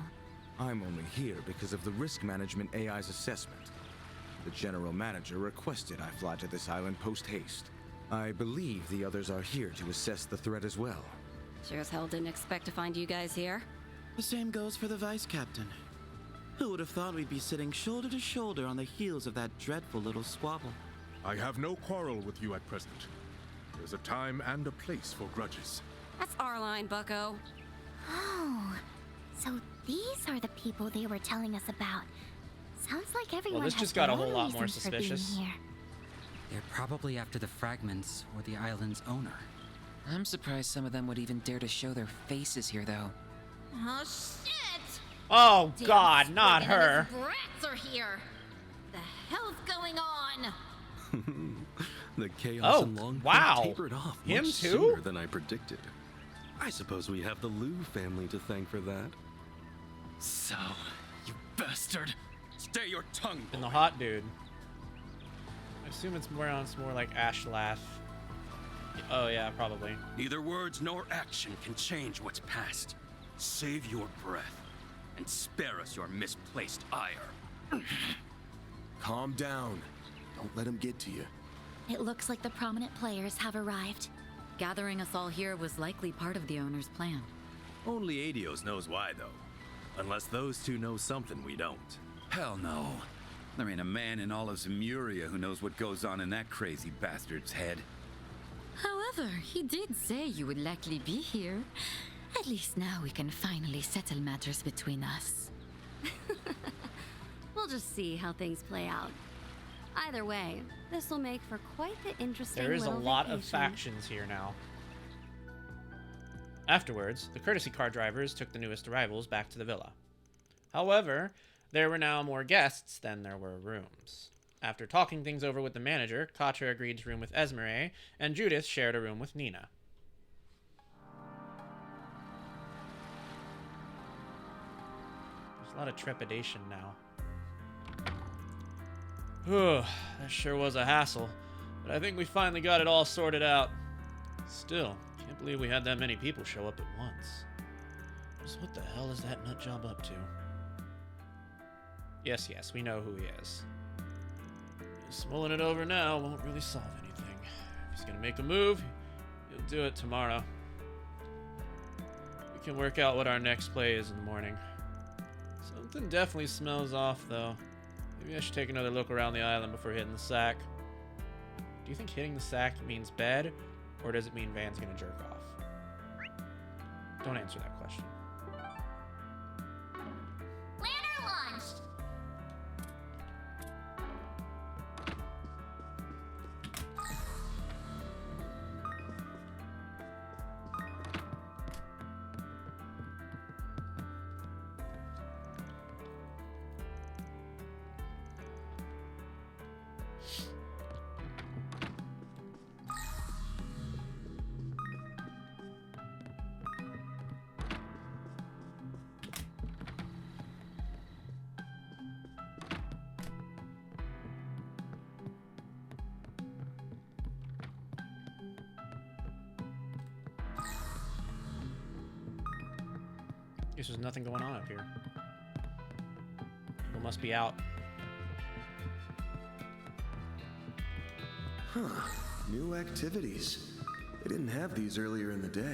I'm only here because of the risk management AI's assessment. The general manager requested I fly to this island post-haste. I believe the others are here to assess the threat as well. Sure as hell didn't expect to find you guys here. The same goes for the vice captain. Who would have thought we'd be sitting shoulder to shoulder on the heels of that dreadful little squabble? I have no quarrel with you at present. There's a time and a place for grudges. That's our line, bucko. Oh, so these are the people they were telling us about. Sounds like everyone Well, this has just got a their whole own lot more reasons for being suspicious. here. They're probably after the fragments or the island's owner. I'm surprised some of them would even dare to show their faces here, though. Oh, shit! Oh Damn god, not Spriggan her. and his brats are here. The hell's going on? The chaos Oh, and long wow. tapered off Him much too? sooner than I predicted. I suppose we have the Liu family to thank for that. So, you bastard! Stay your tongue, boy. And the hot dude. I assume it's more like Ashlath. Oh yeah, probably. Neither words nor action can change what's past. Save your breath and spare us your misplaced ire. Calm down. Don't let him get to you. It looks like the prominent players have arrived. Gathering us all here was likely part of the owner's plan. Only Adios knows why, though. Unless those two know something we don't. Hell no. There ain't a man in all of Zemuria who knows what goes on in that crazy bastard's head. However, he did say you would likely be here. At least now we can finally settle matters between us. We'll just see how things play out. Either way, this will make for quite the interesting There is a little lot of vacation. factions here now. Afterwards, the courtesy car drivers took the newest arrivals back to the villa. However, there were now more guests than there were rooms. After talking things over with the manager, Katra agreed to room with Esmeralda, and Judith shared a room with Nina. There's a lot of trepidation now. Whew, that sure was a hassle, but I think we finally got it all sorted out. Still, can't believe we had that many people show up at once. Just what the hell is that nutjob up to? Yes, we know who he is. Just mulling it over now won't really solve anything. If he's gonna make a move, he'll do it tomorrow. We can work out what our next play is in the morning. Something definitely smells off, though. Maybe I should take another look around the island before hitting the sack. Do you think hitting the sack means bed, or does it mean Van's gonna jerk off? Don't answer that question. Planner launched! Guess there's nothing going on up here. People must be out. Huh. New activities. They didn't have these earlier in the day.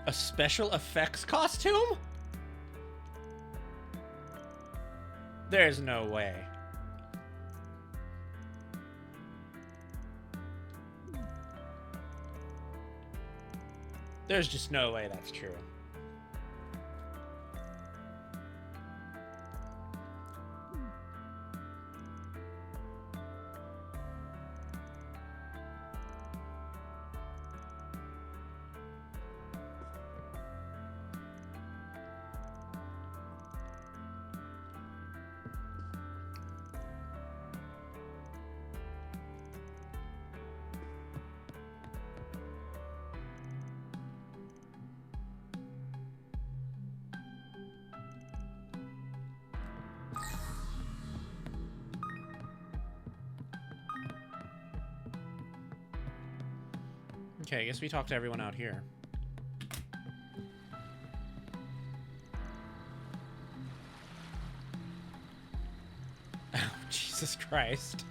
A special effects costume? There's no way. There's just no way that's true. Okay, I guess we talked to everyone out here. Oh, Jesus Christ.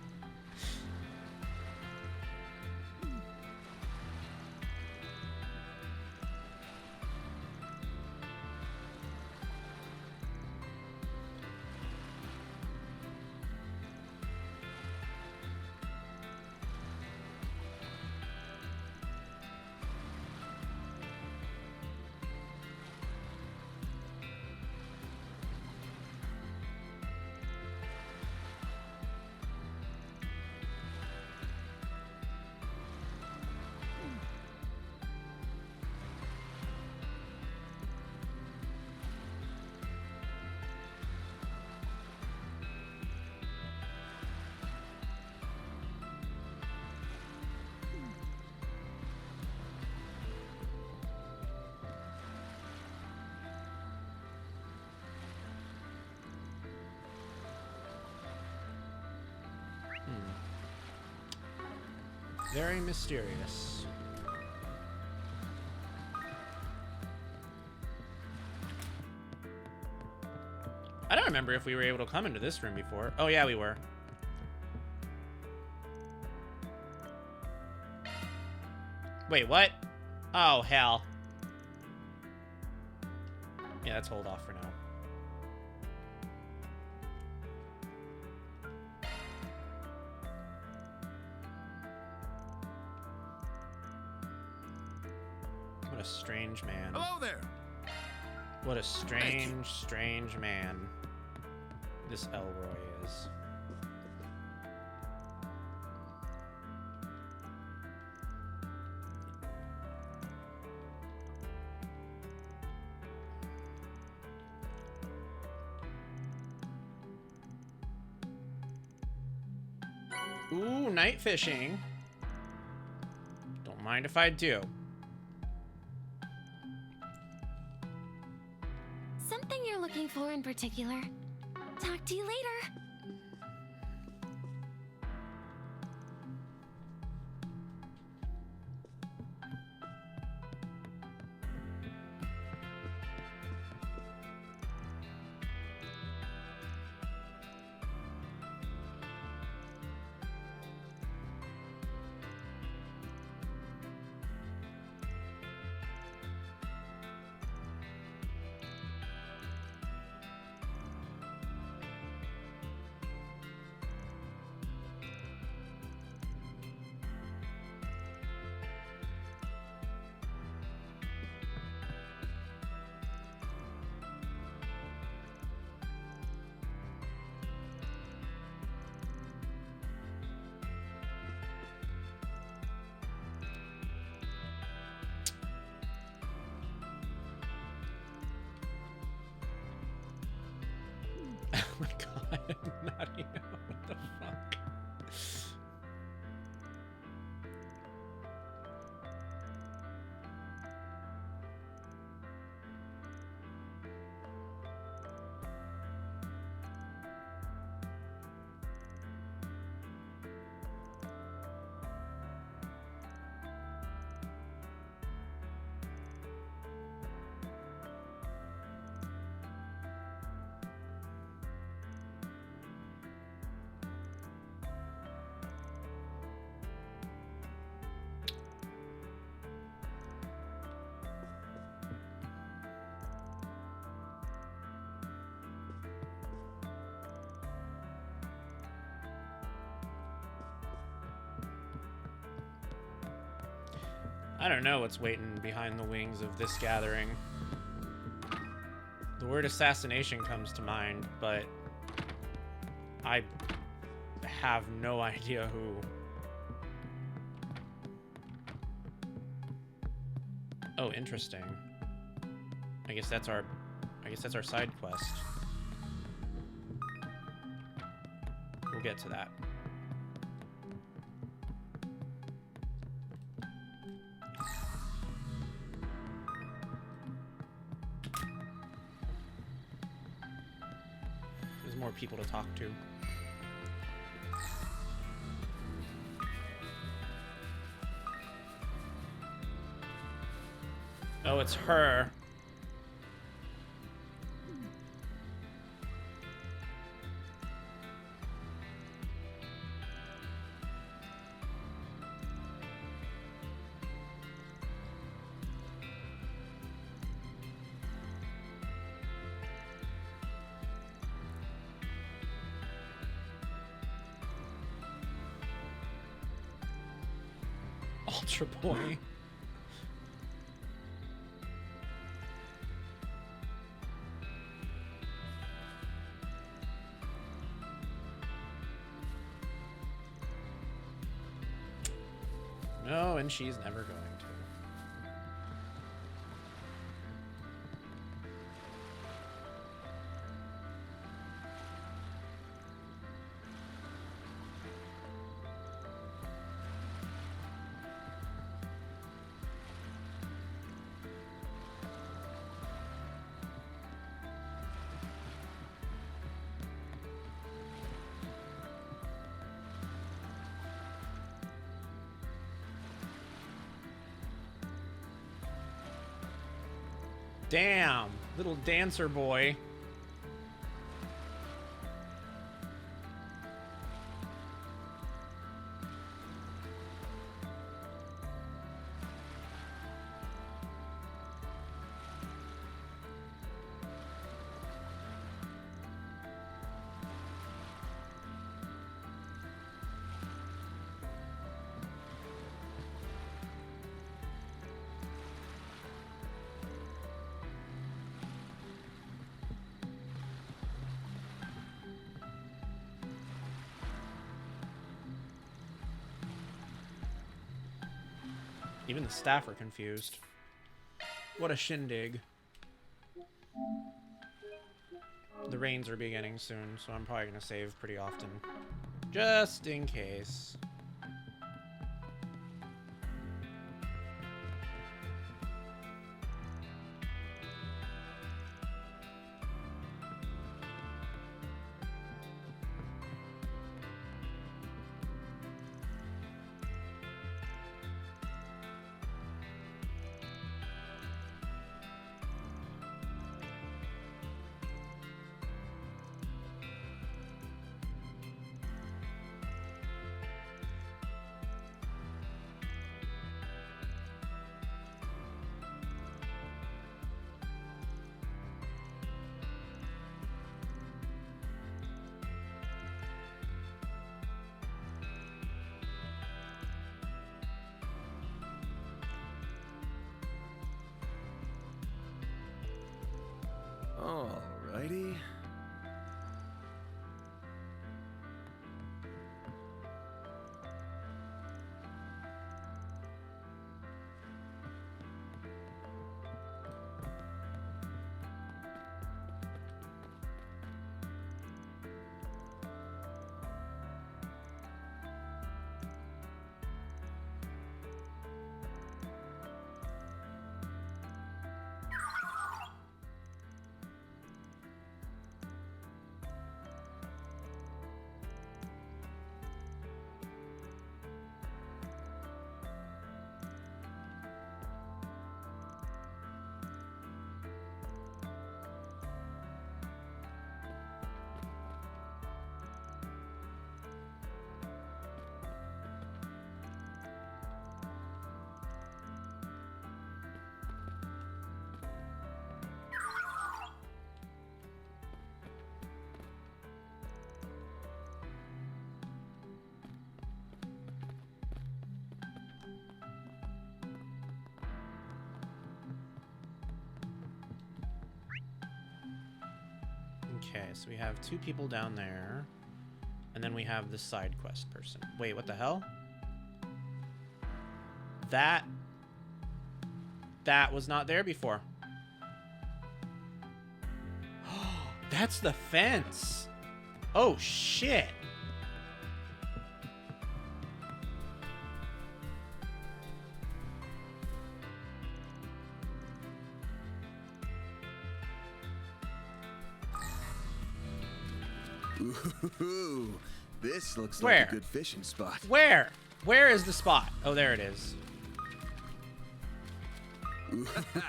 Very mysterious. I don't remember if we were able to come into this room before. Oh yeah, we were. Wait, what? Oh, hell. Yeah, let's hold off for now. What a strange man. Hello there. What a strange, strange man this Elroy is. Ooh, night fishing. Don't mind if I do. Something you're looking for in particular? Talk to you later. Oh my god, Nadia, what the fuck? I don't know what's waiting behind the wings of this gathering. The word assassination comes to mind, but I have no idea who. Oh, interesting. I guess that's our side quest. We'll get to that. There's more people to talk to. Oh, it's her. Ultra Boy. No, and she's never going to. Damn, little dancer boy. Even the staff are confused. What a shindig. The rains are beginning soon, so I'm probably gonna save pretty often. Just in case. Alrighty. Okay, so we have 2 people down there. And then we have the side quest person. Wait, what the hell? That was not there before. That's the fence. Oh, shit. Ooh, this looks Where? like a good fishing spot. Where? Where is the spot? Oh, there it is.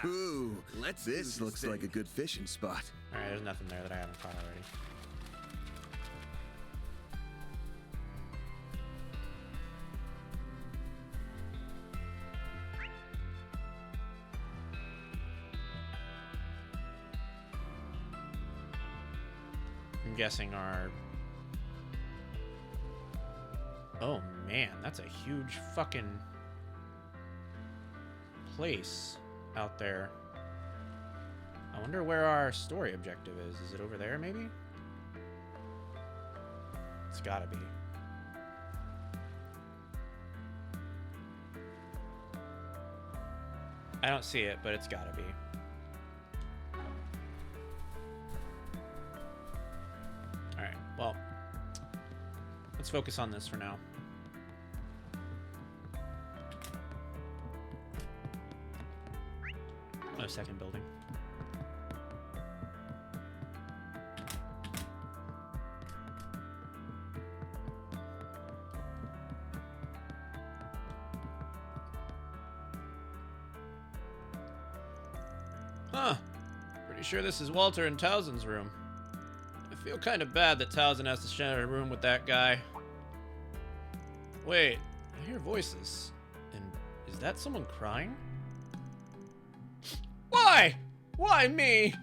Ooh, this looks like a good fishing spot. All right, there's nothing there that I haven't caught already. I'm guessing our... Oh man, that's a huge fucking place out there. I wonder where our story objective is. Is it over there, maybe? It's gotta be. I don't see it, but it's gotta be. Alright, well, let's focus on this for now. Oh, second building. Huh. sure this is Walter and Towson's room. I feel kind of bad that Towson has to share a room with that guy. Wait, I hear voices. And is that someone crying? Why? Why me?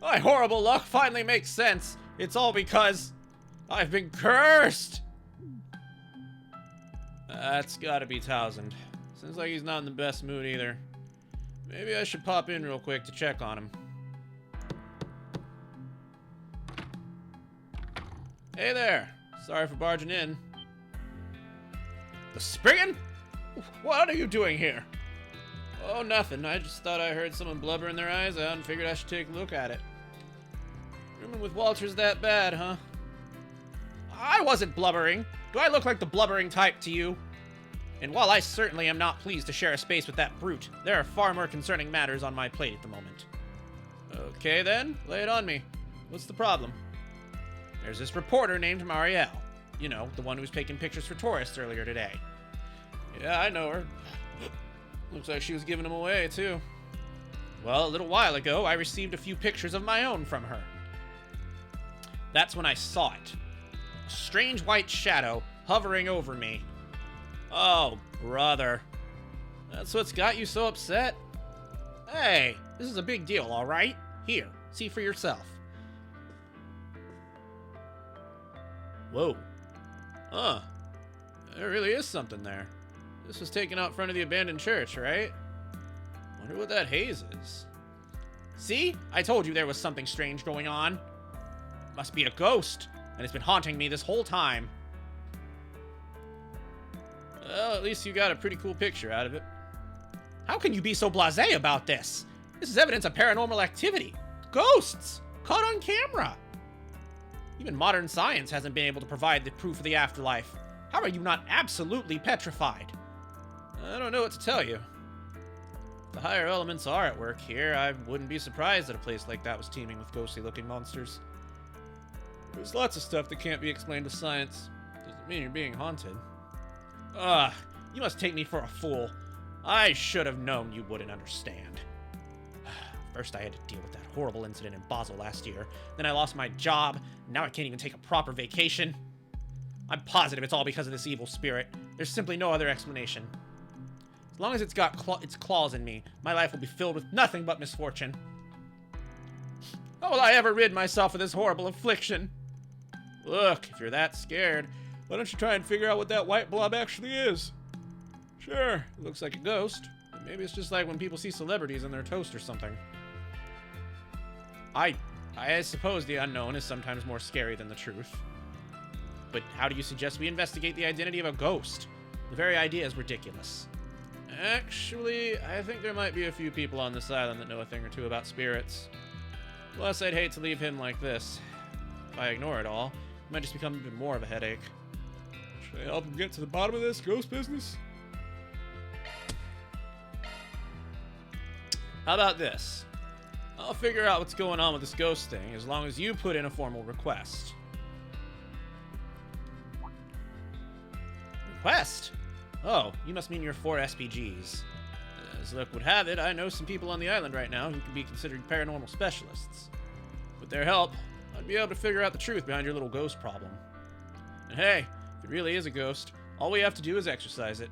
My horrible luck finally makes sense. It's all because I've been cursed. That's gotta be Towson. Seems like he's not in the best mood either. Maybe I should pop in real quick to check on him. Hey there. Sorry for barging in. The Spriggan? What are you doing here? Oh, nothing. I just thought I heard someone blubber in their eyes out and figured I should take a look at it. Rooming with Walter's that bad, huh? I wasn't blubbering. Do I look like the blubbering type to you? And while I certainly am not pleased to share a space with that brute, there are far more concerning matters on my plate at the moment. Okay then, lay it on me. What's the problem? There's this reporter named Marielle. You know, the one who was taking pictures for tourists earlier today. Yeah, I know her. Looks like she was giving them away, too. Well, a little while ago, I received a few pictures of my own from her. That's when I saw it. A strange white shadow hovering over me. Oh, brother. That's what's got you so upset? Hey, this is a big deal, all right? Here, see for yourself. Whoa. Huh. There really is something there. This was taken out front of the abandoned church, right? Wonder what that haze is. See? I told you there was something strange going on. Must be a ghost, and it's been haunting me this whole time. Well, at least you got a pretty cool picture out of it. How can you be so blasé about this? This is evidence of paranormal activity. Ghosts! Caught on camera! Even modern science hasn't been able to provide the proof of the afterlife. How are you not absolutely petrified? I don't know what to tell you. If the higher elements are at work here, I wouldn't be surprised that a place like that was teeming with ghostly-looking monsters. There's lots of stuff that can't be explained with science. Doesn't mean you're being haunted. Ugh, you must take me for a fool. I should have known you wouldn't understand. First, I had to deal with that horrible incident in Basel last year. Then I lost my job. Now I can't even take a proper vacation. I'm positive it's all because of this evil spirit. There's simply no other explanation. As long as it's got its claws in me, my life will be filled with nothing but misfortune. How will I ever rid myself of this horrible affliction? Look, if you're that scared, why don't you try and figure out what that white blob actually is? Sure, it looks like a ghost, but maybe it's just like when people see celebrities on their toast or something. I suppose the unknown is sometimes more scary than the truth. But how do you suggest we investigate the identity of a ghost? The very idea is ridiculous. Actually, I think there might be a few people on this island that know a thing or two about spirits. Plus, I'd hate to leave him like this. If I ignore it all, it might just become even more of a headache. Should I help him get to the bottom of this ghost business? How about this? I'll figure out what's going on with this ghost thing as long as you put in a formal request. Request? Oh, you must mean your 4 SPGs. As luck would have it, I know some people on the island right now who can be considered paranormal specialists. With their help, I'd be able to figure out the truth behind your little ghost problem. And hey, if it really is a ghost, all we have to do is exorcise it.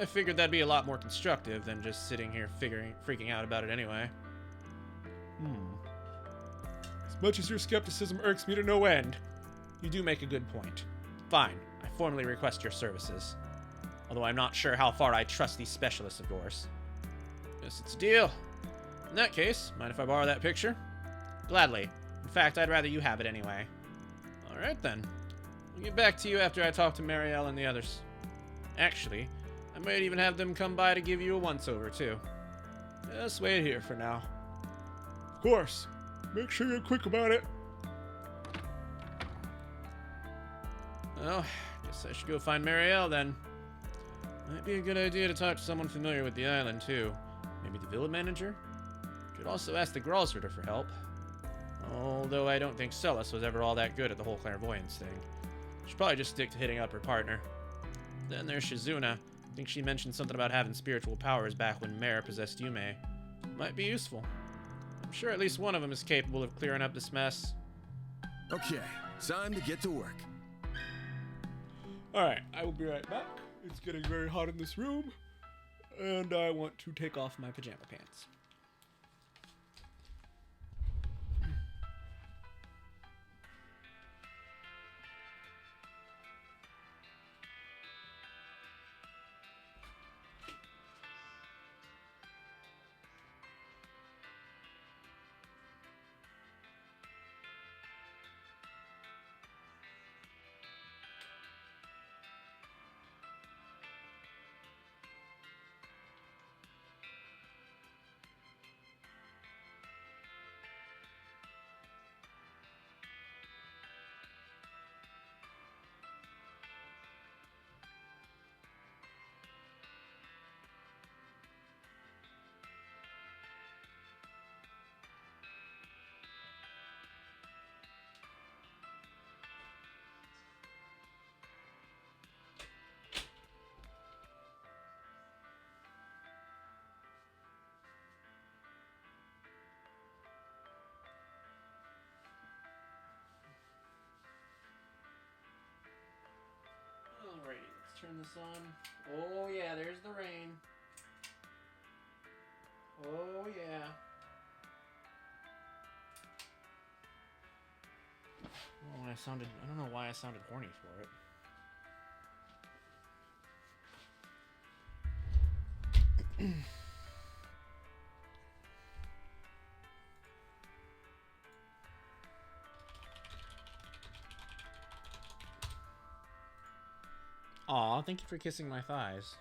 I figured that'd be a lot more constructive than just sitting here freaking out about it anyway. As much as your skepticism irks me to no end, you do make a good point. Fine, I formally request your services. Although I'm not sure how far I trust these specialists of yours. Guess it's a deal. In that case, mind if I borrow that picture? Gladly. In fact, I'd rather you have it anyway. Alright then. I'll get back to you after I talk to Marielle and the others. Actually, I might even have them come by to give you a once-over, too. Just wait here for now. Of course. Make sure you're quick about it. Well, guess I should go find Marielle then. Might be a good idea to talk to someone familiar with the island, too. Maybe the villa manager? Could also ask the Gralsritter for help. Although I don't think Celis was ever all that good at the whole clairvoyance thing. Should probably just stick to hitting up her partner. Then there's Shizuna. I think she mentioned something about having spiritual powers back when Mare possessed Yume. Might be useful. I'm sure at least one of them is capable of clearing up this mess. Okay, time to get to work. Alright, I will be right back. It's getting very hot in this room, and I want to take off my pajama pants. Alrighty, let's turn this on. Oh yeah, there's the rain. Oh yeah. Oh, I don't know why I sounded horny for it. Aw, thank you for kissing my thighs.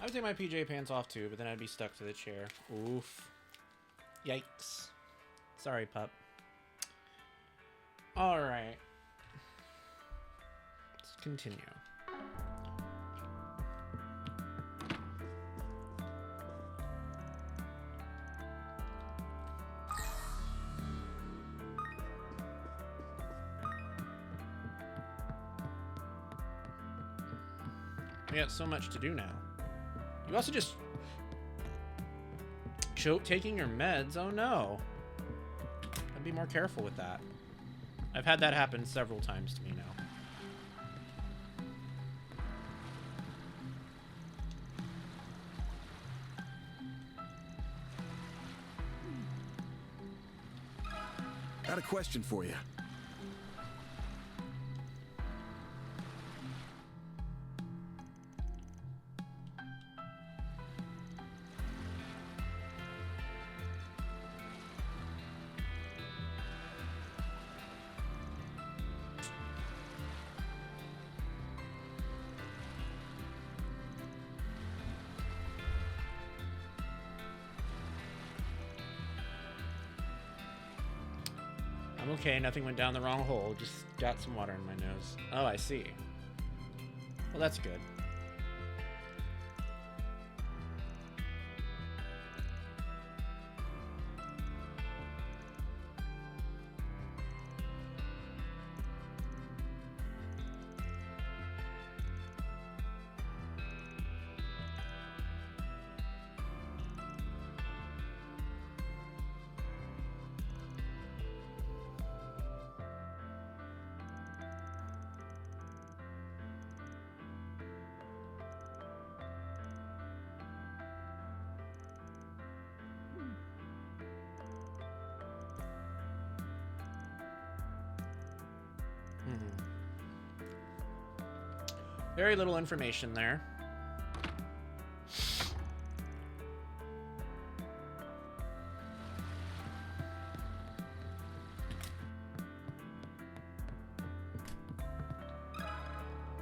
I would take my PJ pants off too, but then I'd be stuck to the chair. Oof. Yikes. Sorry, pup. Alright. Let's continue. We got so much to do now. You also just choke taking your meds. Oh no. I'd be more careful with that. I've had that happen several times to me now. Got a question for you. I'm okay, nothing went down the wrong hole, just got some water in my nose. Oh, I see. Well, that's good. Very little information there.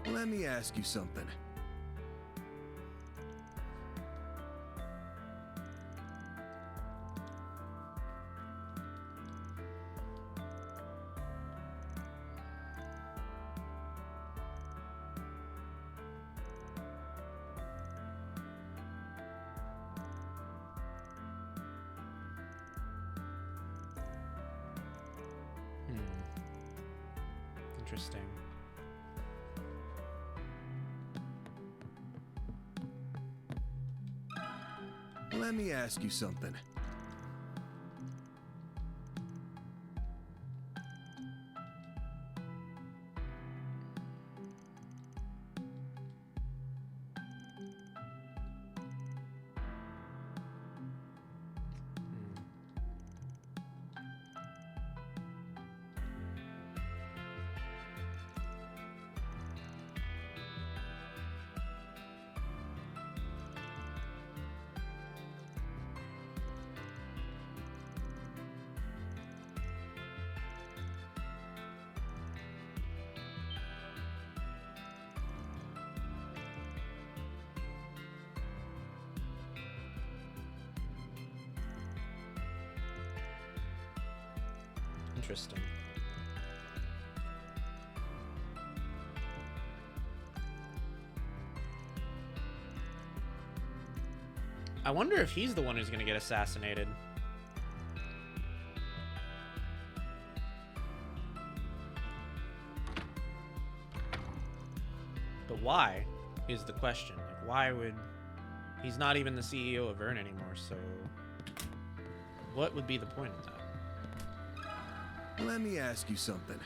Let me ask you something. Interesting. Let me ask you something. Interesting. I wonder if he's the one who's gonna get assassinated. But why is the question. Like, why would... He's not even the CEO of Vern anymore, so... What would be the point of that? Let me ask you something.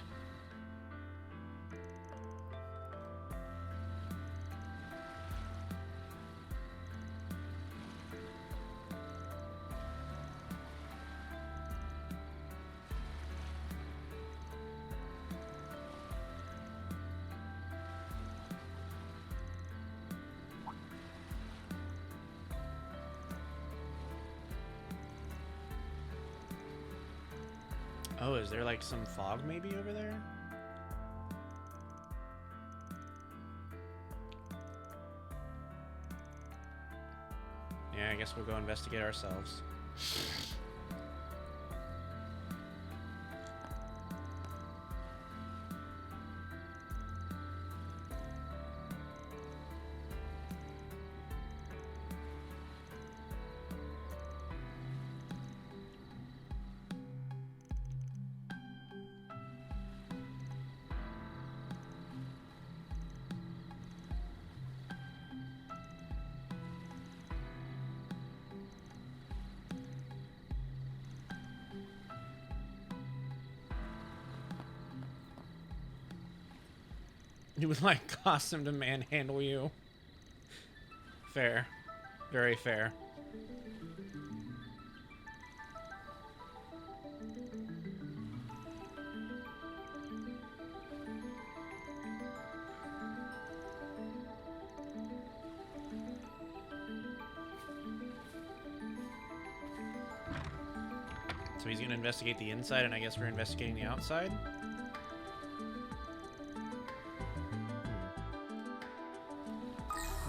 Oh, is there like some fog maybe over there? Yeah, I guess we'll go investigate ourselves. You would like Costume to manhandle you. Fair. Very fair. So he's gonna investigate the inside, and I guess we're investigating the outside?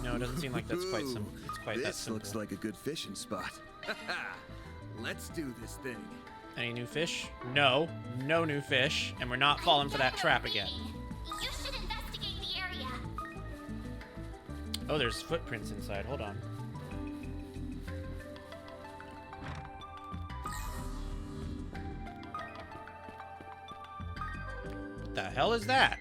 No, it doesn't seem like that's quite it's quite that simple. This looks like a good fishing spot. Let's do this thing. Any new fish? No. No new fish. And we're not falling for that trap again. You should investigate the area. Oh, there's footprints inside. Hold on. What the hell is that?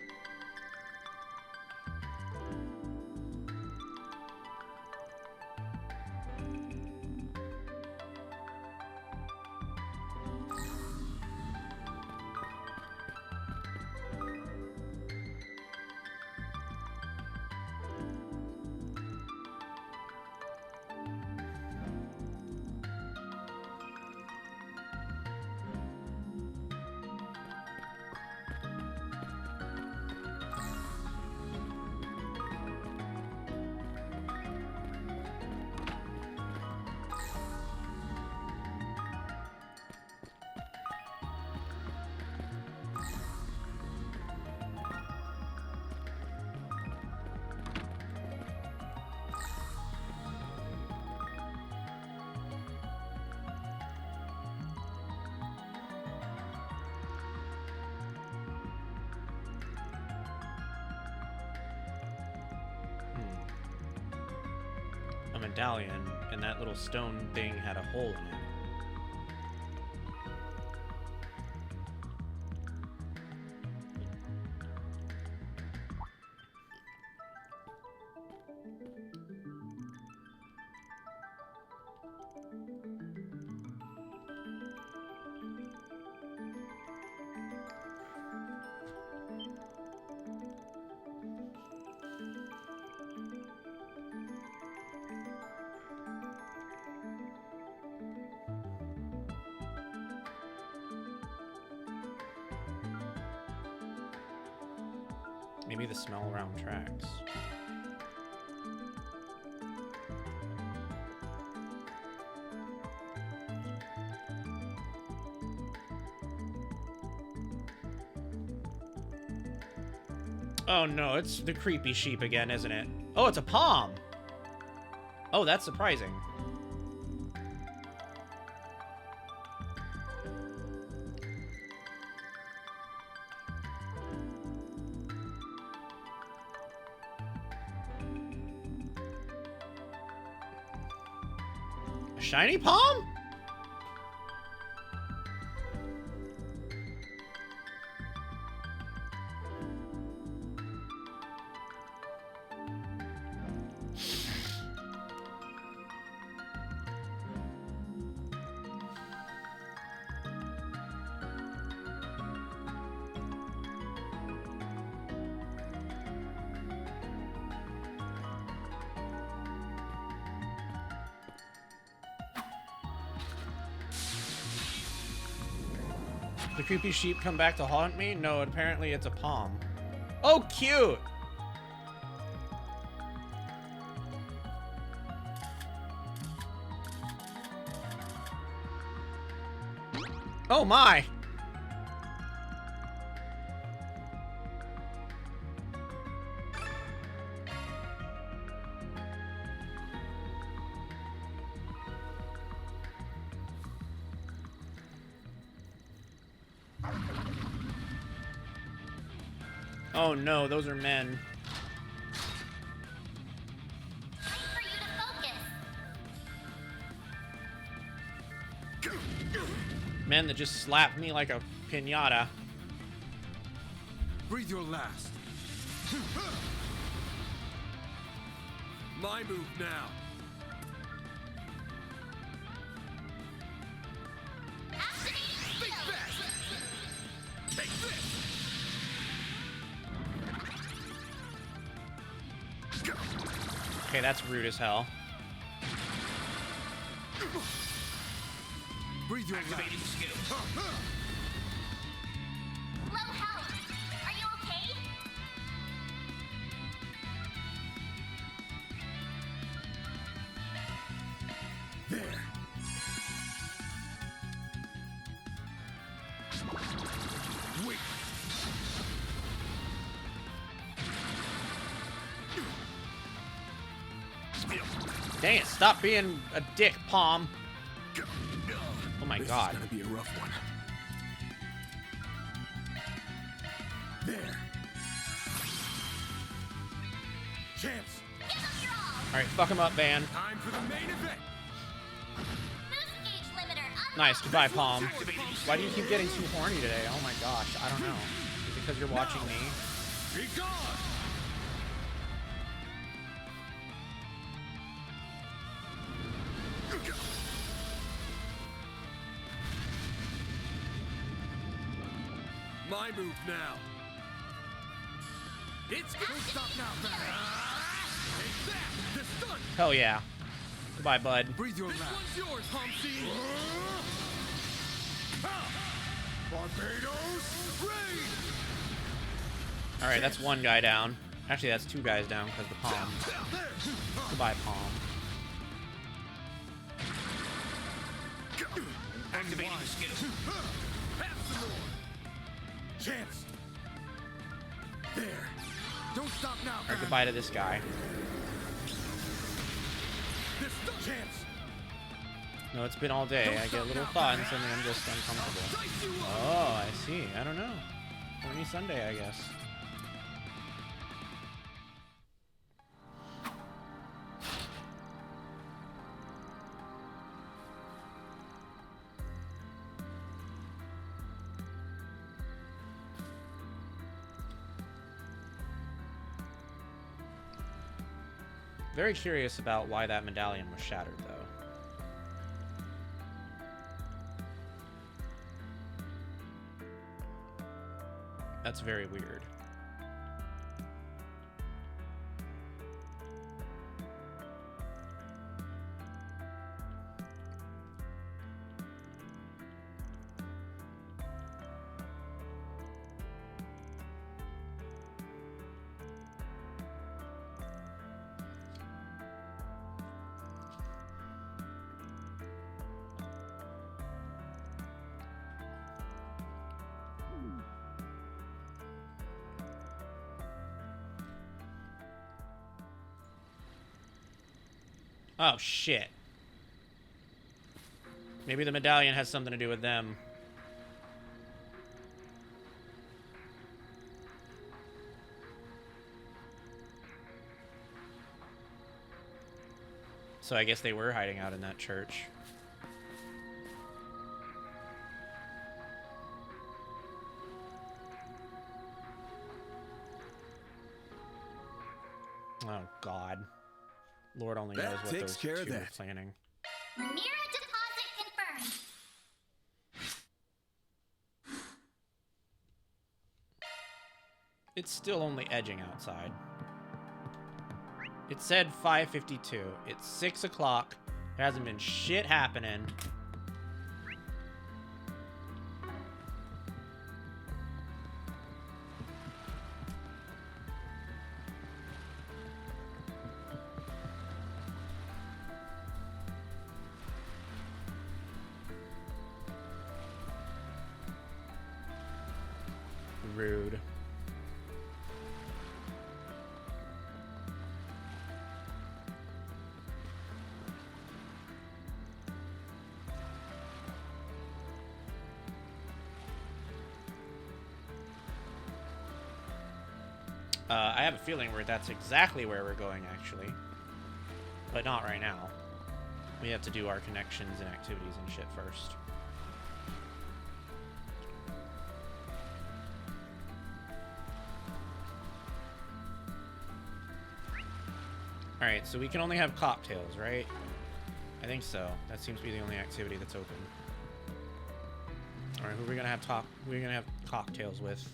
Medallion, and that little stone thing had a hole in it. Maybe the smell around tracks. Oh no, it's the creepy sheep again, isn't it? Oh, it's a palm! Oh, that's surprising. Shiny palm? The creepy sheep come back to haunt me? No, apparently it's a palm. Oh, cute! Oh my! Oh no, those are men. Men that just slapped me like a piñata. Breathe your last. My move now. Big fast. Take this. Okay, that's rude as hell. Breathe your Activating skills. Low health. Are you okay? There. Wait. Dang it, stop being a dick, palm. Oh my This god. is gonna be a rough one. There. Chance. Alright, fuck him up, Van. Time for the main event. Nice, goodbye, Palm. Why do you keep getting too horny today? Oh my gosh, I don't know. Is it because you're watching me? Be gone. My move now. It's good. Stop now, Barry. Take that. The stun. Hell yeah. Goodbye, bud. Breathe your last. This one's yours, Homestead. Barbados, raid. Alright, that's one guy down. Actually, that's two guys down because the Palm. Goodbye, Palm. Activating the skill. Chance. There. Don't stop now. Alright, goodbye to this guy. This chance. No, it's been all day. I get a little thought and suddenly I'm just uncomfortable. Oh, I see. I don't know. Horny Sunday, I guess. Very curious about why that medallion was shattered, though. That's very weird. Oh, shit. Maybe the medallion has something to do with them. So I guess they were hiding out in that church. Oh, God. Lord only knows what those two were planning. Mirror deposit confirmed. It's still only edging outside. It said 5:52. It's 6 o'clock. There hasn't been shit happening. Rude. I have a feeling that's exactly where we're going, actually. But not right now. We have to do our connections and activities and shit first. Alright, so we can only have cocktails, right? I think so. That seems to be the only activity that's open. Alright, who are we gonna have cocktails with?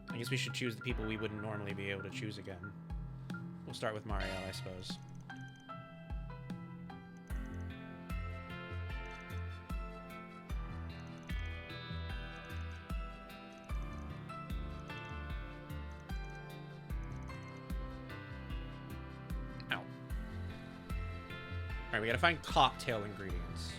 I guess we should choose the people we wouldn't normally be able to choose again. We'll start with Mario, I suppose. Ow. Alright, we gotta find cocktail ingredients.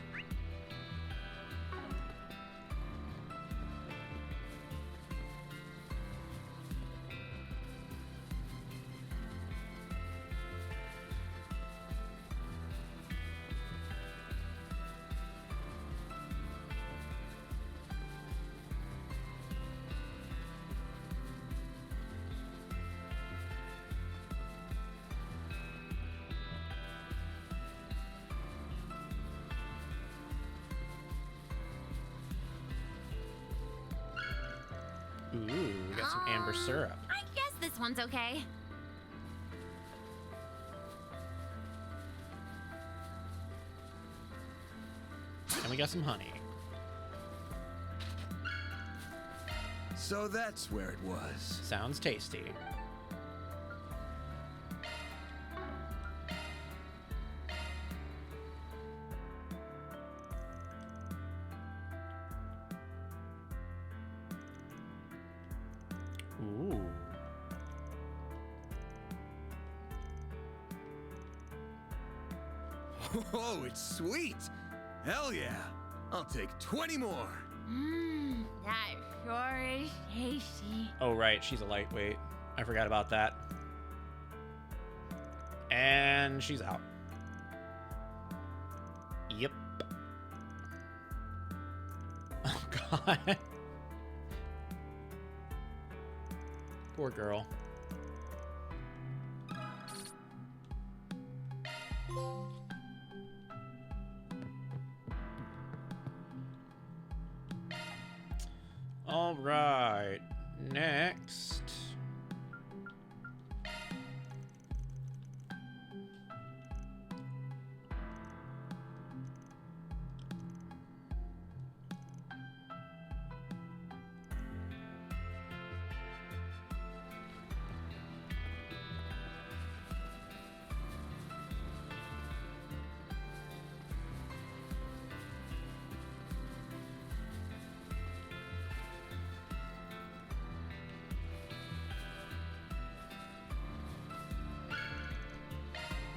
cucumber syrup. I guess this one's okay. And we got some honey. So that's where it was. Sounds tasty. Ooh. Oh, it's sweet. Hell yeah. I'll take 20 more. Mmm, that sure is tasty. Oh, right. She's a lightweight. I forgot about that. And she's out. Yep. Oh, God. Poor girl. All right. Next.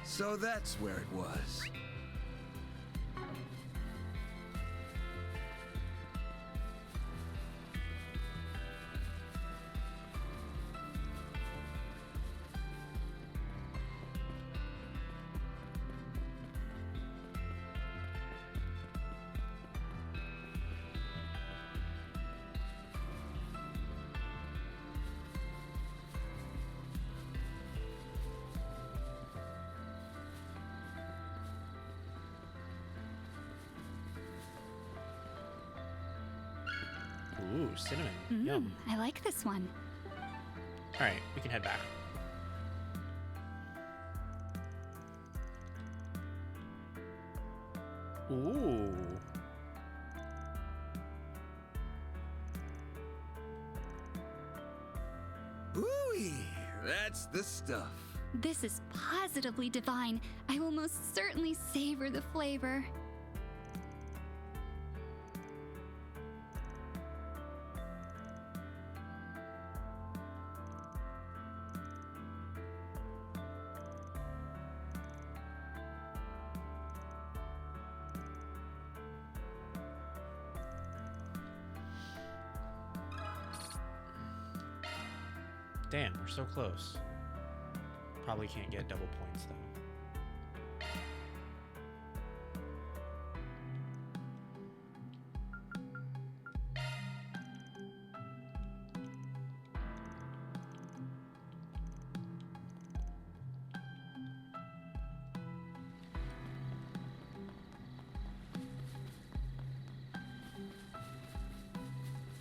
So that's where it was. Ooh, cinnamon. Yum. I like this one. All right, we can head back. Ooh. Ooh, that's the stuff. This is positively divine. I will most certainly savor the flavor. Damn, we're so close. Probably can't get double points, though.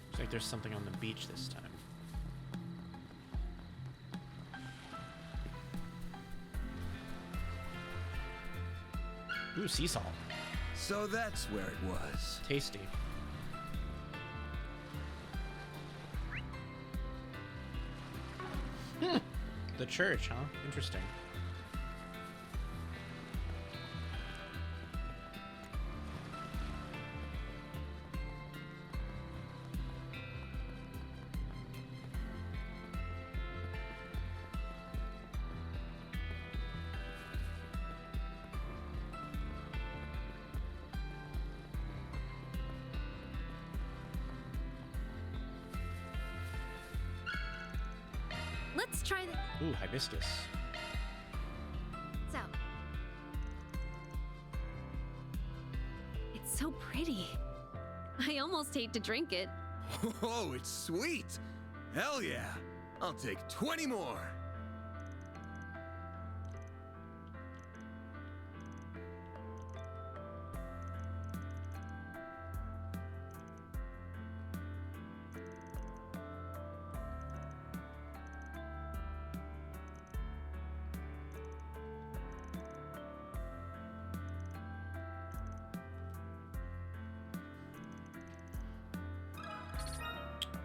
Looks like there's something on the beach this time. Ooh, sea salt. So that's where it was. Tasty. The church, huh? Interesting. Let's try the... Ooh, hibiscus. So... It's so pretty. I almost hate to drink it. Oh, it's sweet. Hell yeah. I'll take 20 more.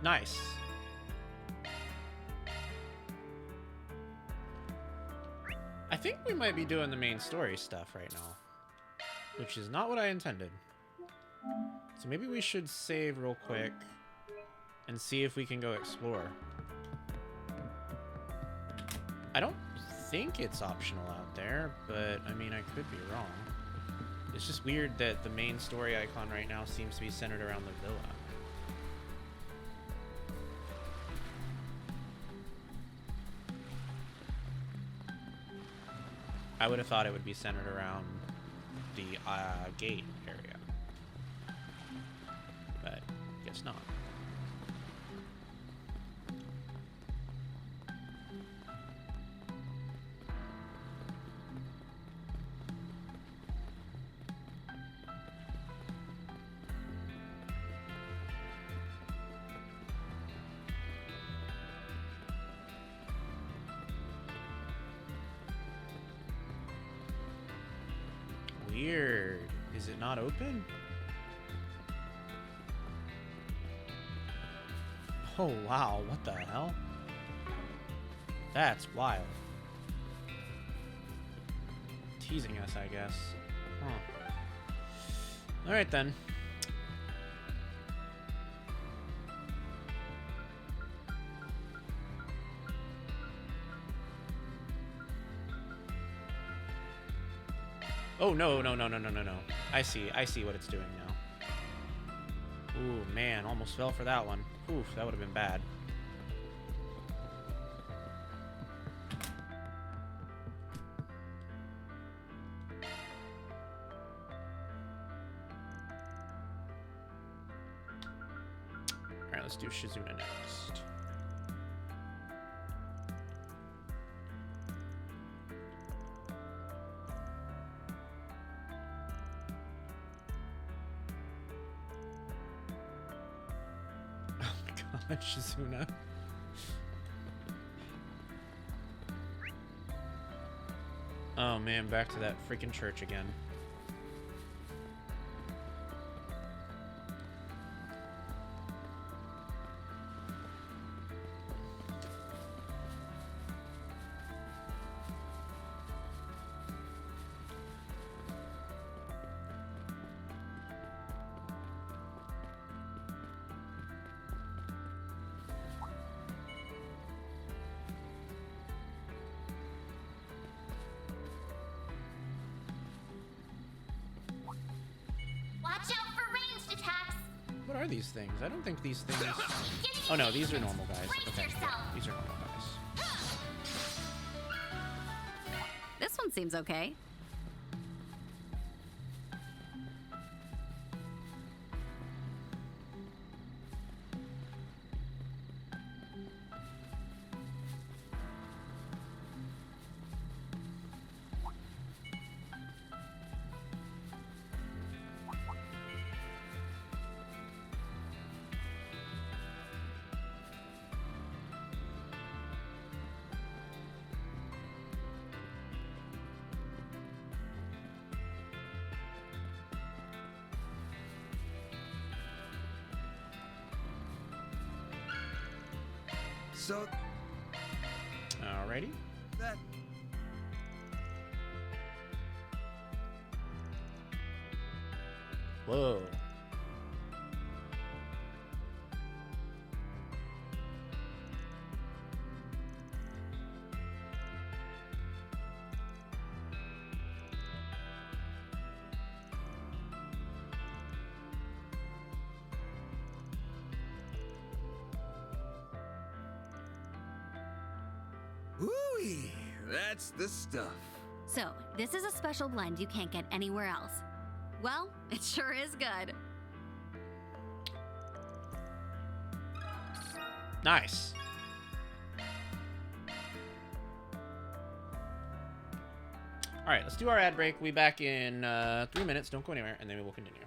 Nice. I think we might be doing the main story stuff right now, which is not what I intended. So maybe we should save real quick and see if we can go explore. I don't think it's optional out there, but I mean, I could be wrong. It's just weird that the main story icon right now seems to be centered around the villa. I would have thought it would be centered around the gate area, but guess not. Weird. Is it not open? Oh wow, what the hell? That's wild. Teasing us, I guess. Huh. Alright then. Oh, no. I see what it's doing now. Ooh, man, almost fell for that one. Oof, that would have been bad. Alright, let's do Shizuna next. Shizuna. Oh man, back to that freaking church again. What are these things? I don't think these things... Oh no, these are normal guys. Okay, yeah, these are normal guys. This one seems okay. So... Alrighty. That... Whoa. Ooh-wee, that's the stuff. So, this is a special blend you can't get anywhere else. Well, it sure is good. Nice. All right, let's do our ad break. We'll be back in 3 minutes. Don't go anywhere, and then we will continue.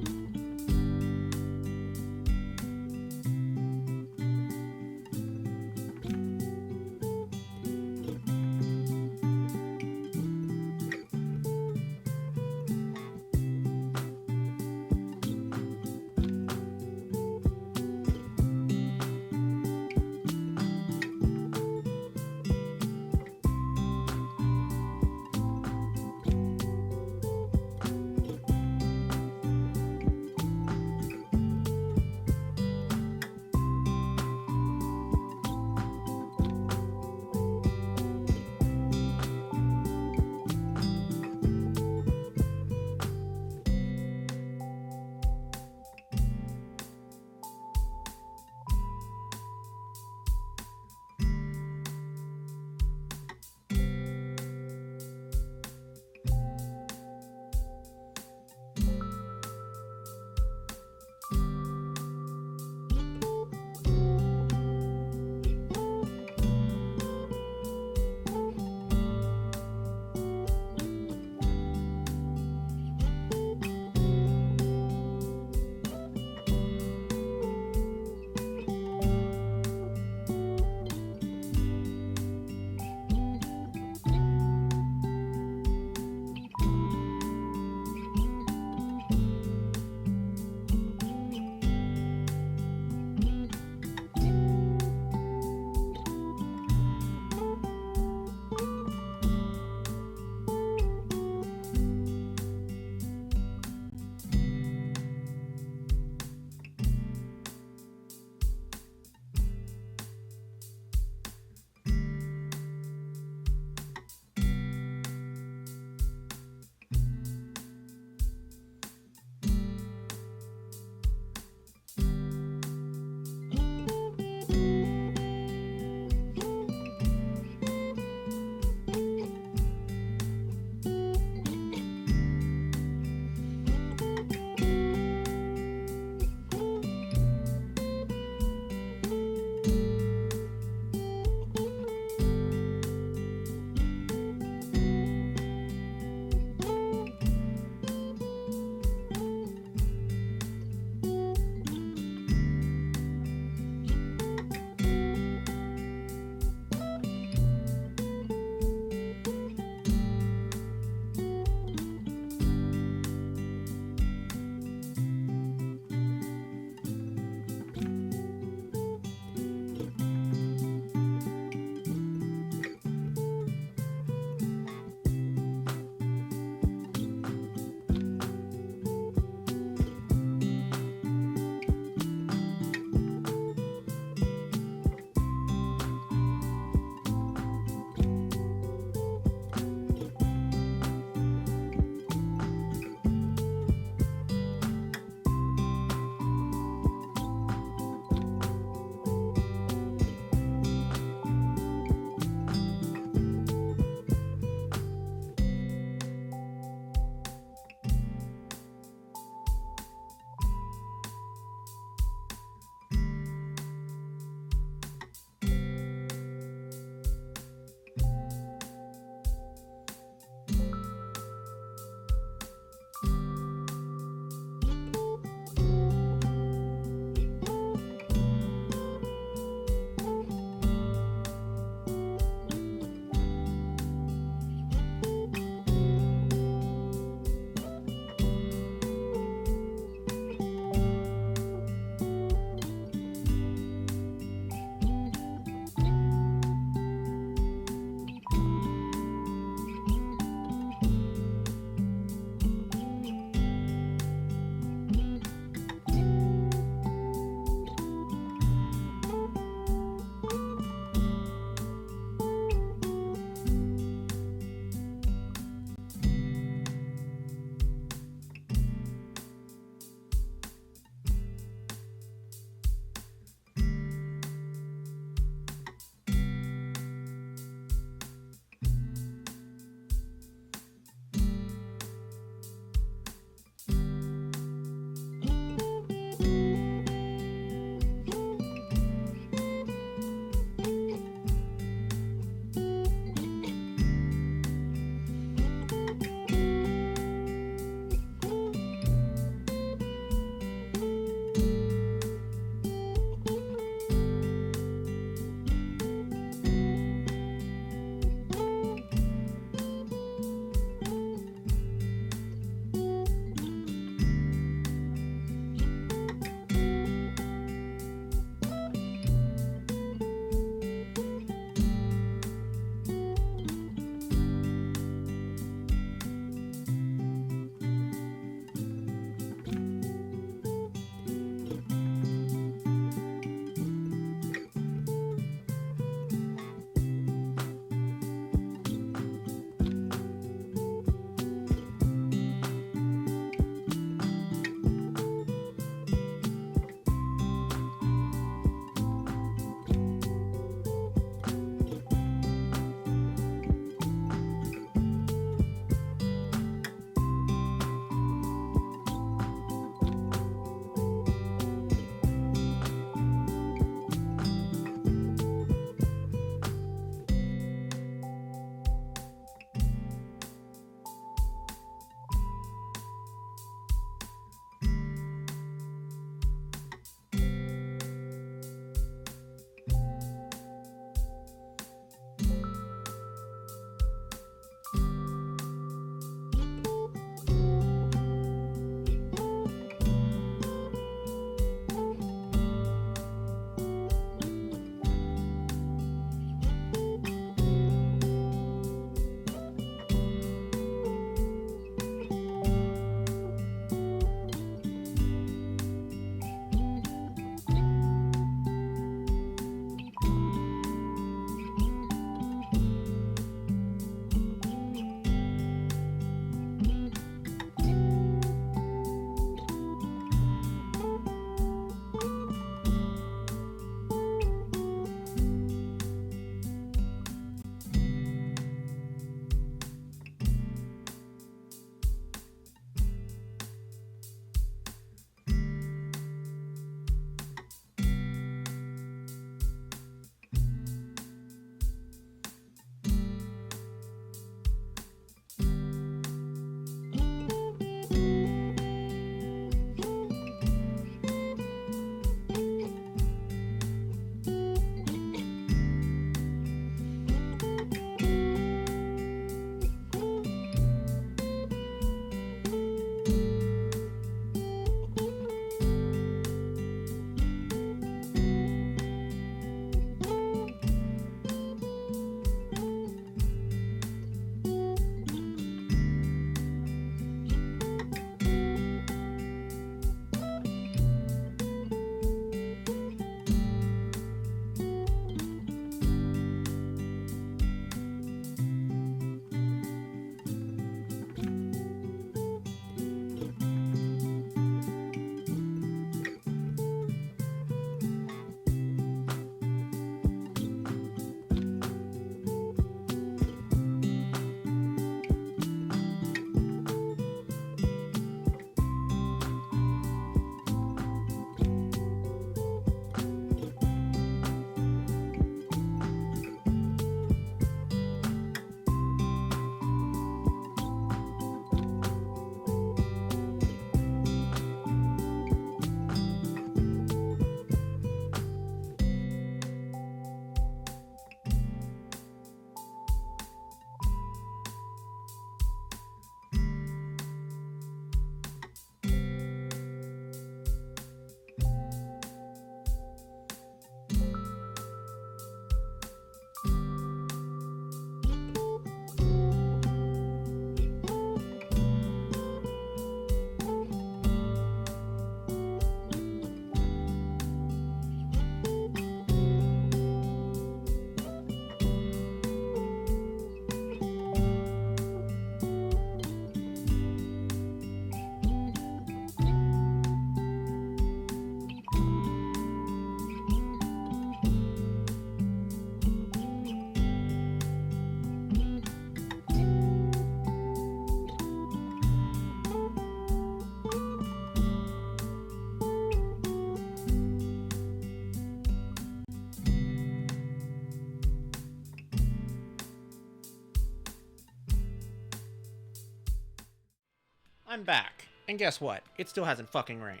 I'm back. And guess what? It still hasn't fucking rained.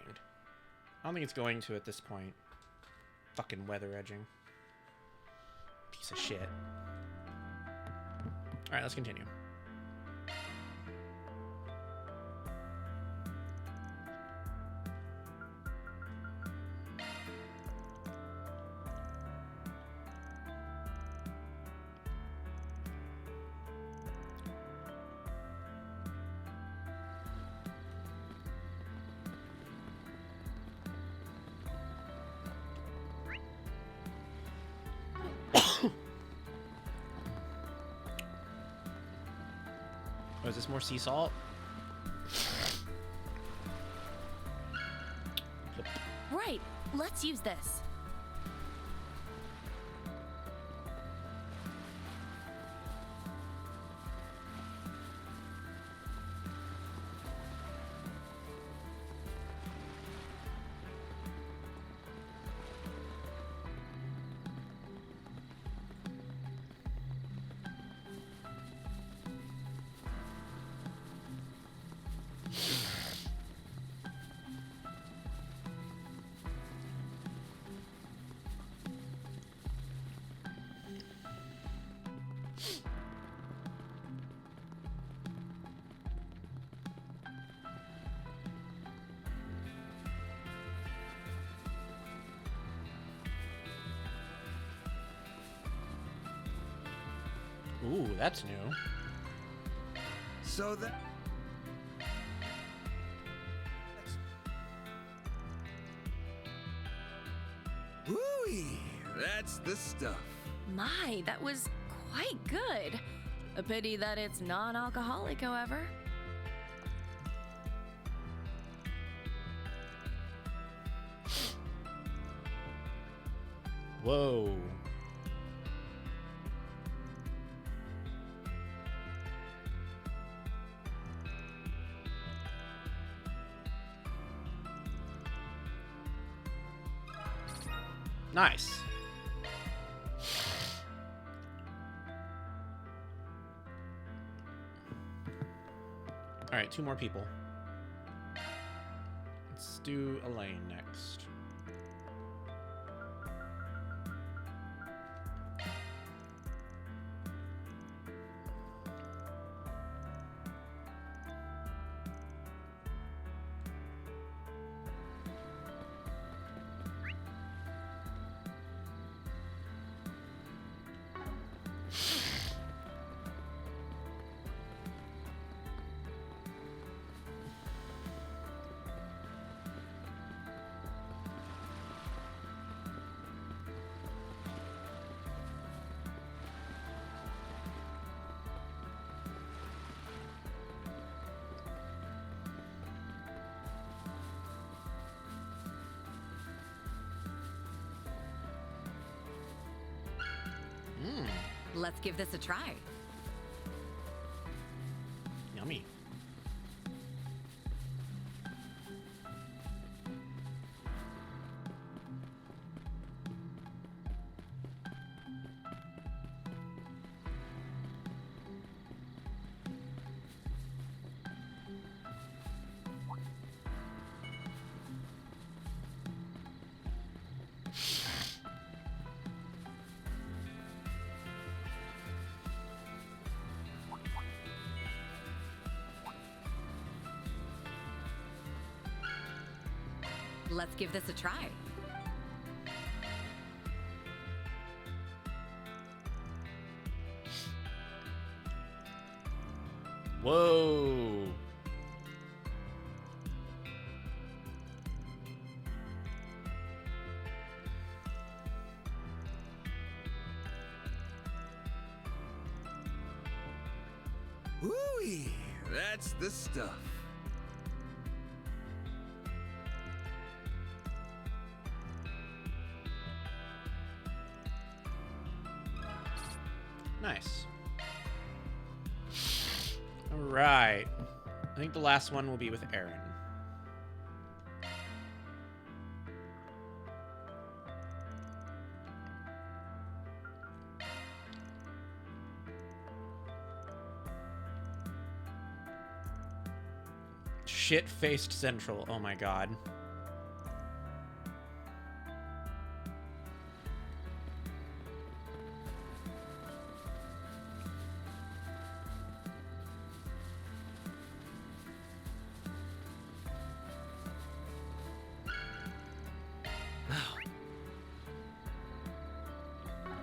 I don't think it's going to at this point. Fucking weather edging. Piece of shit. Alright, let's continue. Oh, is this more sea salt? Right, let's use this. Ooh, that's new. So that... Ooh-wee, that's the stuff. My, that was quite good. A pity that it's non-alcoholic, however. Whoa. Nice. All right, 2 more people. Let's do Elaine next. Let's give this a try. Yummy. Let's give this a try. Whoa. Ooh-wee, that's the stuff. Nice. All right. I think the last one will be with Aaron. Shit-faced Central. Oh my god.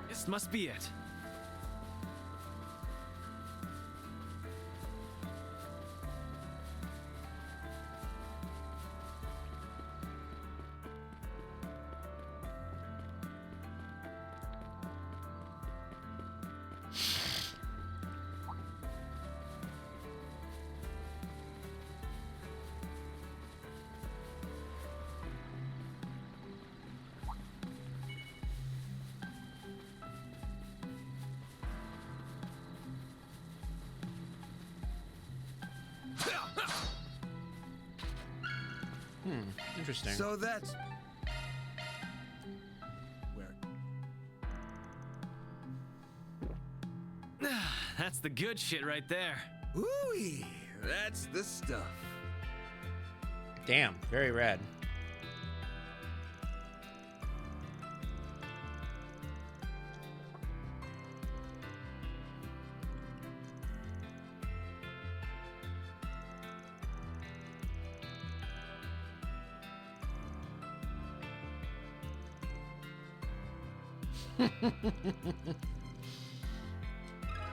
This must be it. Interesting. So that's That's the good shit right there. Ooh-wee, that's the stuff. Damn, very red.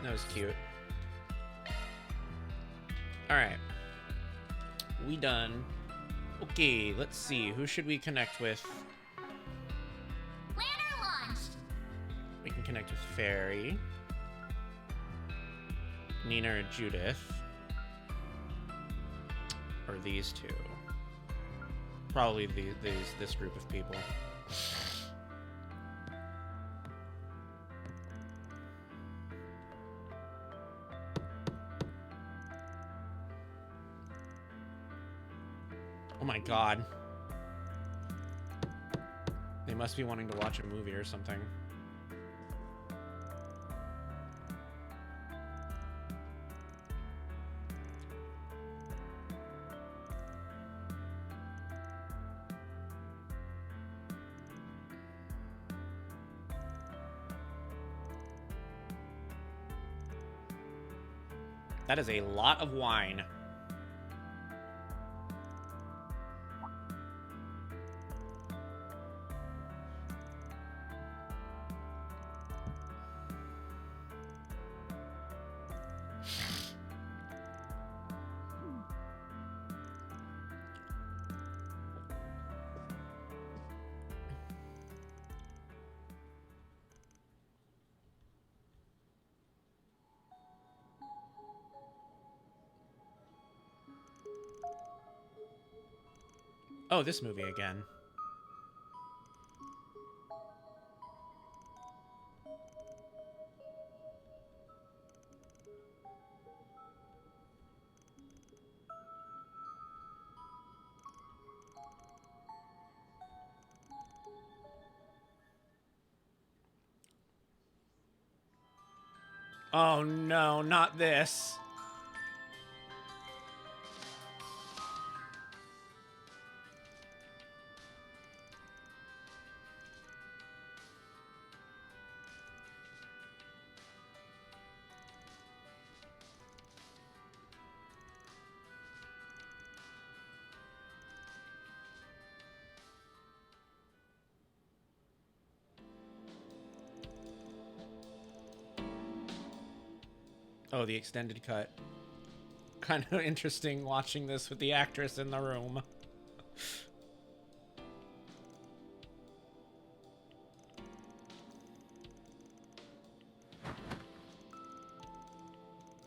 That was cute. Alright. We done. Okay, let's see. Who should we connect with? Planner launched. We can connect with Fairy. Nina or Judith. Or these two. Probably this group of people. Oh my god. They must be wanting to watch a movie or something. That is a lot of wine. Oh, this movie again. Oh no, not this. Oh, the extended cut. Kind of interesting watching this with the actress in the room.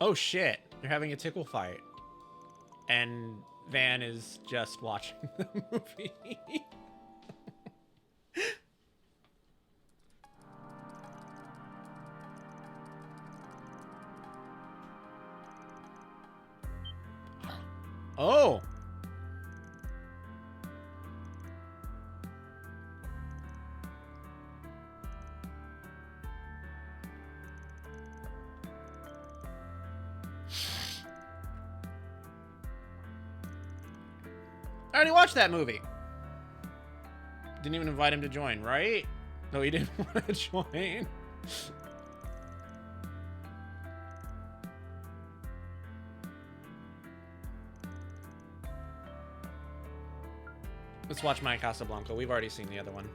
Oh shit, they're having a tickle fight. And Van is just watching the movie. Oh! I already watched that movie. Didn't even invite him to join, right? No, he didn't want to join. Let's watch My Casablanca. We've already seen the other one.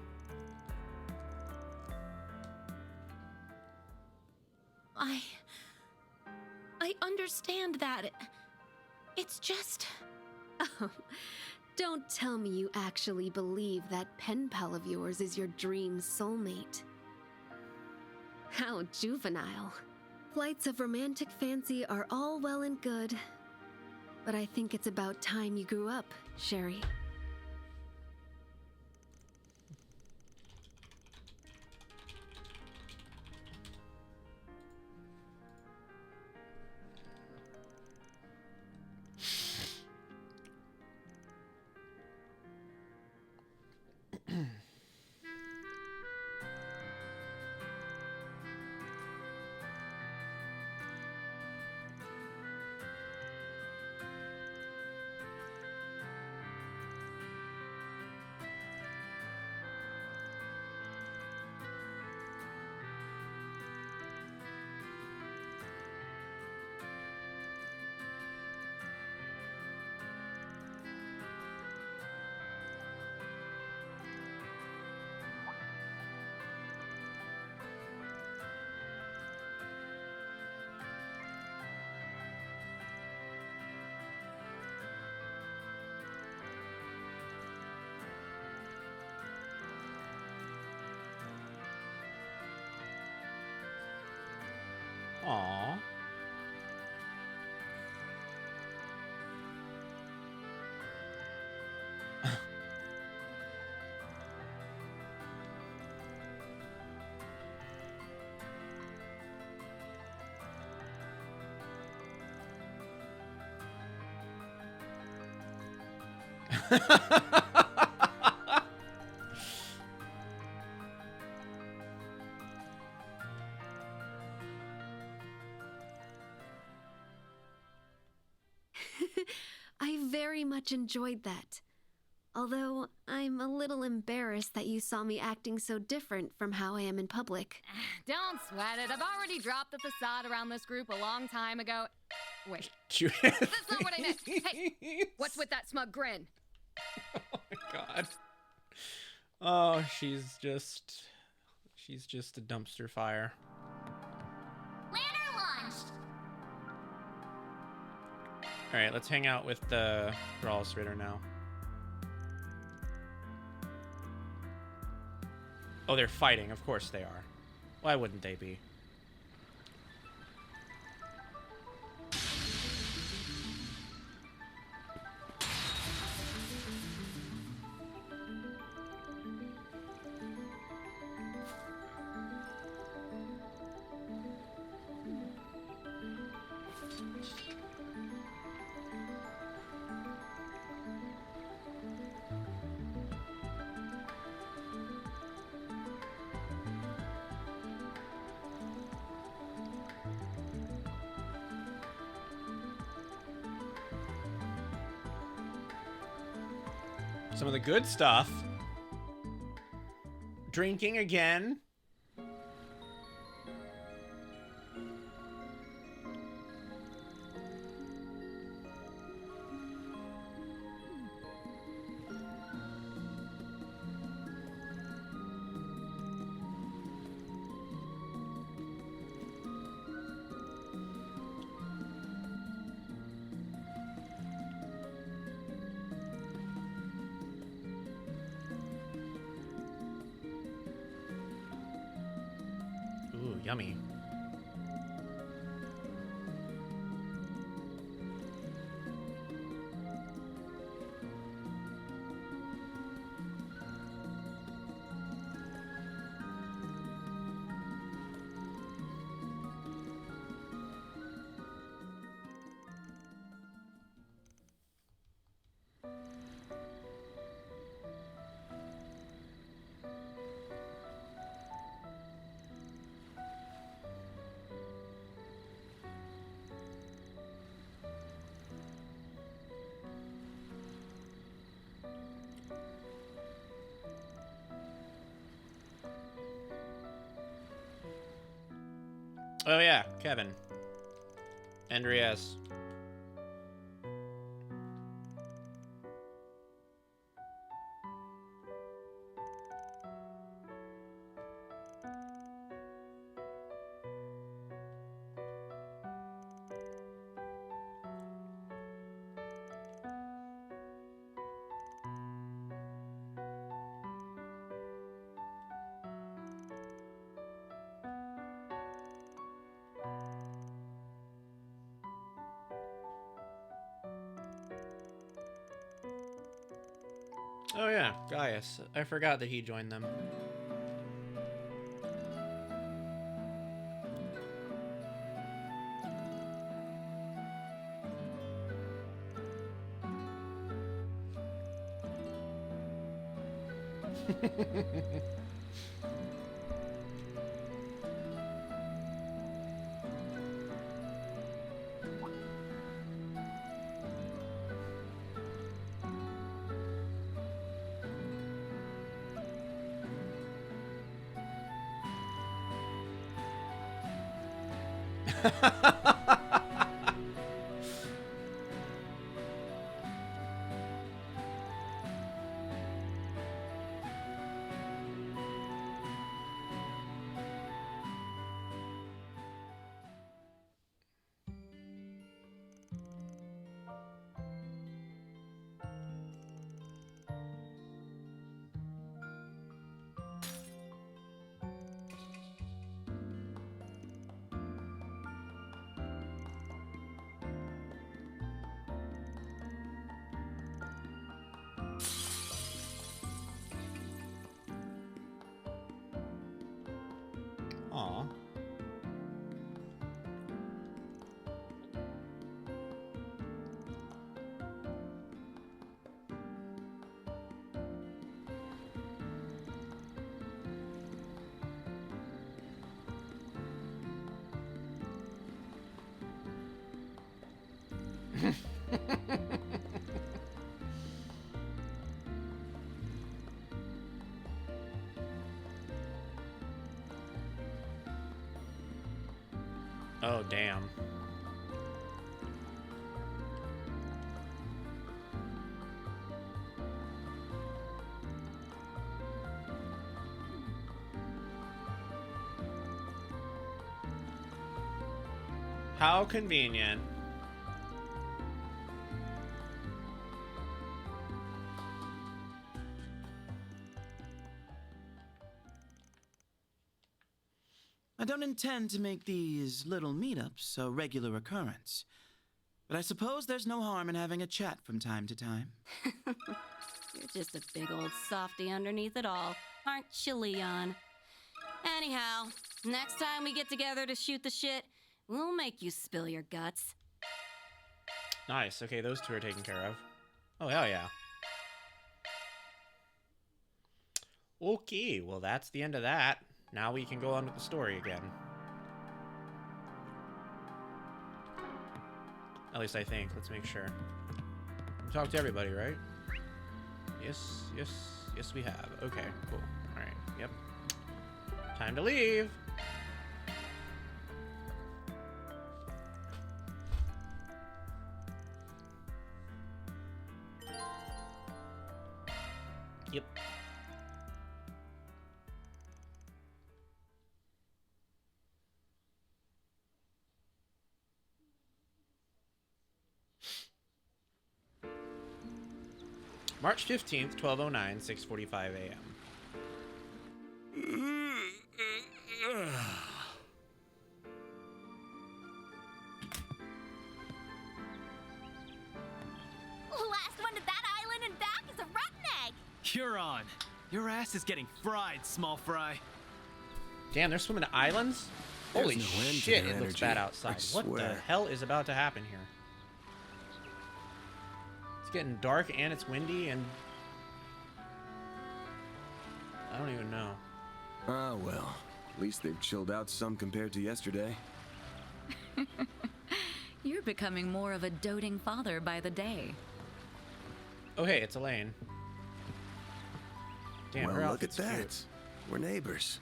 I understand that. It's just... Oh, don't tell me you actually believe that pen pal of yours is your dream soulmate. How juvenile. Flights of romantic fancy are all well and good, but I think it's about time you grew up, Sherry. Aww. I very much enjoyed that. Although, I'm a little embarrassed that you saw me acting so different from how I am in public. Don't sweat it. I've already dropped the facade around this group a long time ago. Wait. That's not what I meant. Hey, what's with that smug grin? Oh my god. Oh, she's just a dumpster fire. Ladder launched. All right, let's hang out with the Brawl's Ritter now. Oh, they're fighting. Of course they are. Why wouldn't they be? Some of the good stuff. Drinking again. Ooh, yummy. Oh yeah, Kevin. Andreas. Oh yeah, Gaius. I forgot that he joined them. Aw. Oh, damn. How convenient. I don't intend to make these little meetups a regular occurrence, but I suppose there's no harm in having a chat from time to time. You're just a big old softy underneath it all, aren't you, Leon? Anyhow, next time we get together to shoot the shit, we'll make you spill your guts. Nice. Okay, those two are taken care of. Oh, hell yeah. Okay, well, that's the end of that. Now we can go on with the story again. At least I think. Let's make sure. We talked to everybody, right? Yes, yes, yes we have. Okay, cool. Alright, yep. Time to leave! Yep. March 15th, 12:09, 6:45 a.m. Last one to that island and back is a rotten egg. You're on. Your ass is getting fried, small fry. Damn, they're swimming to islands? There's Holy no end to shit, their it looks energy, bad I outside. What the swear. hell is about to happen here? It's getting dark and it's windy and... I don't even know. Ah, well. At least they've chilled out some compared to yesterday. You're becoming more of a doting father by the day. Oh, hey, it's Elaine. Damn, her Well, look at outfit's that. cute. We're neighbors.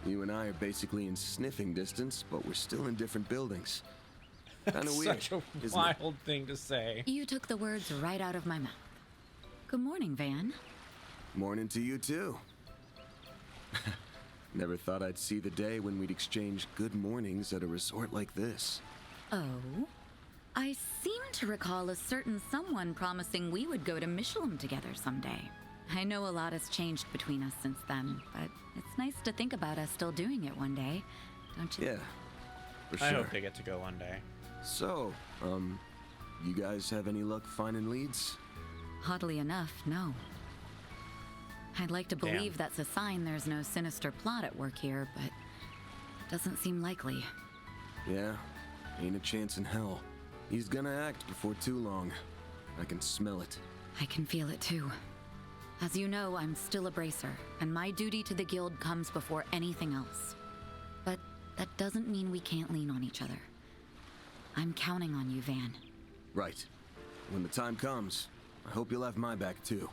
You and I are basically in sniffing distance, but we're still in different buildings. Kinda weird. Such a isn't it? wild thing to say. You took the words right out of my mouth. Good morning, Van. Morning to you, too. Never thought I'd see the day when we'd exchange good mornings at a resort like this. Oh? I seem to recall a certain someone promising we would go to Michelin together someday. I know a lot has changed between us since then, but it's nice to think about us still doing it one day, don't you? Yeah, for sure. I hope they get to go one day. So, you guys have any luck finding leads? Oddly enough, no. I'd like to Damn. believe that's a sign there's no sinister plot at work here, but it doesn't seem likely. Yeah, ain't a chance in hell. He's gonna act before too long. I can smell it. I can feel it too. As you know, I'm still a bracer, and my duty to the guild comes before anything else. But that doesn't mean we can't lean on each other. I'm counting on you, Van. Right. When the time comes, I hope you'll have my back too.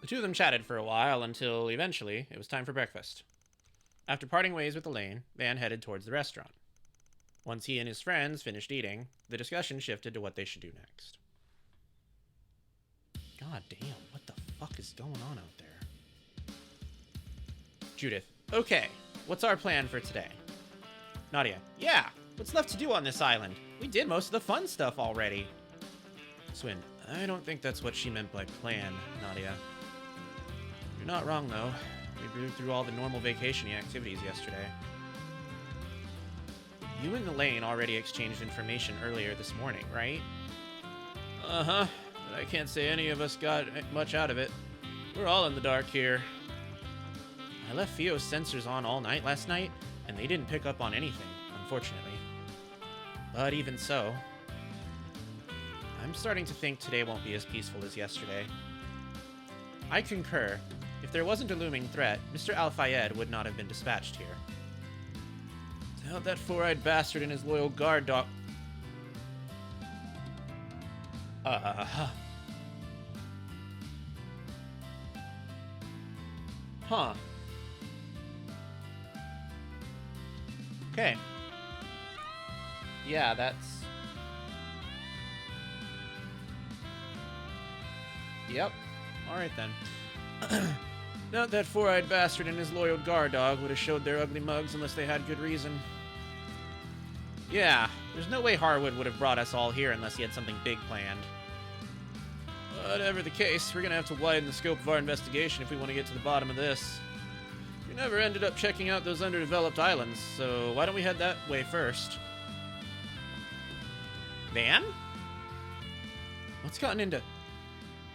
The two of them chatted for a while until, eventually, it was time for breakfast. After parting ways with Elaine, Van headed towards the restaurant. Once he and his friends finished eating, the discussion shifted to what they should do next. God damn, what the fuck is going on out there? Judith, okay, what's our plan for today? Nadia, yeah, what's left to do on this island? We did most of the fun stuff already. Swin, I don't think that's what she meant by plan, Nadia. You're not wrong, though. We blew through all the normal vacationing activities yesterday. You and Elaine already exchanged information earlier this morning, right? Uh-huh, but I can't say any of us got much out of it. We're all in the dark here. I left Fio's sensors on all night last night, and they didn't pick up on anything, unfortunately. But even so, I'm starting to think today won't be as peaceful as yesterday. I concur. If there wasn't a looming threat, Mr. Al-Fayed would not have been dispatched here. Doubt that four-eyed bastard and his loyal guard dog... Huh. Okay. Yeah, that's... Yep. Alright then. Not that four-eyed bastard and his loyal guard dog would have showed their ugly mugs unless they had good reason. Yeah, there's no way Harwood would have brought us all here unless he had something big planned. Whatever the case, we're gonna have to widen the scope of our investigation if we want to get to the bottom of this. We never ended up checking out those underdeveloped islands, so why don't we head that way first? Van? What's gotten into...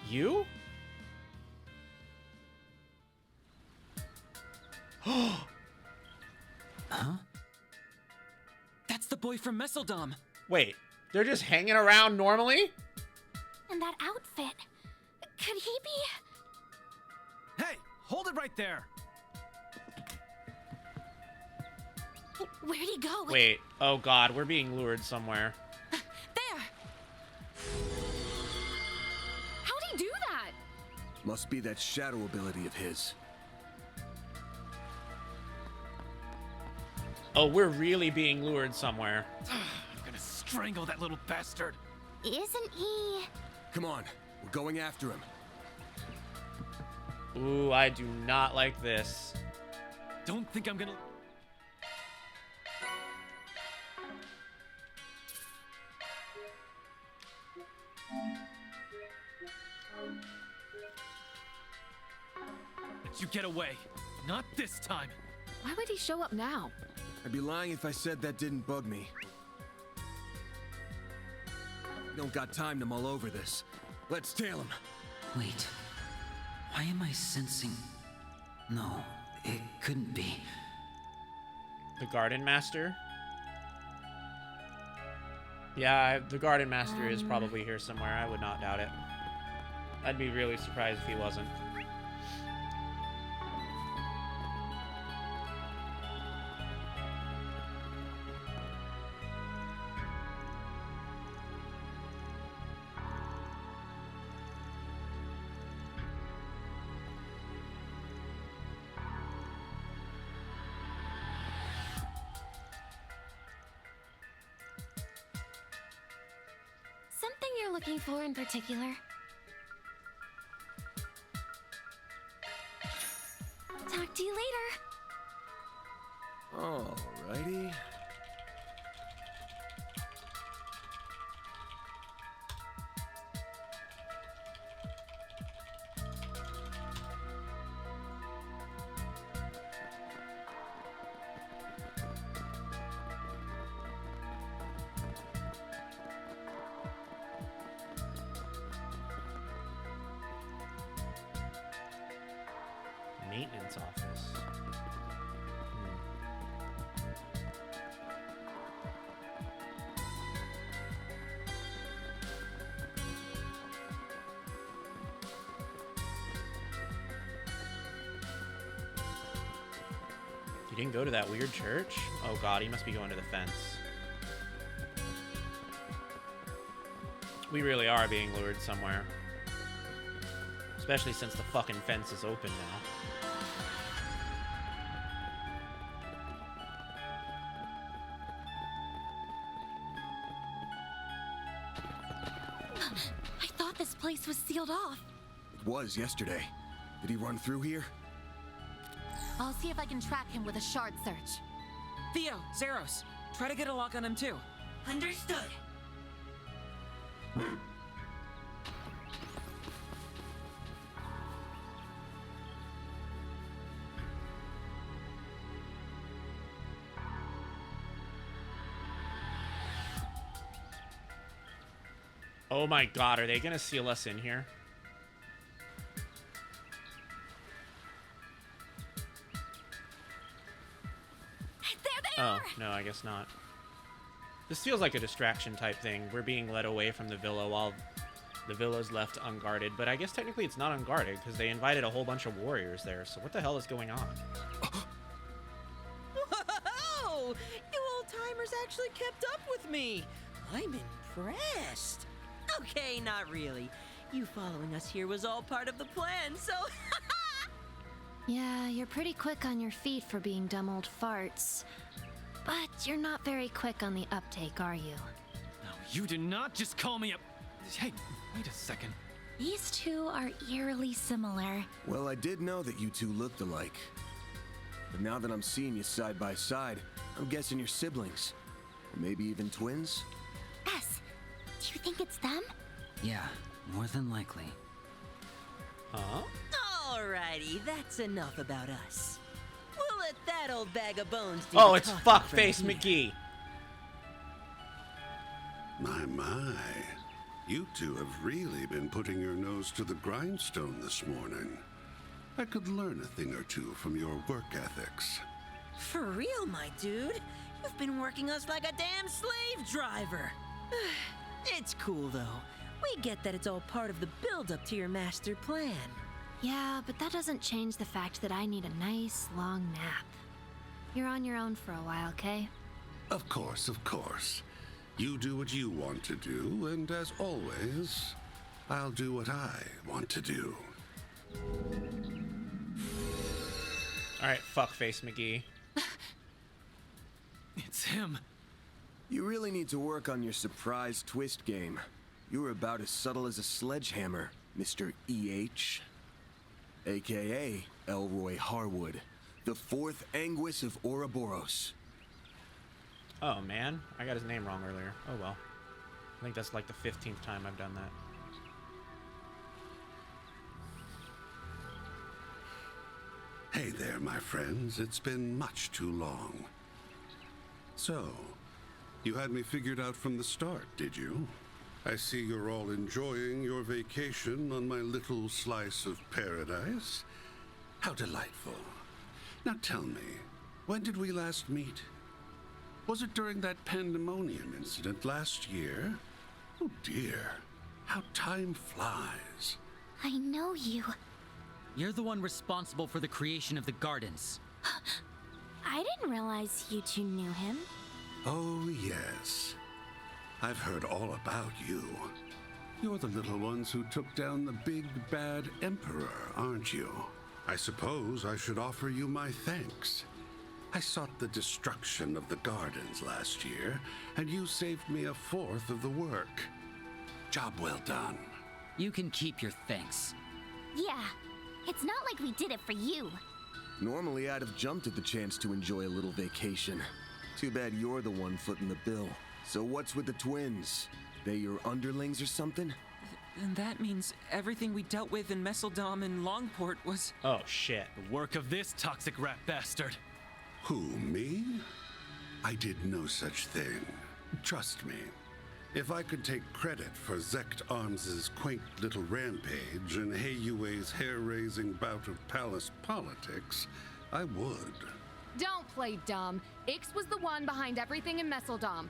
You? Huh? That's the boy from Messeldom. Wait, they're just hanging around normally? And that outfit. Could he be? Hey, hold it right there. Where'd he go? Wait, oh god, we're being lured somewhere. There. How'd he do that? Must be that shadow ability of his. Oh, we're really being lured somewhere. I'm gonna strangle that little bastard. Isn't he? Come on, we're going after him. Ooh, I do not like this. Don't think I'm gonna... Let you get away. Not this time. Why would he show up now? I'd be lying if I said that didn't bug me. We don't got time to mull over this. Let's tail him. Wait. Why am I sensing... No, it couldn't be. The Garden Master? Yeah, the Garden Master is probably here somewhere. I would not doubt it. I'd be really surprised if he wasn't. you're looking for in particular? Talk to you later. Alrighty. Maintenance office. You didn't go to that weird church? Oh god, he must be going to the fence. We really are being lured somewhere. Especially since the fucking fence is open now. I thought this place was sealed off. It was yesterday. Did he run through here? I'll see if I can track him with a shard search. Theo, Zeros, try to get a lock on him too. Understood. Oh my god, are they gonna seal us in here? Oh, no, I guess not. This feels like a distraction type thing. We're being led away from the villa while the villa's left unguarded. But I guess technically it's not unguarded because they invited a whole bunch of warriors there. So what the hell is going on? Whoa! You old-timers actually kept up with me. I'm impressed. Okay, not really. You following us here was all part of the plan, so... Yeah, you're pretty quick on your feet for being dumb old farts. But you're not very quick on the uptake, are you? No, you did not just call me a... Hey, wait a second. These two are eerily similar. Well, I did know that you two looked alike. But now that I'm seeing you side by side, I'm guessing you're siblings. Or maybe even twins? S, do you think it's them? Yeah, more than likely. Huh? Alrighty, that's enough about us. We'll let that old bag of bones do Oh, the it's talking Fuckface from here. McGee. My. You two have really been putting your nose to the grindstone this morning. I could learn a thing or two from your work ethics. For real, my dude. You've been working us like a damn slave driver. It's cool, though. We get that it's all part of the build-up to your master plan. Yeah, but that doesn't change the fact that I need a nice, long nap. You're on your own for a while, okay? Of course, of course. You do what you want to do, and as always, I'll do what I want to do. Alright, Fuckface McGee. It's him. You really need to work on your surprise twist game. You were about as subtle as a sledgehammer, Mr. E.H. AKA Elroy Harwood, the fourth Anguis of Ouroboros. Oh, man. I got his name wrong earlier. Oh, well. I think that's like the 15th time I've done that. Hey there, my friends. It's been much too long. So, you had me figured out from the start, did you? I see you're all enjoying your vacation on my little slice of paradise. How delightful. Now tell me, when did we last meet? Was it during that pandemonium incident last year? Oh dear, how time flies. I know you. You're the one responsible for the creation of the gardens. I didn't realize you two knew him. Oh yes. I've heard all about you. You're the little ones who took down the big bad emperor, aren't you? I suppose I should offer you my thanks. I sought the destruction of the gardens last year, and you saved me a fourth of the work. Job well done. You can keep your thanks. Yeah, it's not like we did it for you. Normally, I'd have jumped at the chance to enjoy a little vacation. Too bad you're the one footing the bill. So what's with the twins? They your underlings or something? And that means everything we dealt with in Messeldom and Longport was... Oh, shit. The work of this toxic rat bastard. Who, me? I did no such thing. Trust me. If I could take credit for Zect Arms' quaint little rampage and Heiyue's hair-raising bout of palace politics, I would. Don't play dumb. Ix was the one behind everything in Messeldom.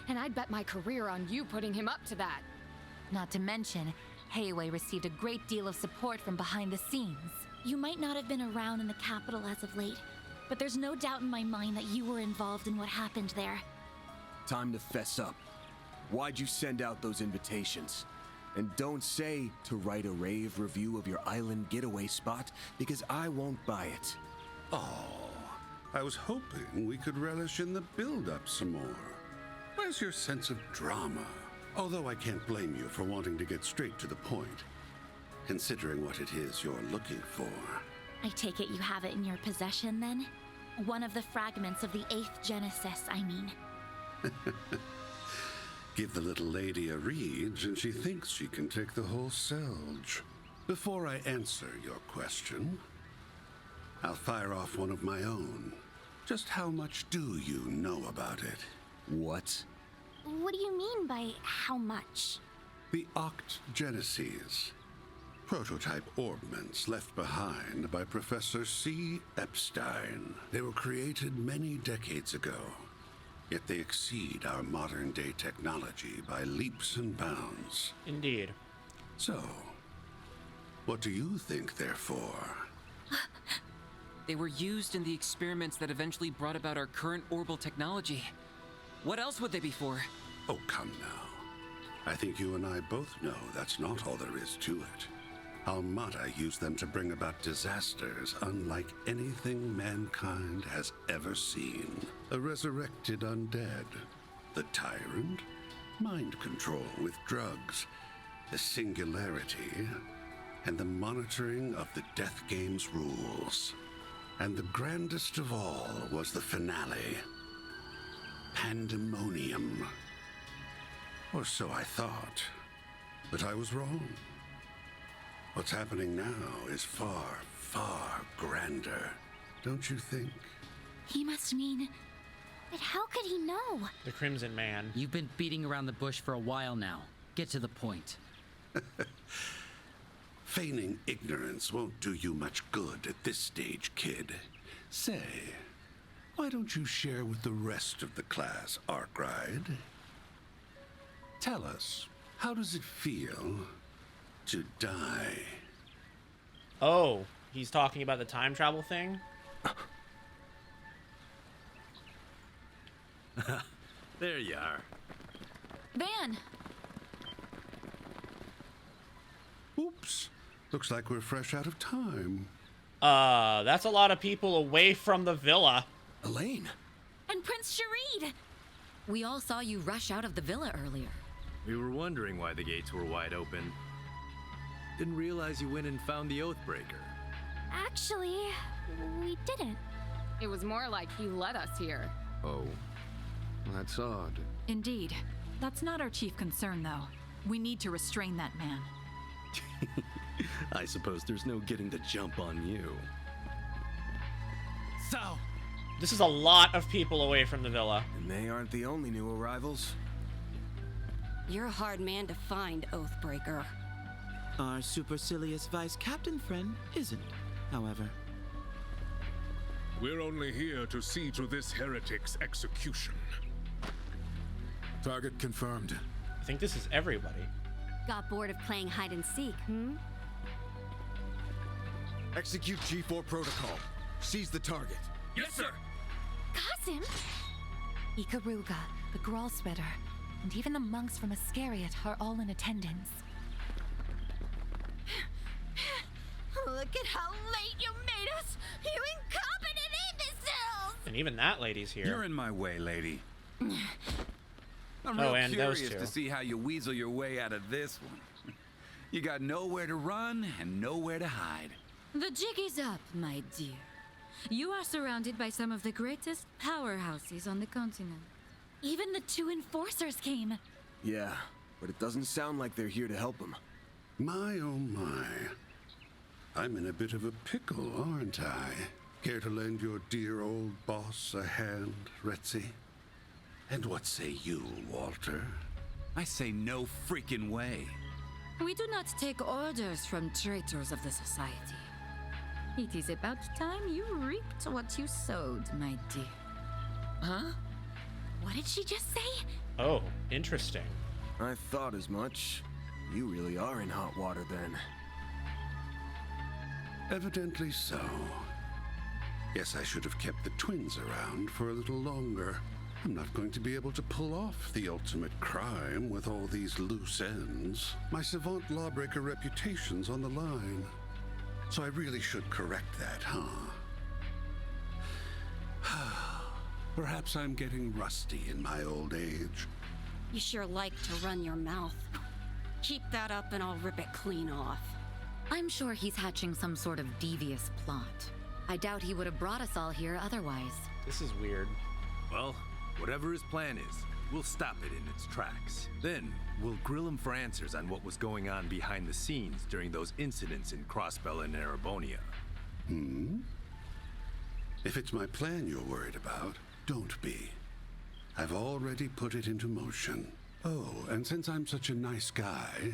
And I'd bet my career on you putting him up to that. Not to mention, Heiyue received a great deal of support from behind the scenes. You might not have been around in the capital as of late, but there's no doubt in my mind that you were involved in what happened there. Time to fess up. Why'd you send out those invitations? And don't say to write a rave review of your island getaway spot, because I won't buy it. Oh, I was hoping we could relish in the build-up some more. Where's your sense of drama? Although I can't blame you for wanting to get straight to the point, considering what it is you're looking for. I take it you have it in your possession, then? One of the fragments of the 8th Genesis, I mean. Give the little lady a read, and she thinks she can take the whole Selge. Before I answer your question, I'll fire off one of my own. Just how much do you know about it? What? What do you mean by how much? The Oct Genesis. Prototype orbments left behind by Professor C. Epstein. They were created many decades ago, yet they exceed our modern-day technology by leaps and bounds. Indeed. So, what do you think they're for? They were used in the experiments that eventually brought about our current orbital technology. What else would they be for? Oh, come now. I think you and I both know that's not all there is to it. Almata used them to bring about disasters unlike anything mankind has ever seen. A resurrected undead, the tyrant, mind control with drugs, the singularity, and the monitoring of the Death Game's rules. And the grandest of all was the finale. Pandemonium. Or so I thought. But I was wrong. What's happening now is far, far grander. Don't you think? He must mean... But how could he know? The Crimson Man. You've been beating around the bush for a while now. Get to the point. Feigning ignorance won't do you much good at this stage, kid. Say, why don't you share with the rest of the class, Arkwright? Tell us, how does it feel to die? Oh, he's talking about the time travel thing? There you are. Van! Oops. Looks like we're fresh out of time. That's a lot of people away from the villa. Elaine! And Prince Sharid! We all saw you rush out of the villa earlier. We were wondering why the gates were wide open. Didn't realize you went and found the Oathbreaker. Actually, we didn't. It was more like he led us here. Oh, that's odd. Indeed. That's not our chief concern, though. We need to restrain that man. I suppose there's no getting the jump on you. So, this is a lot of people away from the villa. And they aren't the only new arrivals. You're a hard man to find, Oathbreaker. Our supercilious vice captain friend isn't, however. We're only here to see to this heretic's execution. Target confirmed. I think this is everybody. Got bored of playing hide and seek, hmm? Execute G4 protocol. Seize the target. Yes, sir! Kasim? Ikaruga, the Grawl Spreader, and even the monks from Iscariot are all in attendance. Look at how late you made us, you incompetent imbeciles! And even that lady's here. You're in my way, lady. I'm Oh, real and those curious two. to see how you weasel your way out of this one. You got nowhere to run and nowhere to hide. The jig is up, my dear. You are surrounded by some of the greatest powerhouses on the continent. Even the 2 enforcers came. Yeah, but it doesn't sound like they're here to help him. My, oh my. I'm in a bit of a pickle, aren't I? Care to lend your dear old boss a hand, Retzi? And what say you, Walter? I say no freaking way. We do not take orders from traitors of the society. It is about time you reaped what you sowed, my dear. Huh? What did she just say? Oh, interesting. I thought as much. You really are in hot water then. Evidently so. Guess I should have kept the twins around for a little longer. I'm not going to be able to pull off the ultimate crime with all these loose ends. My savant lawbreaker reputation's on the line. So I really should correct that, huh? Perhaps I'm getting rusty in my old age. You sure like to run your mouth. Keep that up and I'll rip it clean off. I'm sure he's hatching some sort of devious plot. I doubt he would have brought us all here otherwise. This is weird. Well, whatever his plan is, we'll stop it in its tracks. Then, we'll grill him for answers on what was going on behind the scenes during those incidents in Crossbell and Erebonia. If it's my plan you're worried about, don't be. I've already put it into motion. Oh, and since I'm such a nice guy,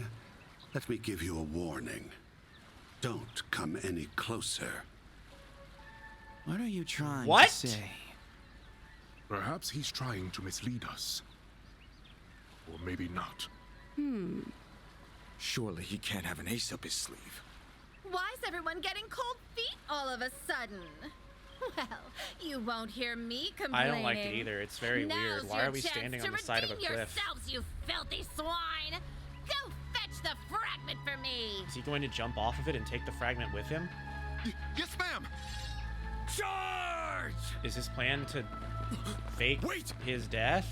let me give you a warning. Don't come any closer. What are you trying What? to say? Perhaps he's trying to mislead us. Or maybe not. Surely he can't have an ace up his sleeve. Why's everyone getting cold feet all of a sudden? Well, you won't hear me complaining. I don't like it either. It's very weird. Why are we standing on the side of a cliff? Yourselves, you filthy swine! Go fetch the fragment for me! Is he going to jump off of it and take the fragment with him? Yes, ma'am! Charge! Is his plan to fake his death?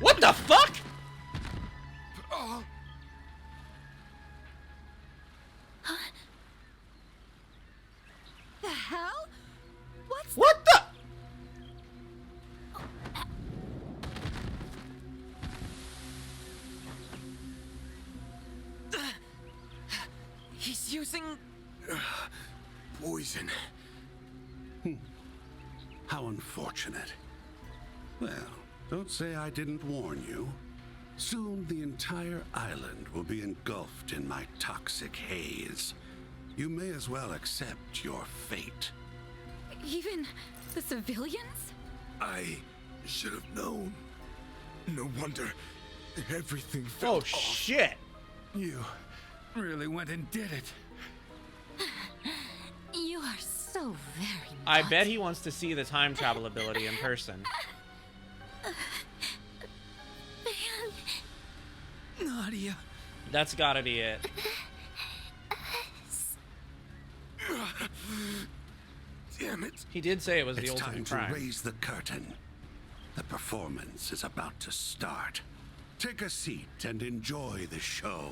What the fuck? The hell? What the? He's using... Poison. How unfortunate. Well, don't say I didn't warn you. Soon the entire island will be engulfed in my toxic haze. You may as well accept your fate. Even the civilians? I should have known. No wonder everything fell Oh off. shit! You really went and did it. You are so very I bet he wants to see the time travel ability in person. Nadia. That's gotta be it. Damn it. He did say it was the It's ultimate time crime. to raise the curtain. The performance is about to start. Take a seat and enjoy the show.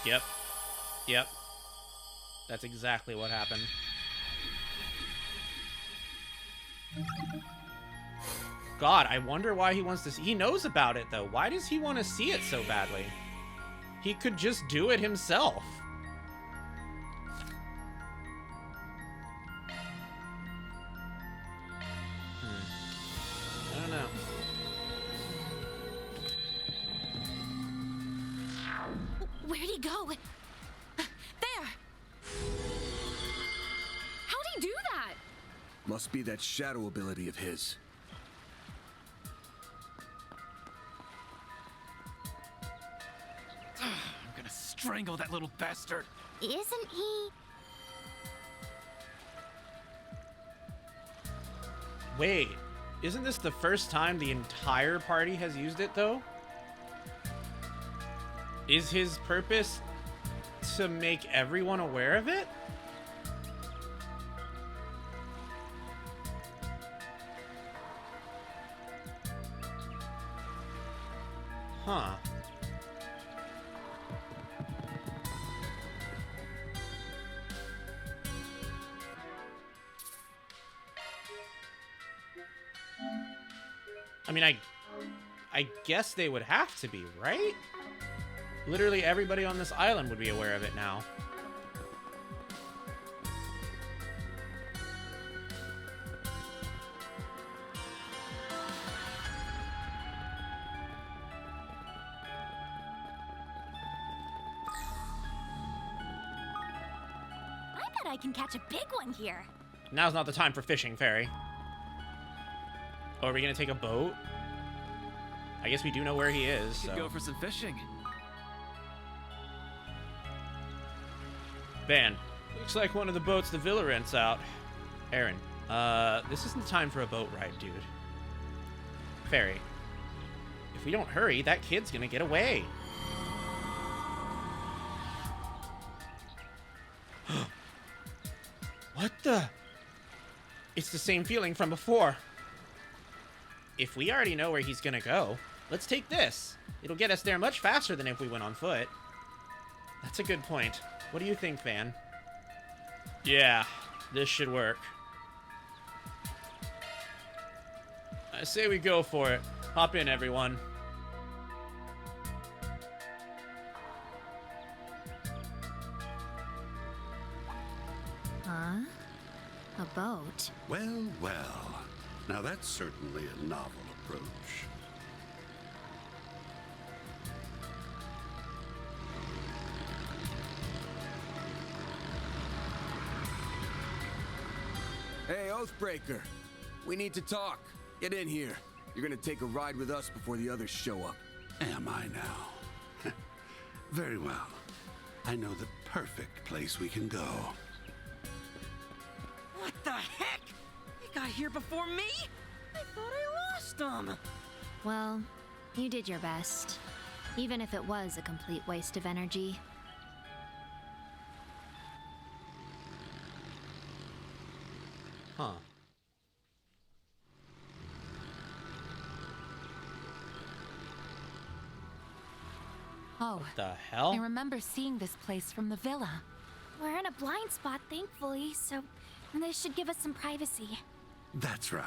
Yep. Yep. That's exactly what happened. God, I wonder why he wants to see. He knows about it, though. Why does he want to see it so badly? He could just do it himself. I don't know. Where'd he go? There! How'd he do that? Must be that shadow ability of his. I'm gonna strangle that little bastard. Isn't he? Wait, isn't this the first time the entire party has used it, though? Is his purpose to make everyone aware of it? Huh. I mean, I guess they would have to be, right? Literally everybody on this island would be aware of it now. I bet I can catch a big one here. Now's not the time for fishing, Fairy. Oh, are we gonna take a boat? I guess we do know where he is, Could so. go for some fishing. Van, looks like one of the boats the villa rents out. Aaron, this isn't the time for a boat ride, dude. Fairy, if we don't hurry, that kid's gonna get away. What the? It's the same feeling from before. If we already know where he's gonna go, let's take this. It'll get us there much faster than if we went on foot. That's a good point. What do you think, Van? Yeah, this should work. I say we go for it. Hop in, everyone. Huh? A boat? Well, well. Now that's certainly a novel approach. Hey, Oathbreaker. We need to talk. Get in here. You're gonna take a ride with us before the others show up. Am I now? Very well. I know the perfect place we can go. What the heck? He got here before me? I thought I lost him. Well, you did your best. Even if it was a complete waste of energy. Huh. Oh, What the hell? I remember seeing this place from the villa. We're in a blind spot, thankfully, so this should give us some privacy. That's right.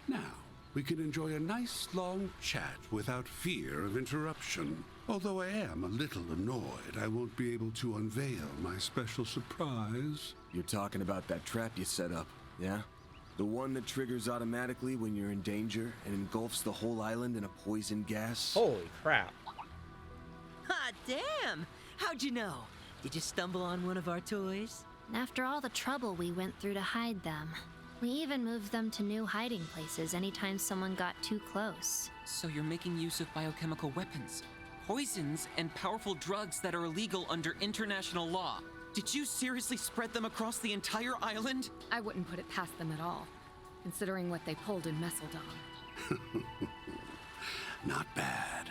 Now, we can enjoy a nice long chat without fear of interruption. Although I am a little annoyed I won't be able to unveil my special surprise. You're talking about that trap you set up, yeah? The one that triggers automatically when you're in danger and engulfs the whole island in a poison gas? Holy crap. Hot damn! How'd you know? Did you stumble on one of our toys? After all the trouble we went through to hide them, we even moved them to new hiding places anytime someone got too close. So you're making use of biochemical weapons, poisons, and powerful drugs that are illegal under international law. Did you seriously spread them across the entire island? I wouldn't put it past them at all, considering what they pulled in Messeldom. Not bad.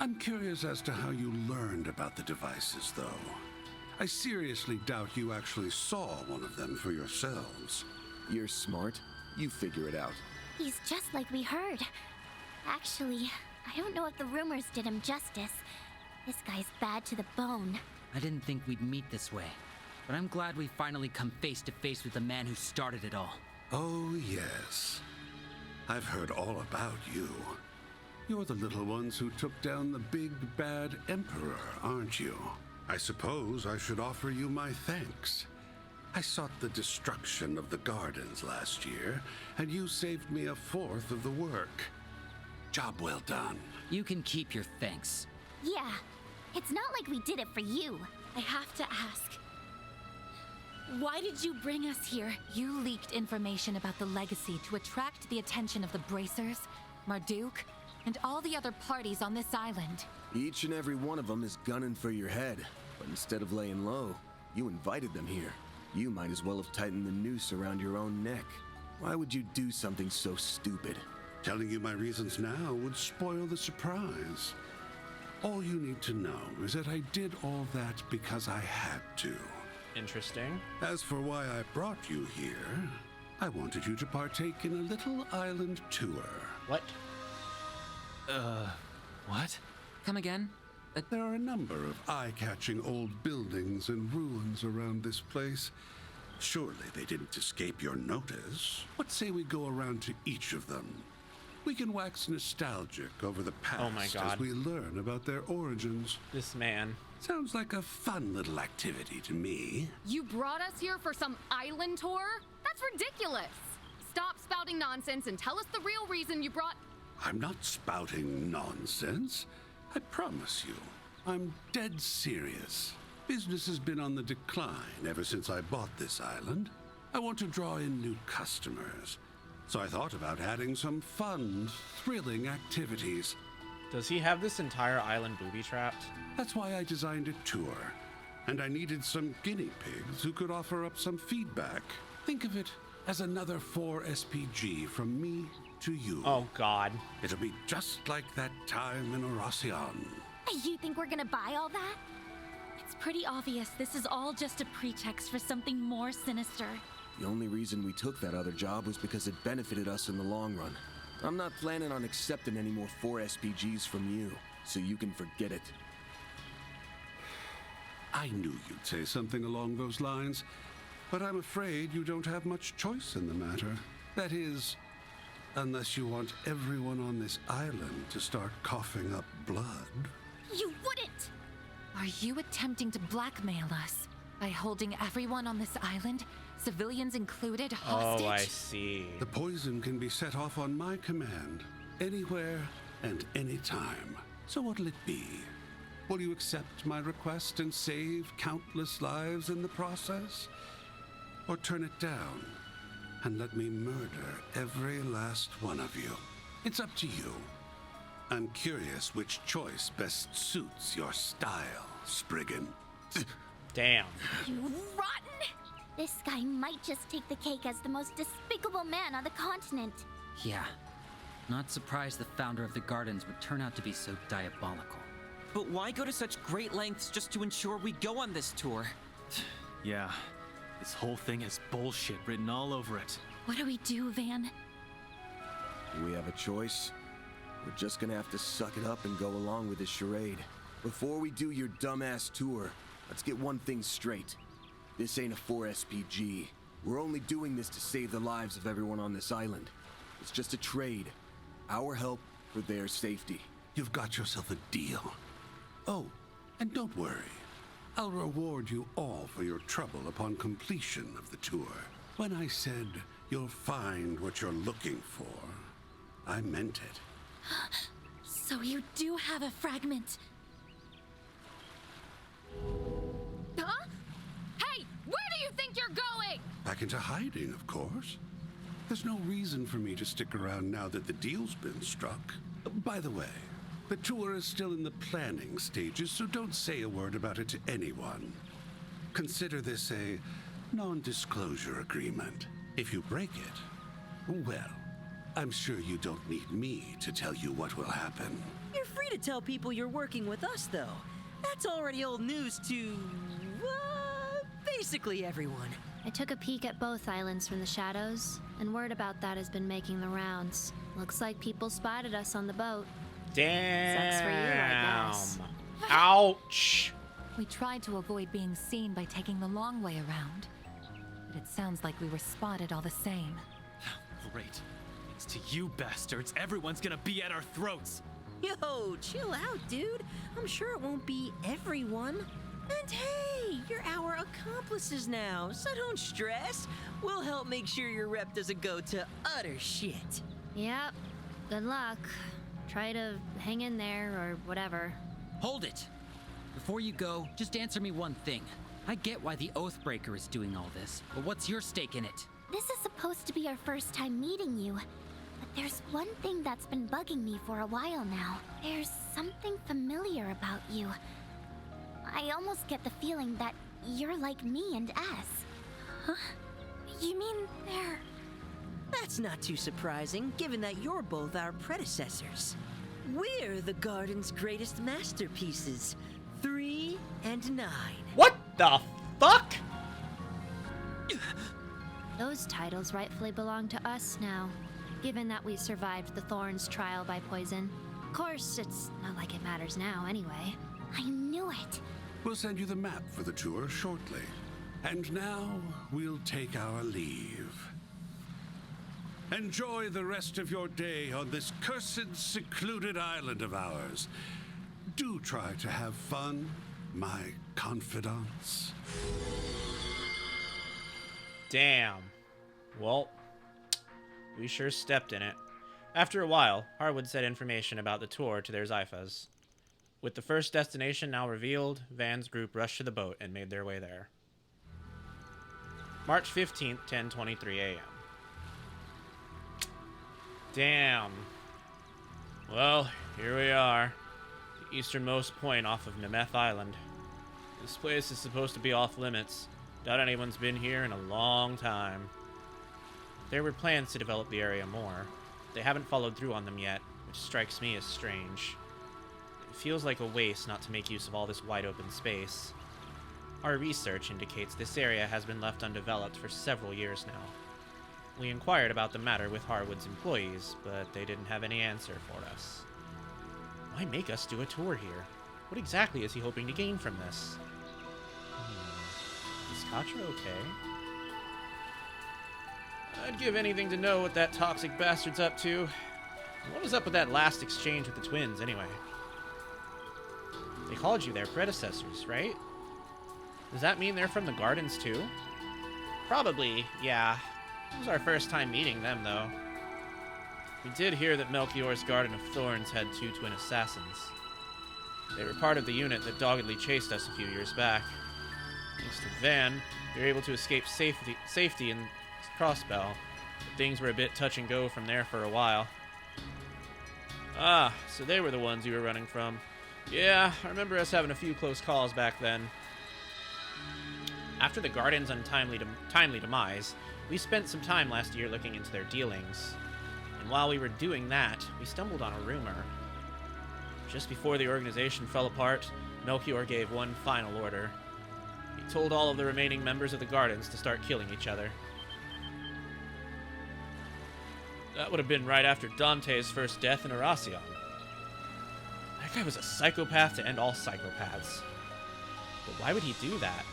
I'm curious as to how you learned about the devices, though. I seriously doubt you actually saw one of them for yourselves. You're smart. You figure it out. He's just like we heard. Actually, I don't know if the rumors did him justice. This guy's bad to the bone. I didn't think we'd meet this way, but I'm glad we finally come face to face with the man who started it all. Oh, yes. I've heard all about you. You're the little ones who took down the big bad emperor, aren't you? I suppose I should offer you my thanks. I sought the destruction of the gardens last year, and you saved me a fourth of the work. Job well done. You can keep your thanks. Yeah, it's not like we did it for you. I have to ask. Why did you bring us here? You leaked information about the legacy to attract the attention of the Bracers, Marduk, and all the other parties on this island. Each and every one of them is gunning for your head, but instead of laying low, you invited them here. You might as well have tightened the noose around your own neck. Why would you do something so stupid? Telling you my reasons now would spoil the surprise. All you need to know is that I did all that because I had to. Interesting. As for why I brought you here, I wanted you to partake in a little island tour. What? What? Come again? There are a number of eye-catching old buildings and ruins around this place. Surely they didn't escape your notice. What say we go around to each of them? We can wax nostalgic over the past Oh my God. as we learn about their origins. This man. Sounds like a fun little activity to me. You brought us here for some island tour? That's ridiculous. Stop spouting nonsense and tell us the real reason you brought... I'm not spouting nonsense. I promise you, I'm dead serious. Business has been on the decline ever since I bought this island. I want to draw in new customers. So I thought about adding some fun, thrilling activities. Does he have this entire island booby-trapped? That's why I designed a tour. And I needed some guinea pigs who could offer up some feedback. Think of it as another 4SPG from me to you. Oh, God. It'll be just like that time in Oracion. You think we're gonna buy all that? It's pretty obvious this is all just a pretext for something more sinister. The only reason we took that other job was because it benefited us in the long run. I'm not planning on accepting any more 4SPGs from you, so you can forget it. I knew you'd say something along those lines, but I'm afraid you don't have much choice in the matter. That is, unless you want everyone on this island to start coughing up blood. You wouldn't! Are you attempting to blackmail us by holding everyone on this island, civilians included, hostage? Oh, I see. The poison can be set off on my command, anywhere and anytime. So what'll it be? Will you accept my request and save countless lives in the process? Or turn it down and let me murder every last one of you? It's up to you. I'm curious which choice best suits your style, Spriggan. Damn. You rotten! This guy might just take the cake as the most despicable man on the continent. Yeah. Not surprised the founder of the gardens would turn out to be so diabolical. But why go to such great lengths just to ensure we go on this tour? Yeah, this whole thing has bullshit written all over it. What do we do, Van? Do we have a choice? We're just gonna have to suck it up and go along with this charade. Before we do your dumbass tour, let's get one thing straight. This ain't a 4SPG. We're only doing this to save the lives of everyone on this island. It's just a trade. Our help for their safety. You've got yourself a deal. Oh, and don't worry. I'll reward you all for your trouble upon completion of the tour. When I said you'll find what you're looking for, I meant it. So you do have a fragment. Huh? Hey, where do you think you're going? Back into hiding, of course. There's no reason for me to stick around now that the deal's been struck. By the way, the tour is still in the planning stages, so don't say a word about it to anyone. Consider this a non-disclosure agreement. If you break it, well, I'm sure you don't need me to tell you what will happen. You're free to tell people you're working with us, though. That's already old news to... basically everyone. I took a peek at both islands from the shadows, and word about that has been making the rounds. Looks like people spotted us on the boat. Damn. Sucks for you, I guess. Ouch. We tried to avoid being seen by taking the long way around, but it sounds like we were spotted all the same. Great. Thanks to you bastards, everyone's gonna be at our throats. Yo, chill out, dude. I'm sure it won't be everyone. And hey, you're our accomplices now, so don't stress. We'll help make sure your rep doesn't go to utter shit. Yep. Good luck. Try to hang in there or whatever. Hold it! Before you go, just answer me one thing. I get why the Oathbreaker is doing all this, but what's your stake in it? This is supposed to be our first time meeting you. But there's one thing that's been bugging me for a while now. There's something familiar about you. I almost get the feeling that you're like me and S. Huh? You mean they're... That's not too surprising, given that you're both our predecessors. We're the garden's greatest masterpieces. 3 and 9. What the fuck? Those titles rightfully belong to us now, given that we survived the Thorns trial by poison. Of course, it's not like it matters now anyway. I knew it. We'll send you the map for the tour shortly. And now, we'll take our leave. Enjoy the rest of your day on this cursed, secluded island of ours. Do try to have fun, my confidants. Damn. Well, we sure stepped in it. After a while, Harwood said information about the tour to their Zyphas. With the first destination now revealed, Van's group rushed to the boat and made their way there. March 15th, 10:23 a.m. Damn. Well, here we are. The easternmost point off of Nemeth Island. This place is supposed to be off limits. Doubt anyone's been here in a long time. There were plans to develop the area more. They haven't followed through on them yet, which strikes me as strange. It feels like a waste not to make use of all this wide open space. Our research indicates this area has been left undeveloped for several years now. We inquired about the matter with Harwood's employees, but they didn't have any answer for us. Why make us do a tour here? What exactly is he hoping to gain from this? Is Katra okay? I'd give anything to know what that toxic bastard's up to. What was up with that last exchange with the twins, anyway? They called you their predecessors, right? Does that mean they're from the gardens, too? Probably, yeah. It was our first time meeting them, though. We did hear that Melchior's Garden of Thorns had 2 twin assassins. They were part of the unit that doggedly chased us a few years back. Thanks to Van, we were able to escape safety in Crossbell, but things were a bit touch and go from there for a while. Ah, so they were the ones you were running from. Yeah, I remember us having a few close calls back then. After the Guardian's timely demise, we spent some time last year looking into their dealings. And while we were doing that, we stumbled on a rumor. Just before the organization fell apart, Melchior gave one final order. He told all of the remaining members of the Guardians to start killing each other. That would have been right after Dante's first death in Erasion. That guy was a psychopath to end all psychopaths. But why would he do that?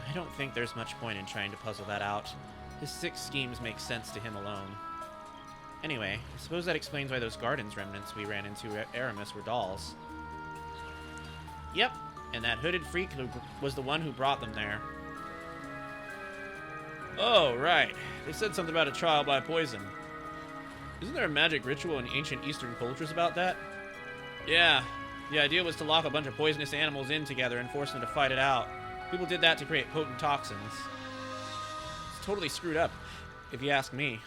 I don't think there's much point in trying to puzzle that out. His 6 schemes make sense to him alone. Anyway, I suppose that explains why those Gardens remnants we ran into at Aramis were dolls. Yep, and that hooded freak was the one who brought them there. Oh, right. They said something about a trial by poison. Isn't there a magic ritual in ancient Eastern cultures about that? Yeah, the idea was to lock a bunch of poisonous animals in together and force them to fight it out. People did that to create potent toxins. It's totally screwed up, if you ask me.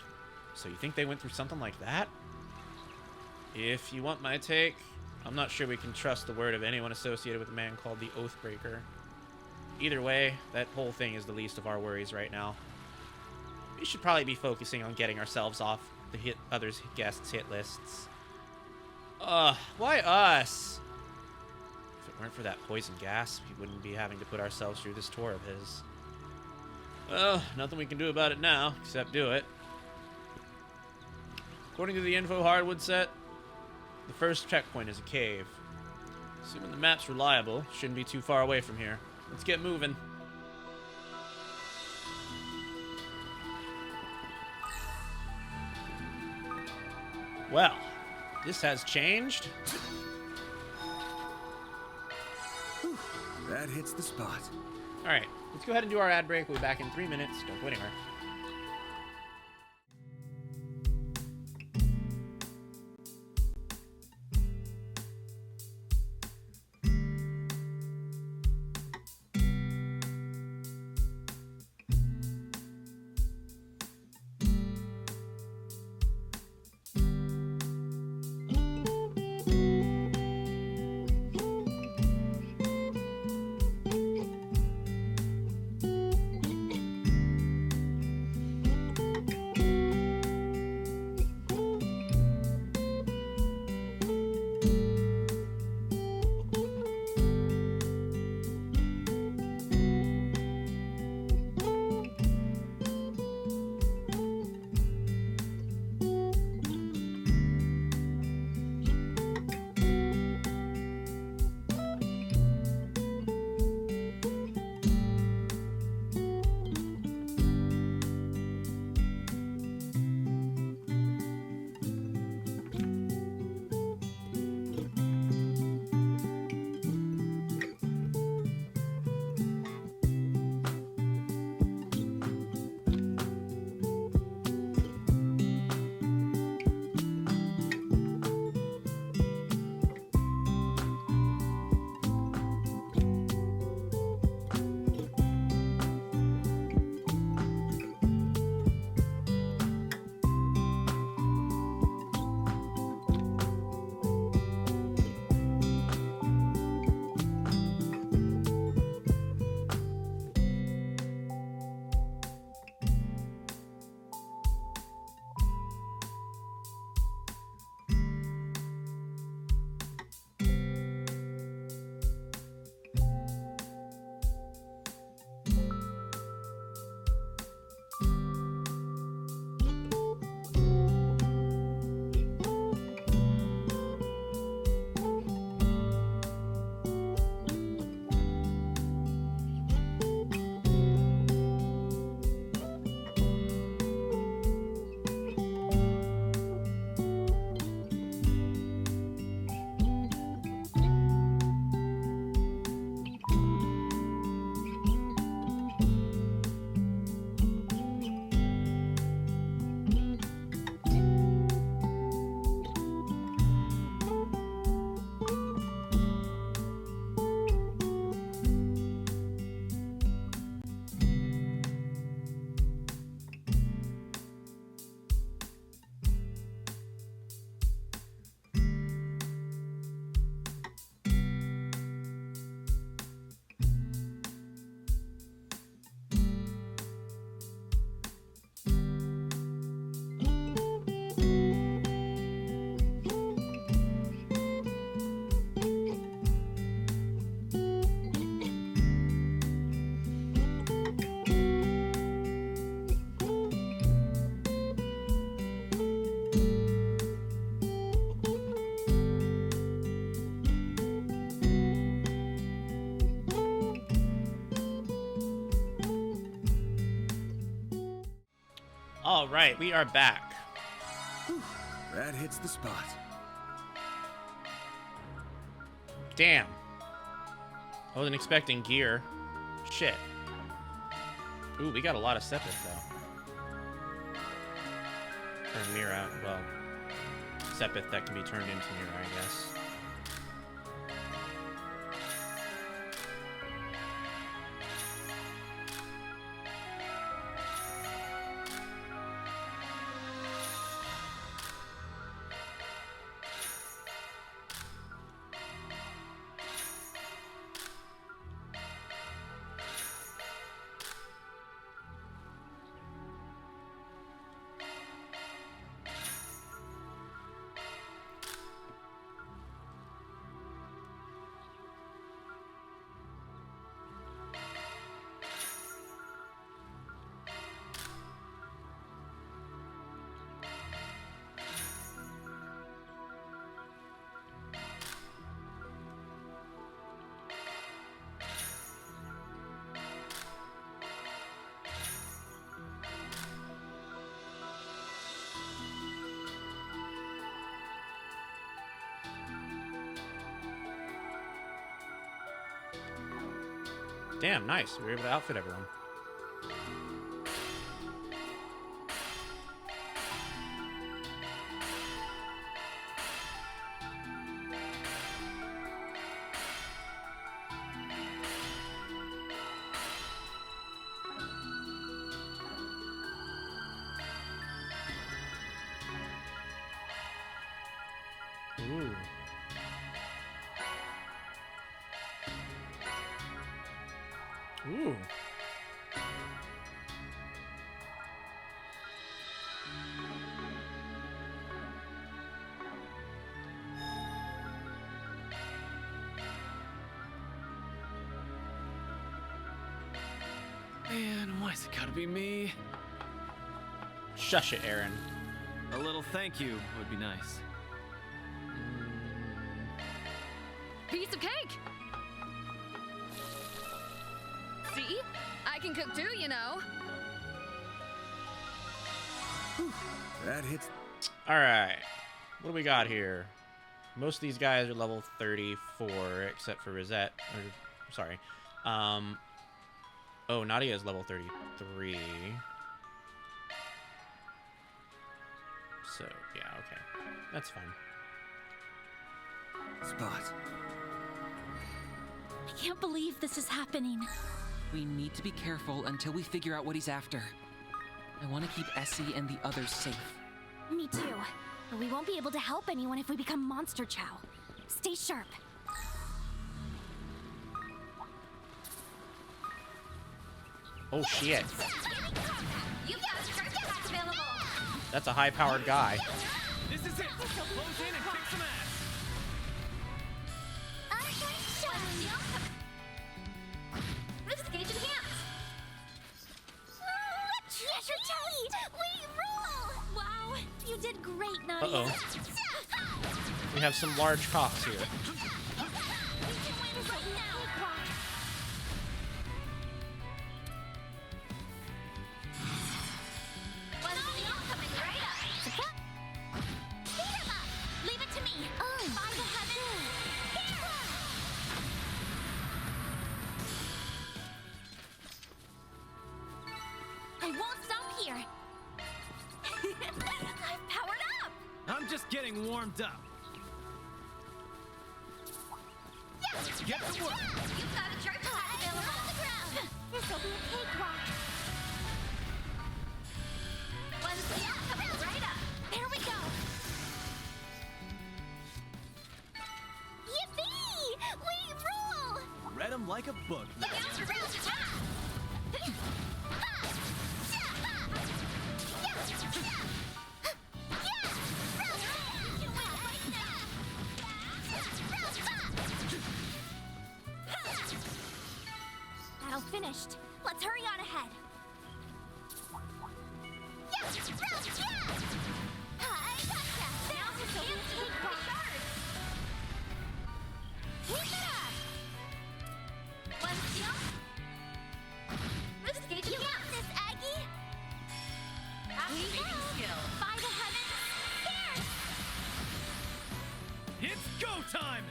So you think they went through something like that? If you want my take, I'm not sure we can trust the word of anyone associated with a man called the Oathbreaker. Either way, that whole thing is the least of our worries right now. We should probably be focusing on getting ourselves off the others' guests' hit lists. Why us? If it weren't for that poison gas, we wouldn't be having to put ourselves through this tour of his. Well, nothing we can do about it now, except do it. According to the info Hardwood set, the first checkpoint is a cave. Assuming the map's reliable, shouldn't be too far away from here. Let's get moving. Well, this has changed. Whew, that hits the spot. Alright, let's go ahead and do our ad break. We'll be back in 3 minutes. Don't go anywhere. All right, we are back. Whew, that hits the spot. Damn. I wasn't expecting gear. Shit. Ooh, we got a lot of Sepith, though. Or Mira, well, Sepith that can be turned into Mira, I guess. Damn, nice. We were able to outfit everyone. Ooh. Ooh. Man, why's it gotta be me? Shush it, Aaron. A little thank you would be nice. Piece of cake! See? I can cook too, you know. Whew, that hits. All right. What do we got here? Most of these guys are level 34, except for Rosette. Or, sorry. Oh, Nadia is level 33. So, yeah, okay. That's fine. Spot. I can't believe this is happening. We need to be careful until we figure out what he's after. I want to keep Essie and the others safe. Me too. But we won't be able to help anyone if we become Monster Chow. Stay sharp. Oh, shit. You've got a strike attack available. That's a high-powered guy. This is it! Close in and kick some ass! Boost gauge enhanced. We rule! Wow, you did great, Nadia. Uh-oh. We have some large cocks here. Leave it to me. By the heavens. I won't stop here. I've powered up. I'm just getting warmed up. Let's get to work! You've got a strike attack available. On the ground. This'll be a cakewalk. One step coming right up. There we go. Yippee! We rule! Read 'em like a book. Look out for round attack. Battle finished. Let's hurry on ahead. One step. Boost gauge You got enhanced. this, Aggie. Activate It's go time!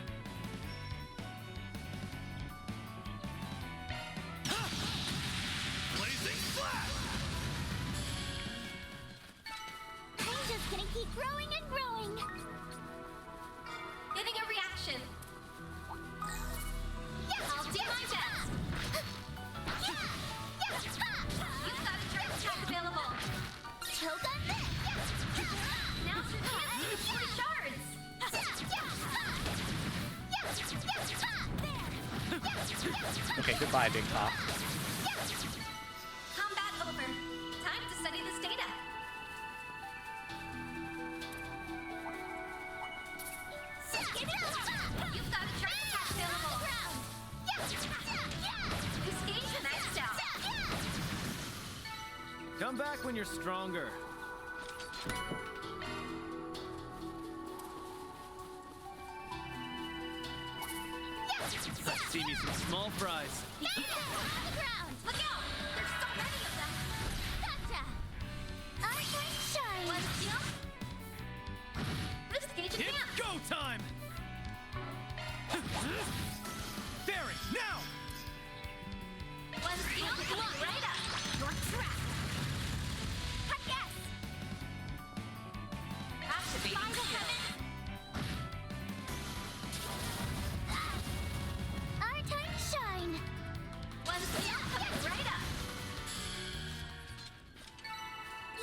Blazing flash! I'm just gonna keep growing and growing. Getting a reaction. I'll do my best. You've got a direct attack available. Choke on this. Now it's your chance to destroy shards. Okay, goodbye, Big Top. Combat over. Time to study this data. You've got a direct attack available. This game's maxed out. Come back when you're stronger. Let's see me some small fries. Look out! There's so many of them. Gotcha. Arcane shine. One steal. This gauge It's advance. go time! Fairy, now! One steal. Coming right up. Your trap. Yes. Activating By the skill. heavens. Arcane shine. One steal. Coming right up.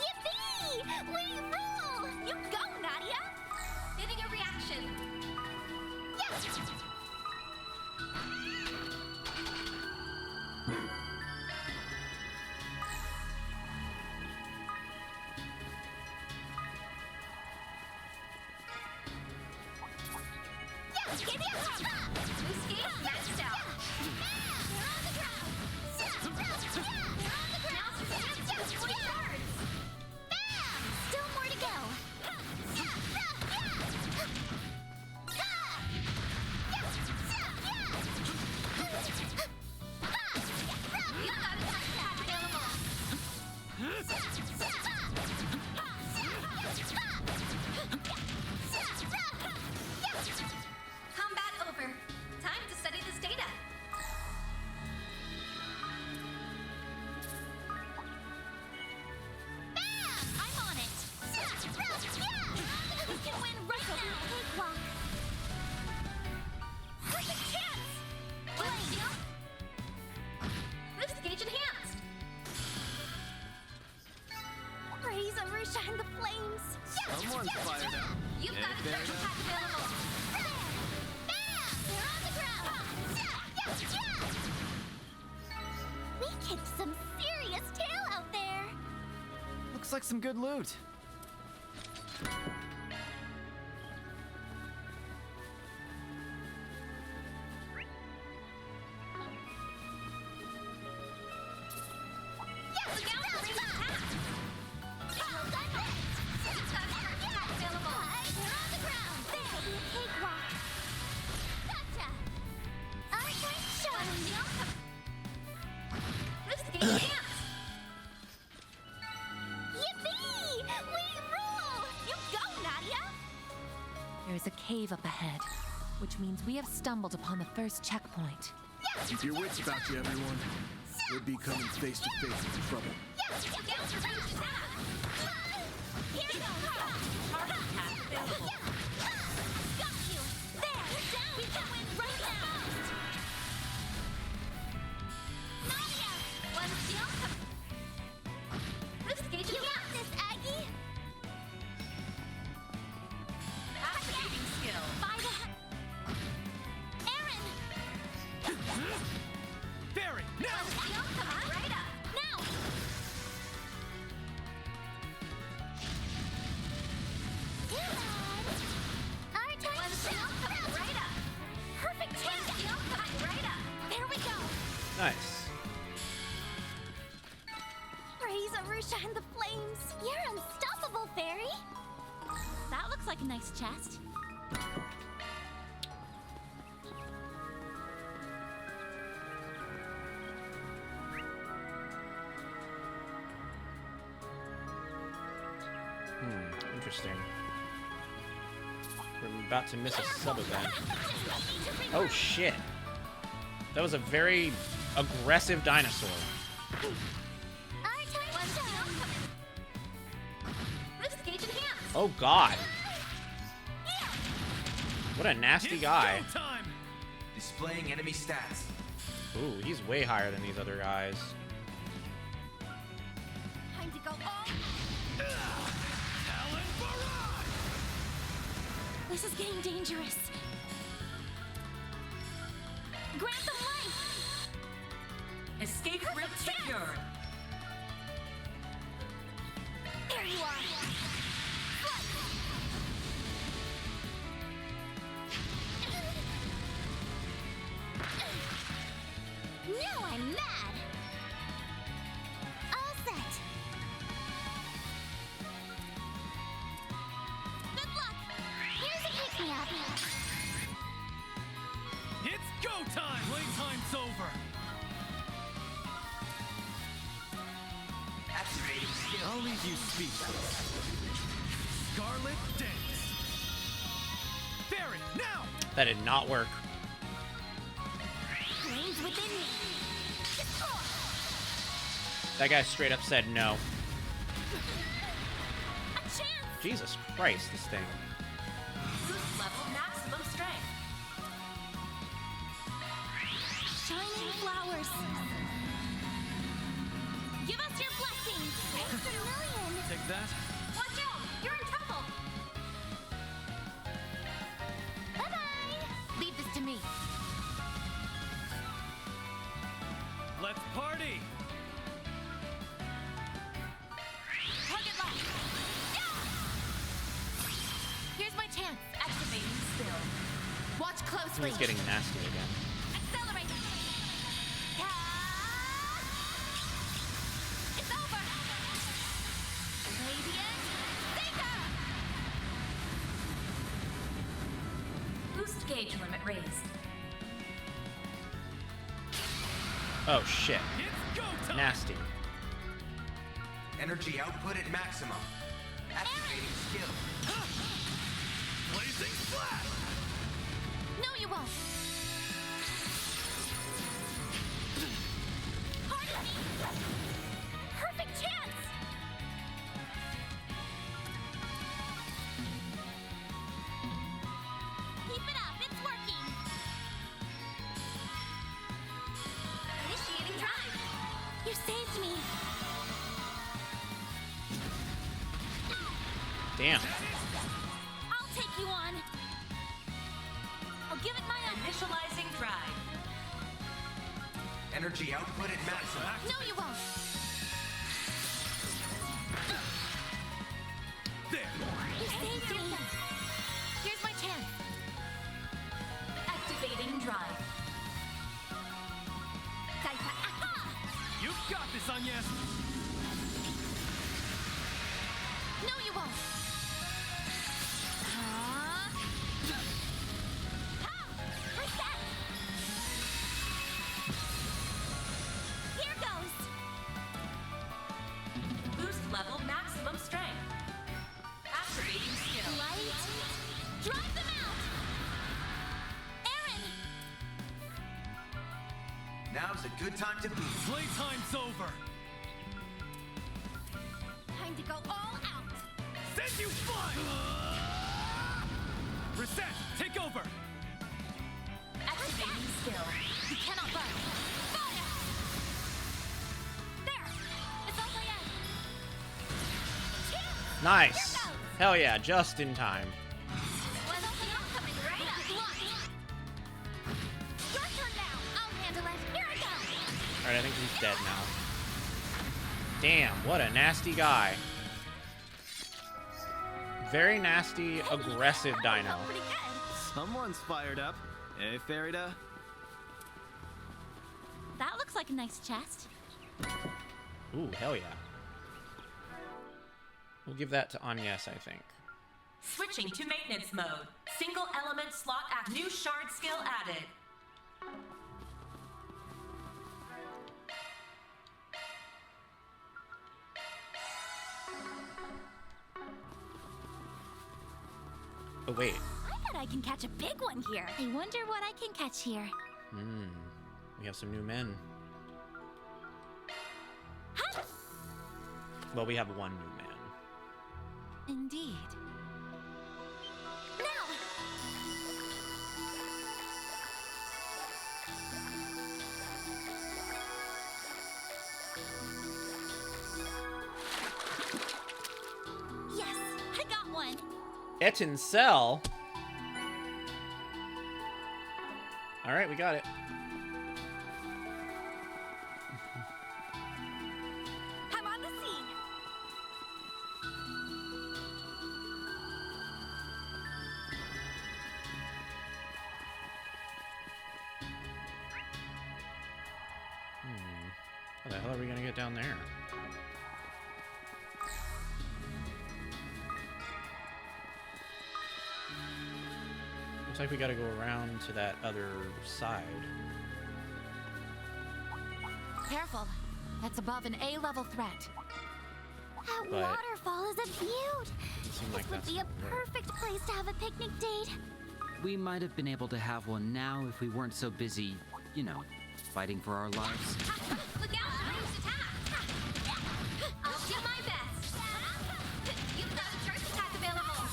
Yippee! We rule! You go, Nadia! Getting a reaction. Yes! Yes! Give me a pop! This game's maxed out. They're on the ground! They're on the ground! Now it's your chance to destroy shards. Bam! Still more to go. You've got a direct attack available. Combat over. Time to study this data. I'm on it. We can win right now. Cakewalk. Perfect chance. One steal. This gauge enhanced. Raise and shine the flames. Someone's fired up. You've got a Fair direct enough. attack available. Bam! They're on the ground. We kicked some serious tail out there. Looks like some good loot. Look out for raised attack. You've got a direct attack available. They're on the ground. There. Cakewalk. Gotcha. Arcane shine. This gauge enhanced. Yippee! We rule! You go, Nadia! There is a cave up ahead, which means we have stumbled upon the first checkpoint. Keep your wits about you, everyone. We'll be coming face to face with trouble. Look out for raised attack. Here we go! Got you! There! Down! We can win right now! Nadia! One steal. This gauge You got enhanced. this, Aggie! Activating skill. By the Aaron! Fairy, now! One steal. Coming right up. Now! Too bad! Our turn! One steal. Coming right up. Perfect One chance! steal. Coming right up. There we go! Nice. Raise and shine the flames! You're unstoppable, Fairy! That looks like a nice chest. Interesting. From about to miss a sub event. Oh shit. That was a very aggressive dinosaur. Oh god. What a nasty guy. Displaying enemy stats. Ooh, he's way higher than these other guys. Time to go all. This is getting dangerous. Grant them life! Escape route secured. There you are. Now I'm mad. All set. Good luck. Here's a pick-me-up. It's go time! Playtime's over! Activating skill. I'll leave you speechless. Scarlet Dance. Fairy, now! That did not work. Brains within me. That guy straight up said no. A chance. Jesus Christ, this thing. Boost level maximum strength. Shining flowers. Give us your blessings. Thanks a million. Take that. Watch out. You're in trouble. Bye-bye. Leave this to me. Let's party! Target lock. Here's my chance. Activating skill. Watch closely. He's getting nasty again. Accelerate. It's over. Radiant Seeker. Boost gauge limit raised. Oh shit. It's go time! Nasty. Energy output at maximum. Activating skill. Blazing flash! No, you won't. Pardon me. Perfect chance. Keep it up. It's working. Initiating drive. You saved me. Damn. I'll take you on. I'll give it my all. Initializing drive. Energy output at maximum. No, you won't. There! You saved me. Here's my chance. Activating drive. You've got this, Agnes! No, you won't. Reset. Here goes. Boost level maximum strength. Activating skill. Light. Drive them out. Aaron. Now's a good time to boost. Playtime's over! Time to go all out. Send you flying! Reset! Take over! Activating skill. You cannot burn. Fire. There. It's all I am. Nice. Hell yeah, just in time. Your turn now. I'll handle it. Here I go. Alright, I think he's dead now. Damn, what a nasty guy. Very nasty, aggressive dino. Pretty good. Someone's fired up. Hey, Farida. That looks like a nice chest. Ooh, hell yeah. We'll give that to Agnes, I think. Switching to maintenance mode. Single element slot act. New shard skill added. Oh, wait. I bet I can catch a big one here. I wonder what I can catch here. We have some new men. Well, we have one new man. Indeed. Yes, I got one. Etincelle. All right, we got it. I'm on the scene. How the hell are we gonna get down there? Looks like we gotta go around to that other side. Careful. That's above an A-level threat. That But- waterfall is a beaut. Seems like This would that's be a not right. perfect place to have a picnic date. We might have been able to have one now if we weren't so busy, you know, fighting for our lives. Look out! Ranged attack! I'll do my best. You've got a charge attack available.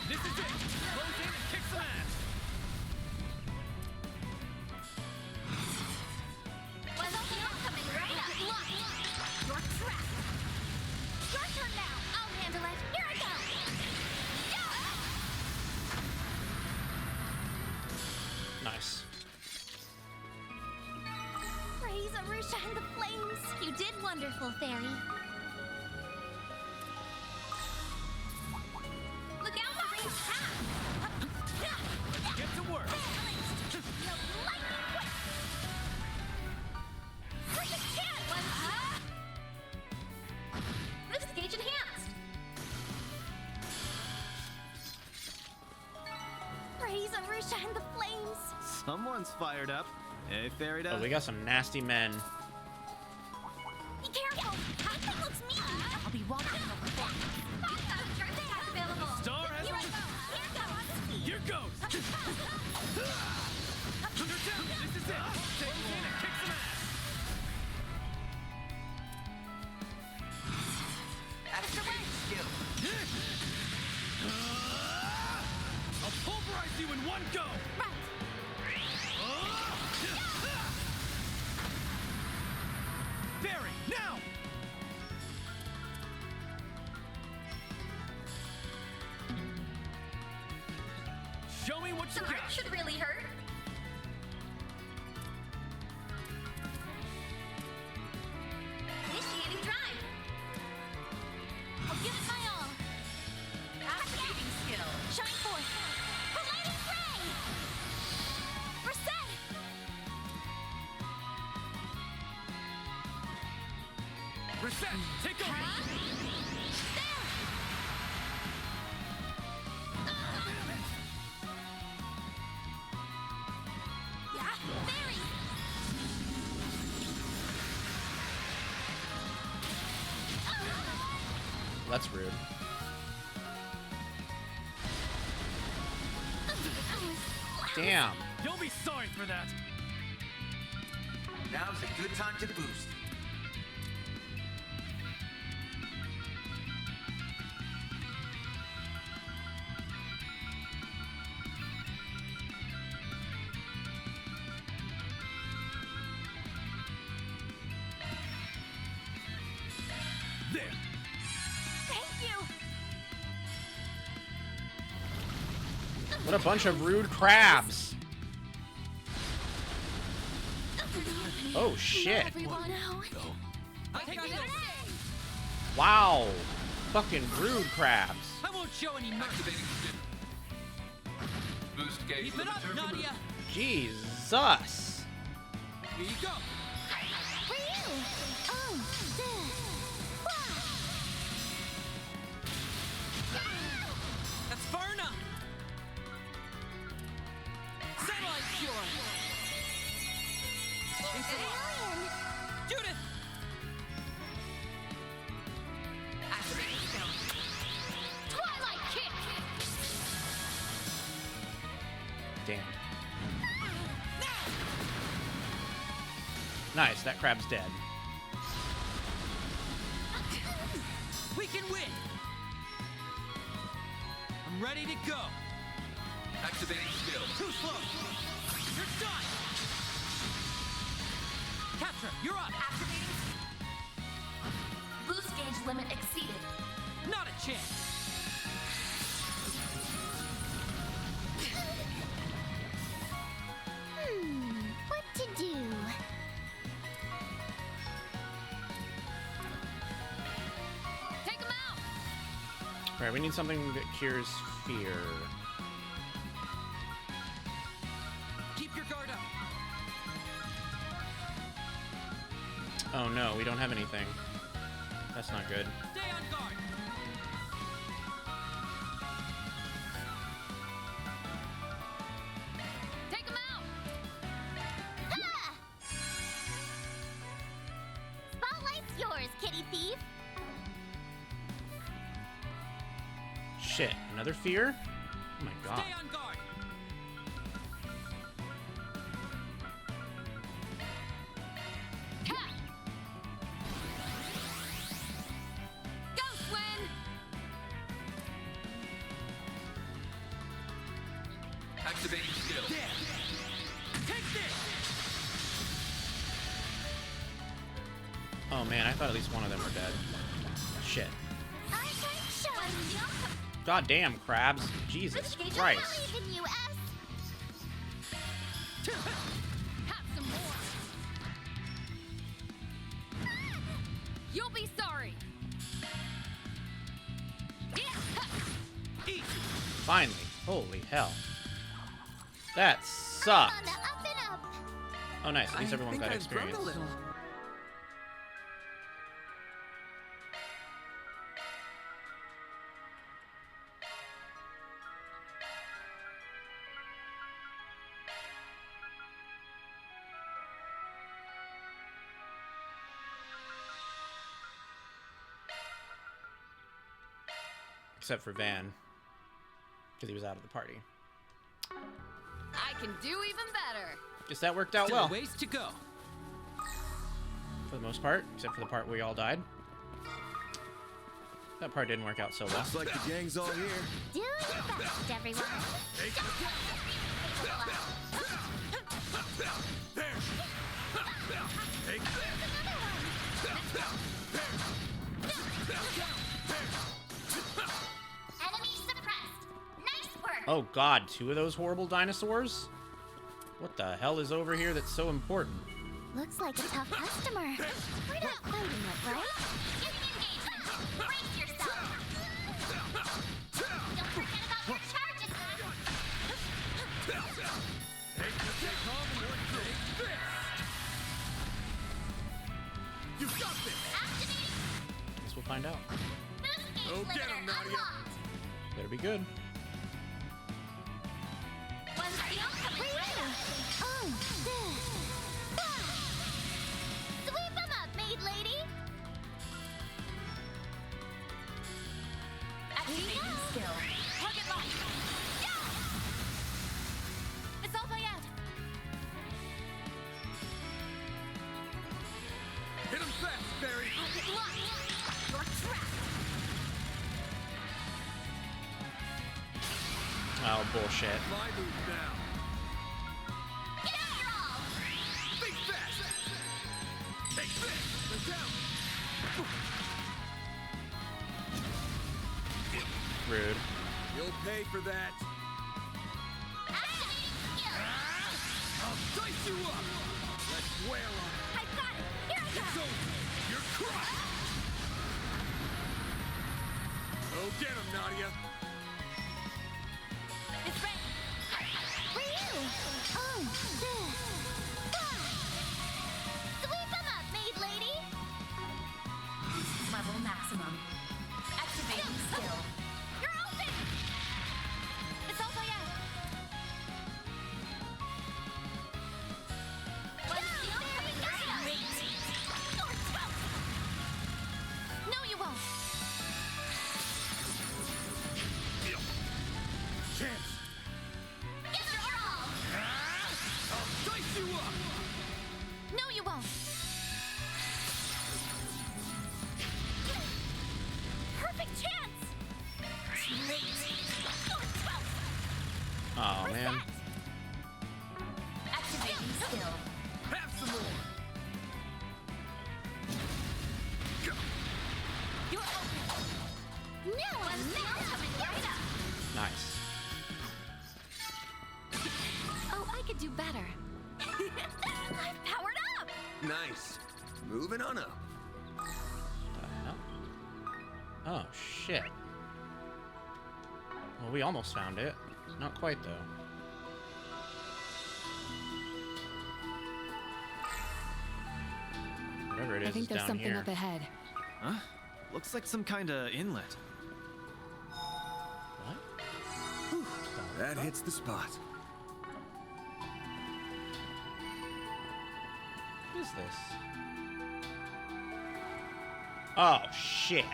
This is it! Close in and kick some ass! Level heal coming right up. You're trapped. Your turn now. I'll handle it. Here I go. Nice. Praise Arusha and the flames. You did wonderful, fairy. Look out for ranged attack. Get to work! Rift gauge enhanced. Praise Arusha and the flames. Someone's fired up. Hey, Farida. Oh, we got some nasty men. Be careful. That thing looks mean. I'll be walking over there. You've got a charge attack available. Star has Here I been... go. Here goes! You're down! This is it! Take it in and kick some ass! That's your skill. I'll pulverize you in one go! Barry, now! Show me what you Some art got! should really hurt. Initiating drive. I'll give it my all. Activating skill. Shine forth. Paladin Ray. Reset. Reset! Take over! Yeah, fairy. That's rude. Damn. You'll be sorry for that! Now's a good time to boost. There! Thank you. What a bunch of rude crabs. Oh shit. Everyone. Wow. Fucking rude crabs. I won't show any mercy. Boost gauge Keep it up, Nadia. Jesus. Here you go. For you. Oh, That's far enough. Satellite cure. Judith. Nice, that crab's dead. We can win! I'm ready to go! Activating skill. Too slow! You're done! Catra, you're up! Activating. Boost gauge limit exceeded. Not a chance! What to do? Take him out! Alright, we need something that cures fear. Keep your guard up! Oh no, we don't have anything. That's not good. Stay on guard! Take him out! Ha! Spotlight's yours, kitty thief. Shit, another fear? Oh my god. Stay on guard! Go, Swin! Activating skill. Take this! Oh man, I thought at least one of them were dead. Shit. Attention! God damn, crabs. Jesus Christ. I believe in you, S. Have some more! You'll be sorry! Finally. Holy hell. That sucked. On the up and up. Oh nice, at least everyone got I've experience. grown a little. Except for Van. Because he was out of the party. I can do even better! Guess that worked out Still well. a ways to go. For the most part, except for the part where we all died. That part didn't work out so well. Looks like the gang's all here. Do your best, everyone. Enemy suppressed. Nice work. Oh god, 2 of those horrible dinosaurs? What the hell is over here that's so important? Looks like a tough customer. We're not fighting it, right? Giving engagement. Brace yourself. Don't forget about your charges, You got this! Activating. Guess we'll find out. Boost gauge Go get limiter him, Nadia. unlocked. Better be good. One seal coming right up. Oh, this. Sweep them up, maid lady. Activating skill. Target locked. It's all by out. Hit him fast, Barry! Target locked. You're trapped. Oh, bullshit. My move now. Get out your all. Think fast! Take this! They're down! Rude. You'll pay for that. Activating skill. I'll dice you up! Let's wail on it! I got it. Here I It's go. over! You're crushed! Go get him, Nadia! It's ready. For you. Oh, this. Sweep them up, maid lady. Level maximum. Activating skill. You're open. It's all by out. One seal coming right up. No, you won't. Now I'm coming right up. Nice. Oh, I could do better. I've powered up. Nice. Moving on up. Oh, shit. Well, we almost found it. Not quite, though. Whatever it is, I think there's down something here. up ahead. Huh? Looks like some kind of inlet. That hits the spot. What is this? Oh, shit.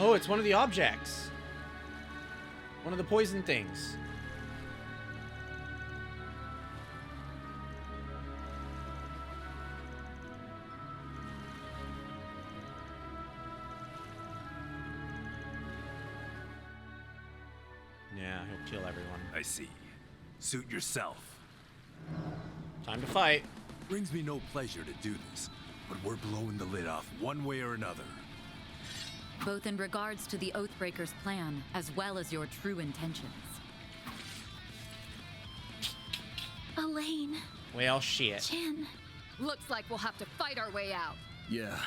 Oh, it's one of the objects. One of the poison things. Yeah, he'll kill everyone. I see. Suit yourself. Time to fight. Brings me no pleasure to do this, but we're blowing the lid off one way or another. Both in regards to the Oathbreaker's plan, as well as your true intentions. Elaine. Well, shit. Chin. Looks like we'll have to fight our way out. Yeah.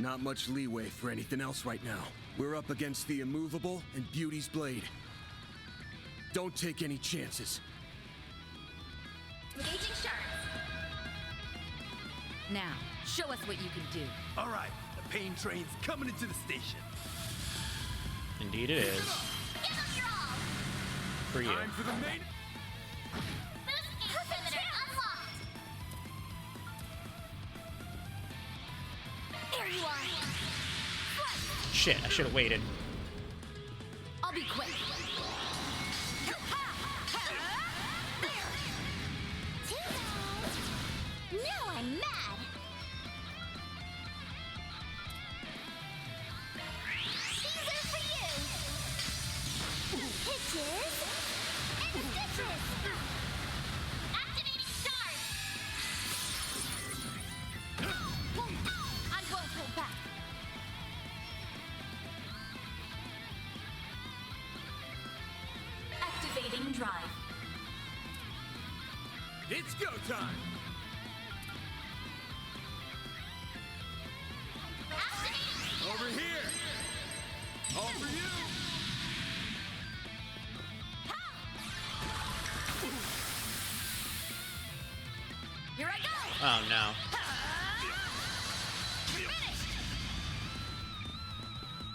Not much leeway for anything else right now. We're up against the Immovable and Beauty's Blade. Don't take any chances. Engaging sharks. Now, show us what you can do. All right, the pain train's coming into the station. Indeed it is. Give them your all. For you. Time for the main... Boost inhibitor unlocked. There you are. Shit, I should have waited. I'll be quick. Now I'm mad. These are for you. Hitches and stitches. Activating stars. I won't hold back. Activating drive. It's go time! Over here! All for you! Here I go. Oh no.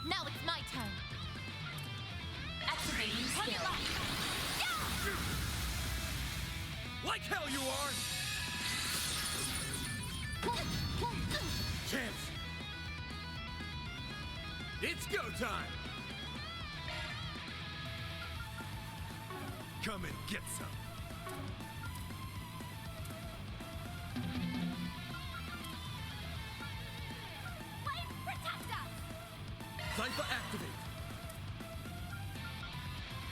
Now it's my turn. Activating skill. Like hell you are! Chance! It's go time! Come and get some. Protect us. Cypher activate.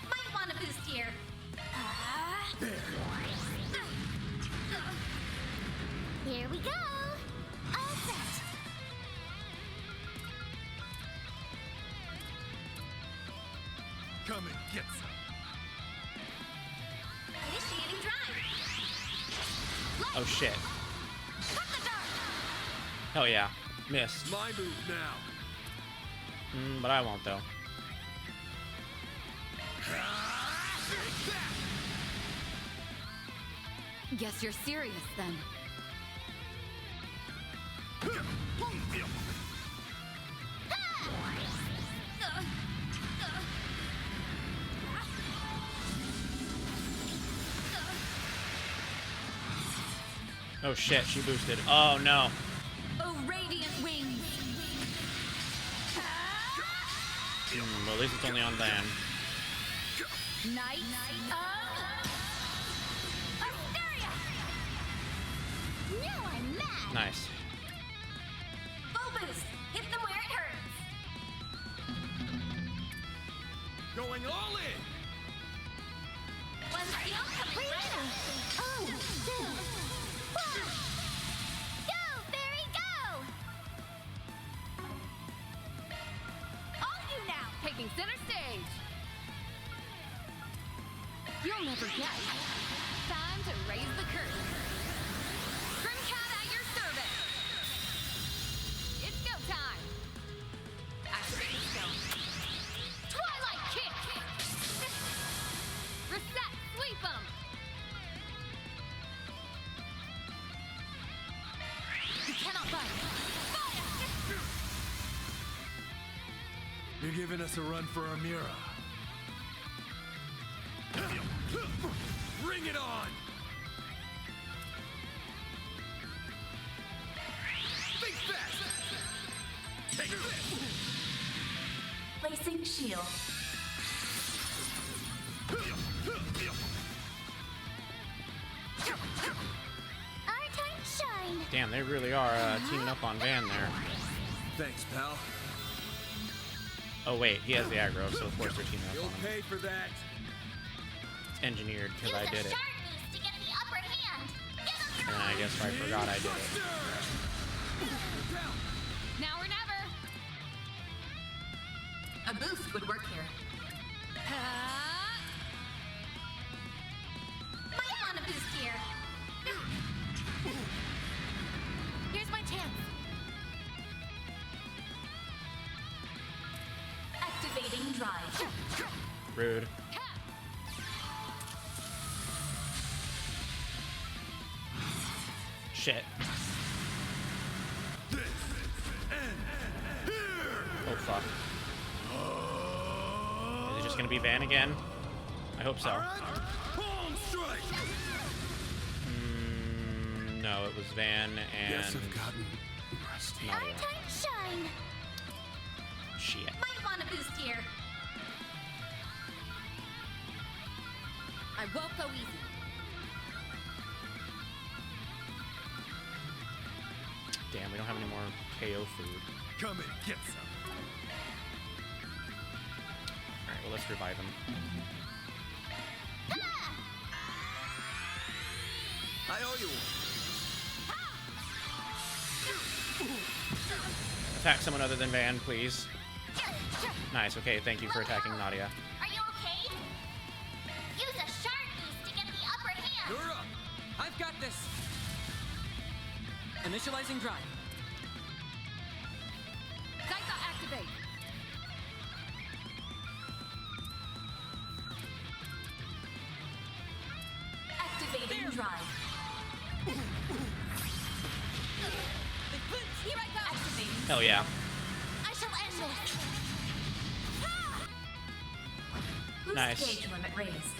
Might want a boost here. There. Here we go. All set. Come and get some. Initiating drive. Oh shit. Cut the dark. Hell yeah. Missed. My move now. But I won't though. Guess you're serious then. Oh shit, she boosted. Oh no. Oh, radiant wings! Well, at least it's only on land. Knight Hysteria. Now Nice. Full boost. Hit them where it hurts. Going all in. One skill coming right up. Oh, two, one. Go, fairy, go! On you now! Taking center stage! You'll never guess. Time to raise the curtain. Grimcat at your service! It's go time! Activating skill. Twilight kick! Reset! Sweep 'em! You cannot fight! Fire! You're giving us a run for our Mira. Bring it on! Think fast! Take this! Placing shield. Our time shine. Damn, they really are teaming up on Van there. Thanks, pal. Oh wait, he has the aggro, so of course they're teaming up You'll on him. pay for that. It's engineered because I did it. Shark boost to get the upper hand. Give 'em your And I guess I forgot I did it. Now or never! A boost would work here. Might want a boost here. Here's my chance. Activating drive. Rude. Shit. Oh fuck. Is it just gonna be Van again? I hope so. No, it was Van and Yes, I've gotten rusty. Our Nadia. time shine. Shit. Might want a boost here. I won't go easy. Damn, we don't have any more KO food. Come and get some. Alright, well let's revive him. I owe you one. Attack someone other than Van, please. Nice, okay, thank you for attacking Nadia. Are you okay? Use a shark boost to get the upper hand. You're up. I've got this. Initializing drive. Daika activate! Activating drive. Here I go! Activating. Hell yeah. I shall end this. Boost Nice. gauge limit raised.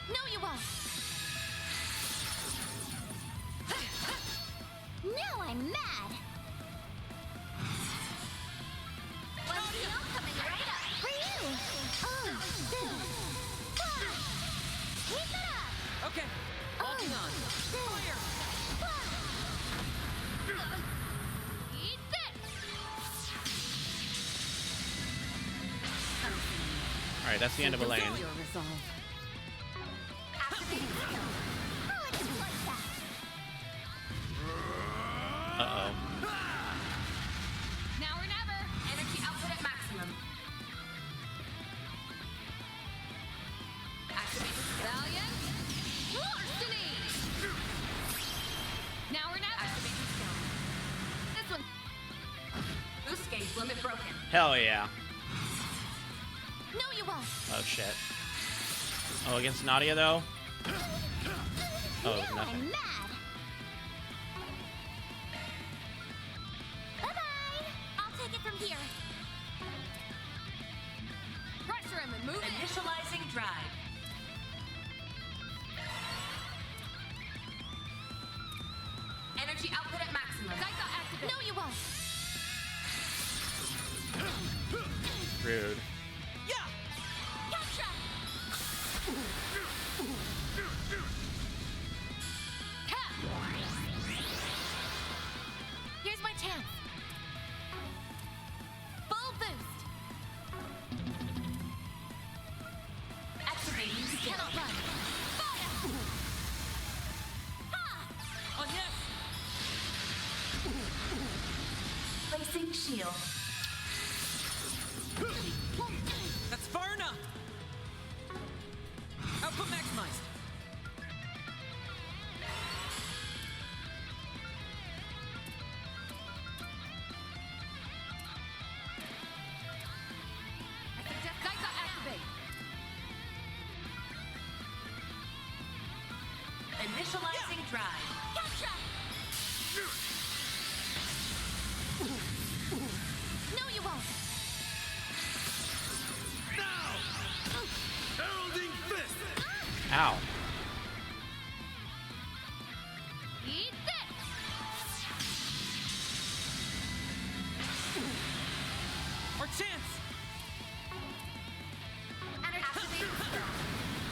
No, you won't. Now I'm mad. One skill coming right up. For you. Oh, two. Keep it up. Okay. Locking on. Fire. Eat this! Alright, that's the end of a lane. Your resolve. Activating skill. I like it like that. Uh-oh. Now or never! Energy output at maximum. Activating Valiant! Larceny! Now or never! Activating skill. This one! Boost gauge limit broken. Hell yeah. No, you won't. Oh shit. Oh, against Nadia though? Oh, Now nothing. I'm mad. Bye-bye. I'll take it from here. Pressure him and move it! Initializing drive. Energy output at maximum. Daika activate! No, you won't. Rude. Gotcha. shield. That's far enough! Output maximized. I suggest Geica activate. Initializing drive. Gotcha! No, you won't. Heralding fist! Ow. Eat this! Our chance! Activate skill.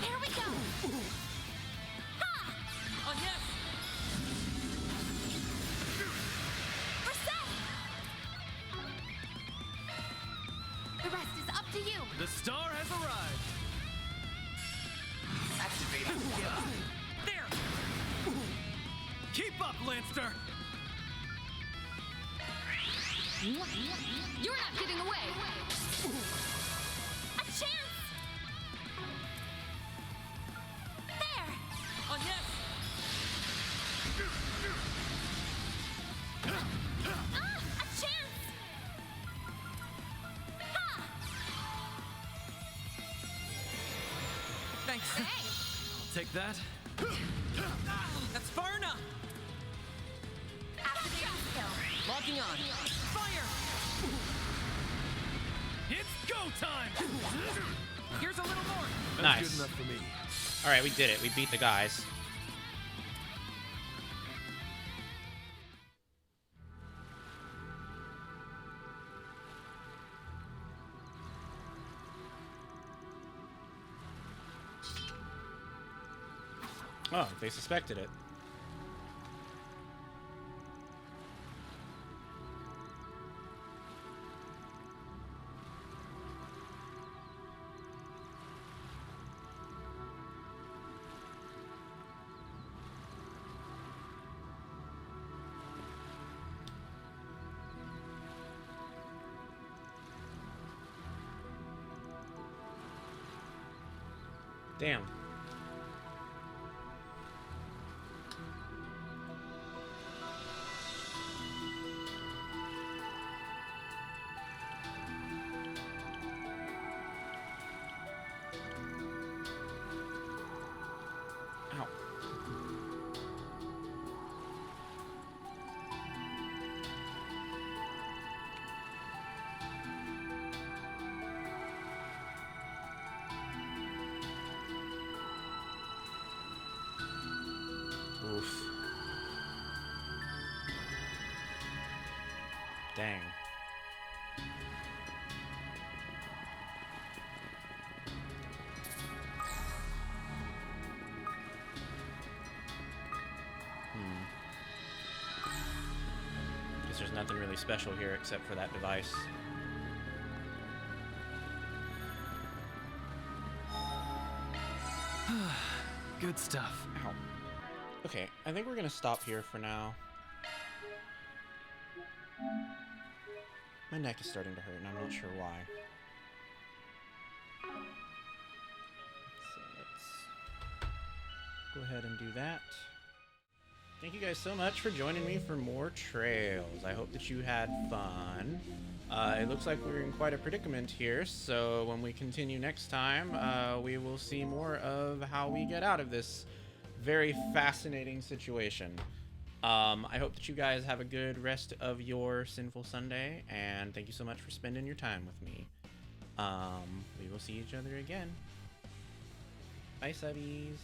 Here we go. Ha! Oh, yes! We're set. The rest is up to you. The star has arrived! Activating skill. There! Keep up, Lancer! You're not getting away! A chance. There. Oh, yes! A chance. Ha! Thanks. I'll take that. That's far enough! Activate skill. Logging on. Fire! It's go time! Here's a little more! That's Nice. good enough for me. All right, we did it. We beat the guys. Oh, they suspected it. Damn. Ow. Oof. Dang. Guess there's nothing really special here except for that device. Good stuff. Ow. Okay, I think we're gonna stop here for now. My neck is starting to hurt, and I'm not sure why. So let's go ahead and do that. Thank you guys so much for joining me for more trails. I hope that you had fun. It looks like we're in quite a predicament here, so when we continue next time, we will see more of how we get out of this very fascinating situation. I hope that you guys have a good rest of your Sinful Sunday, and thank you so much for spending your time with me. We will see each other again. Bye, subbies.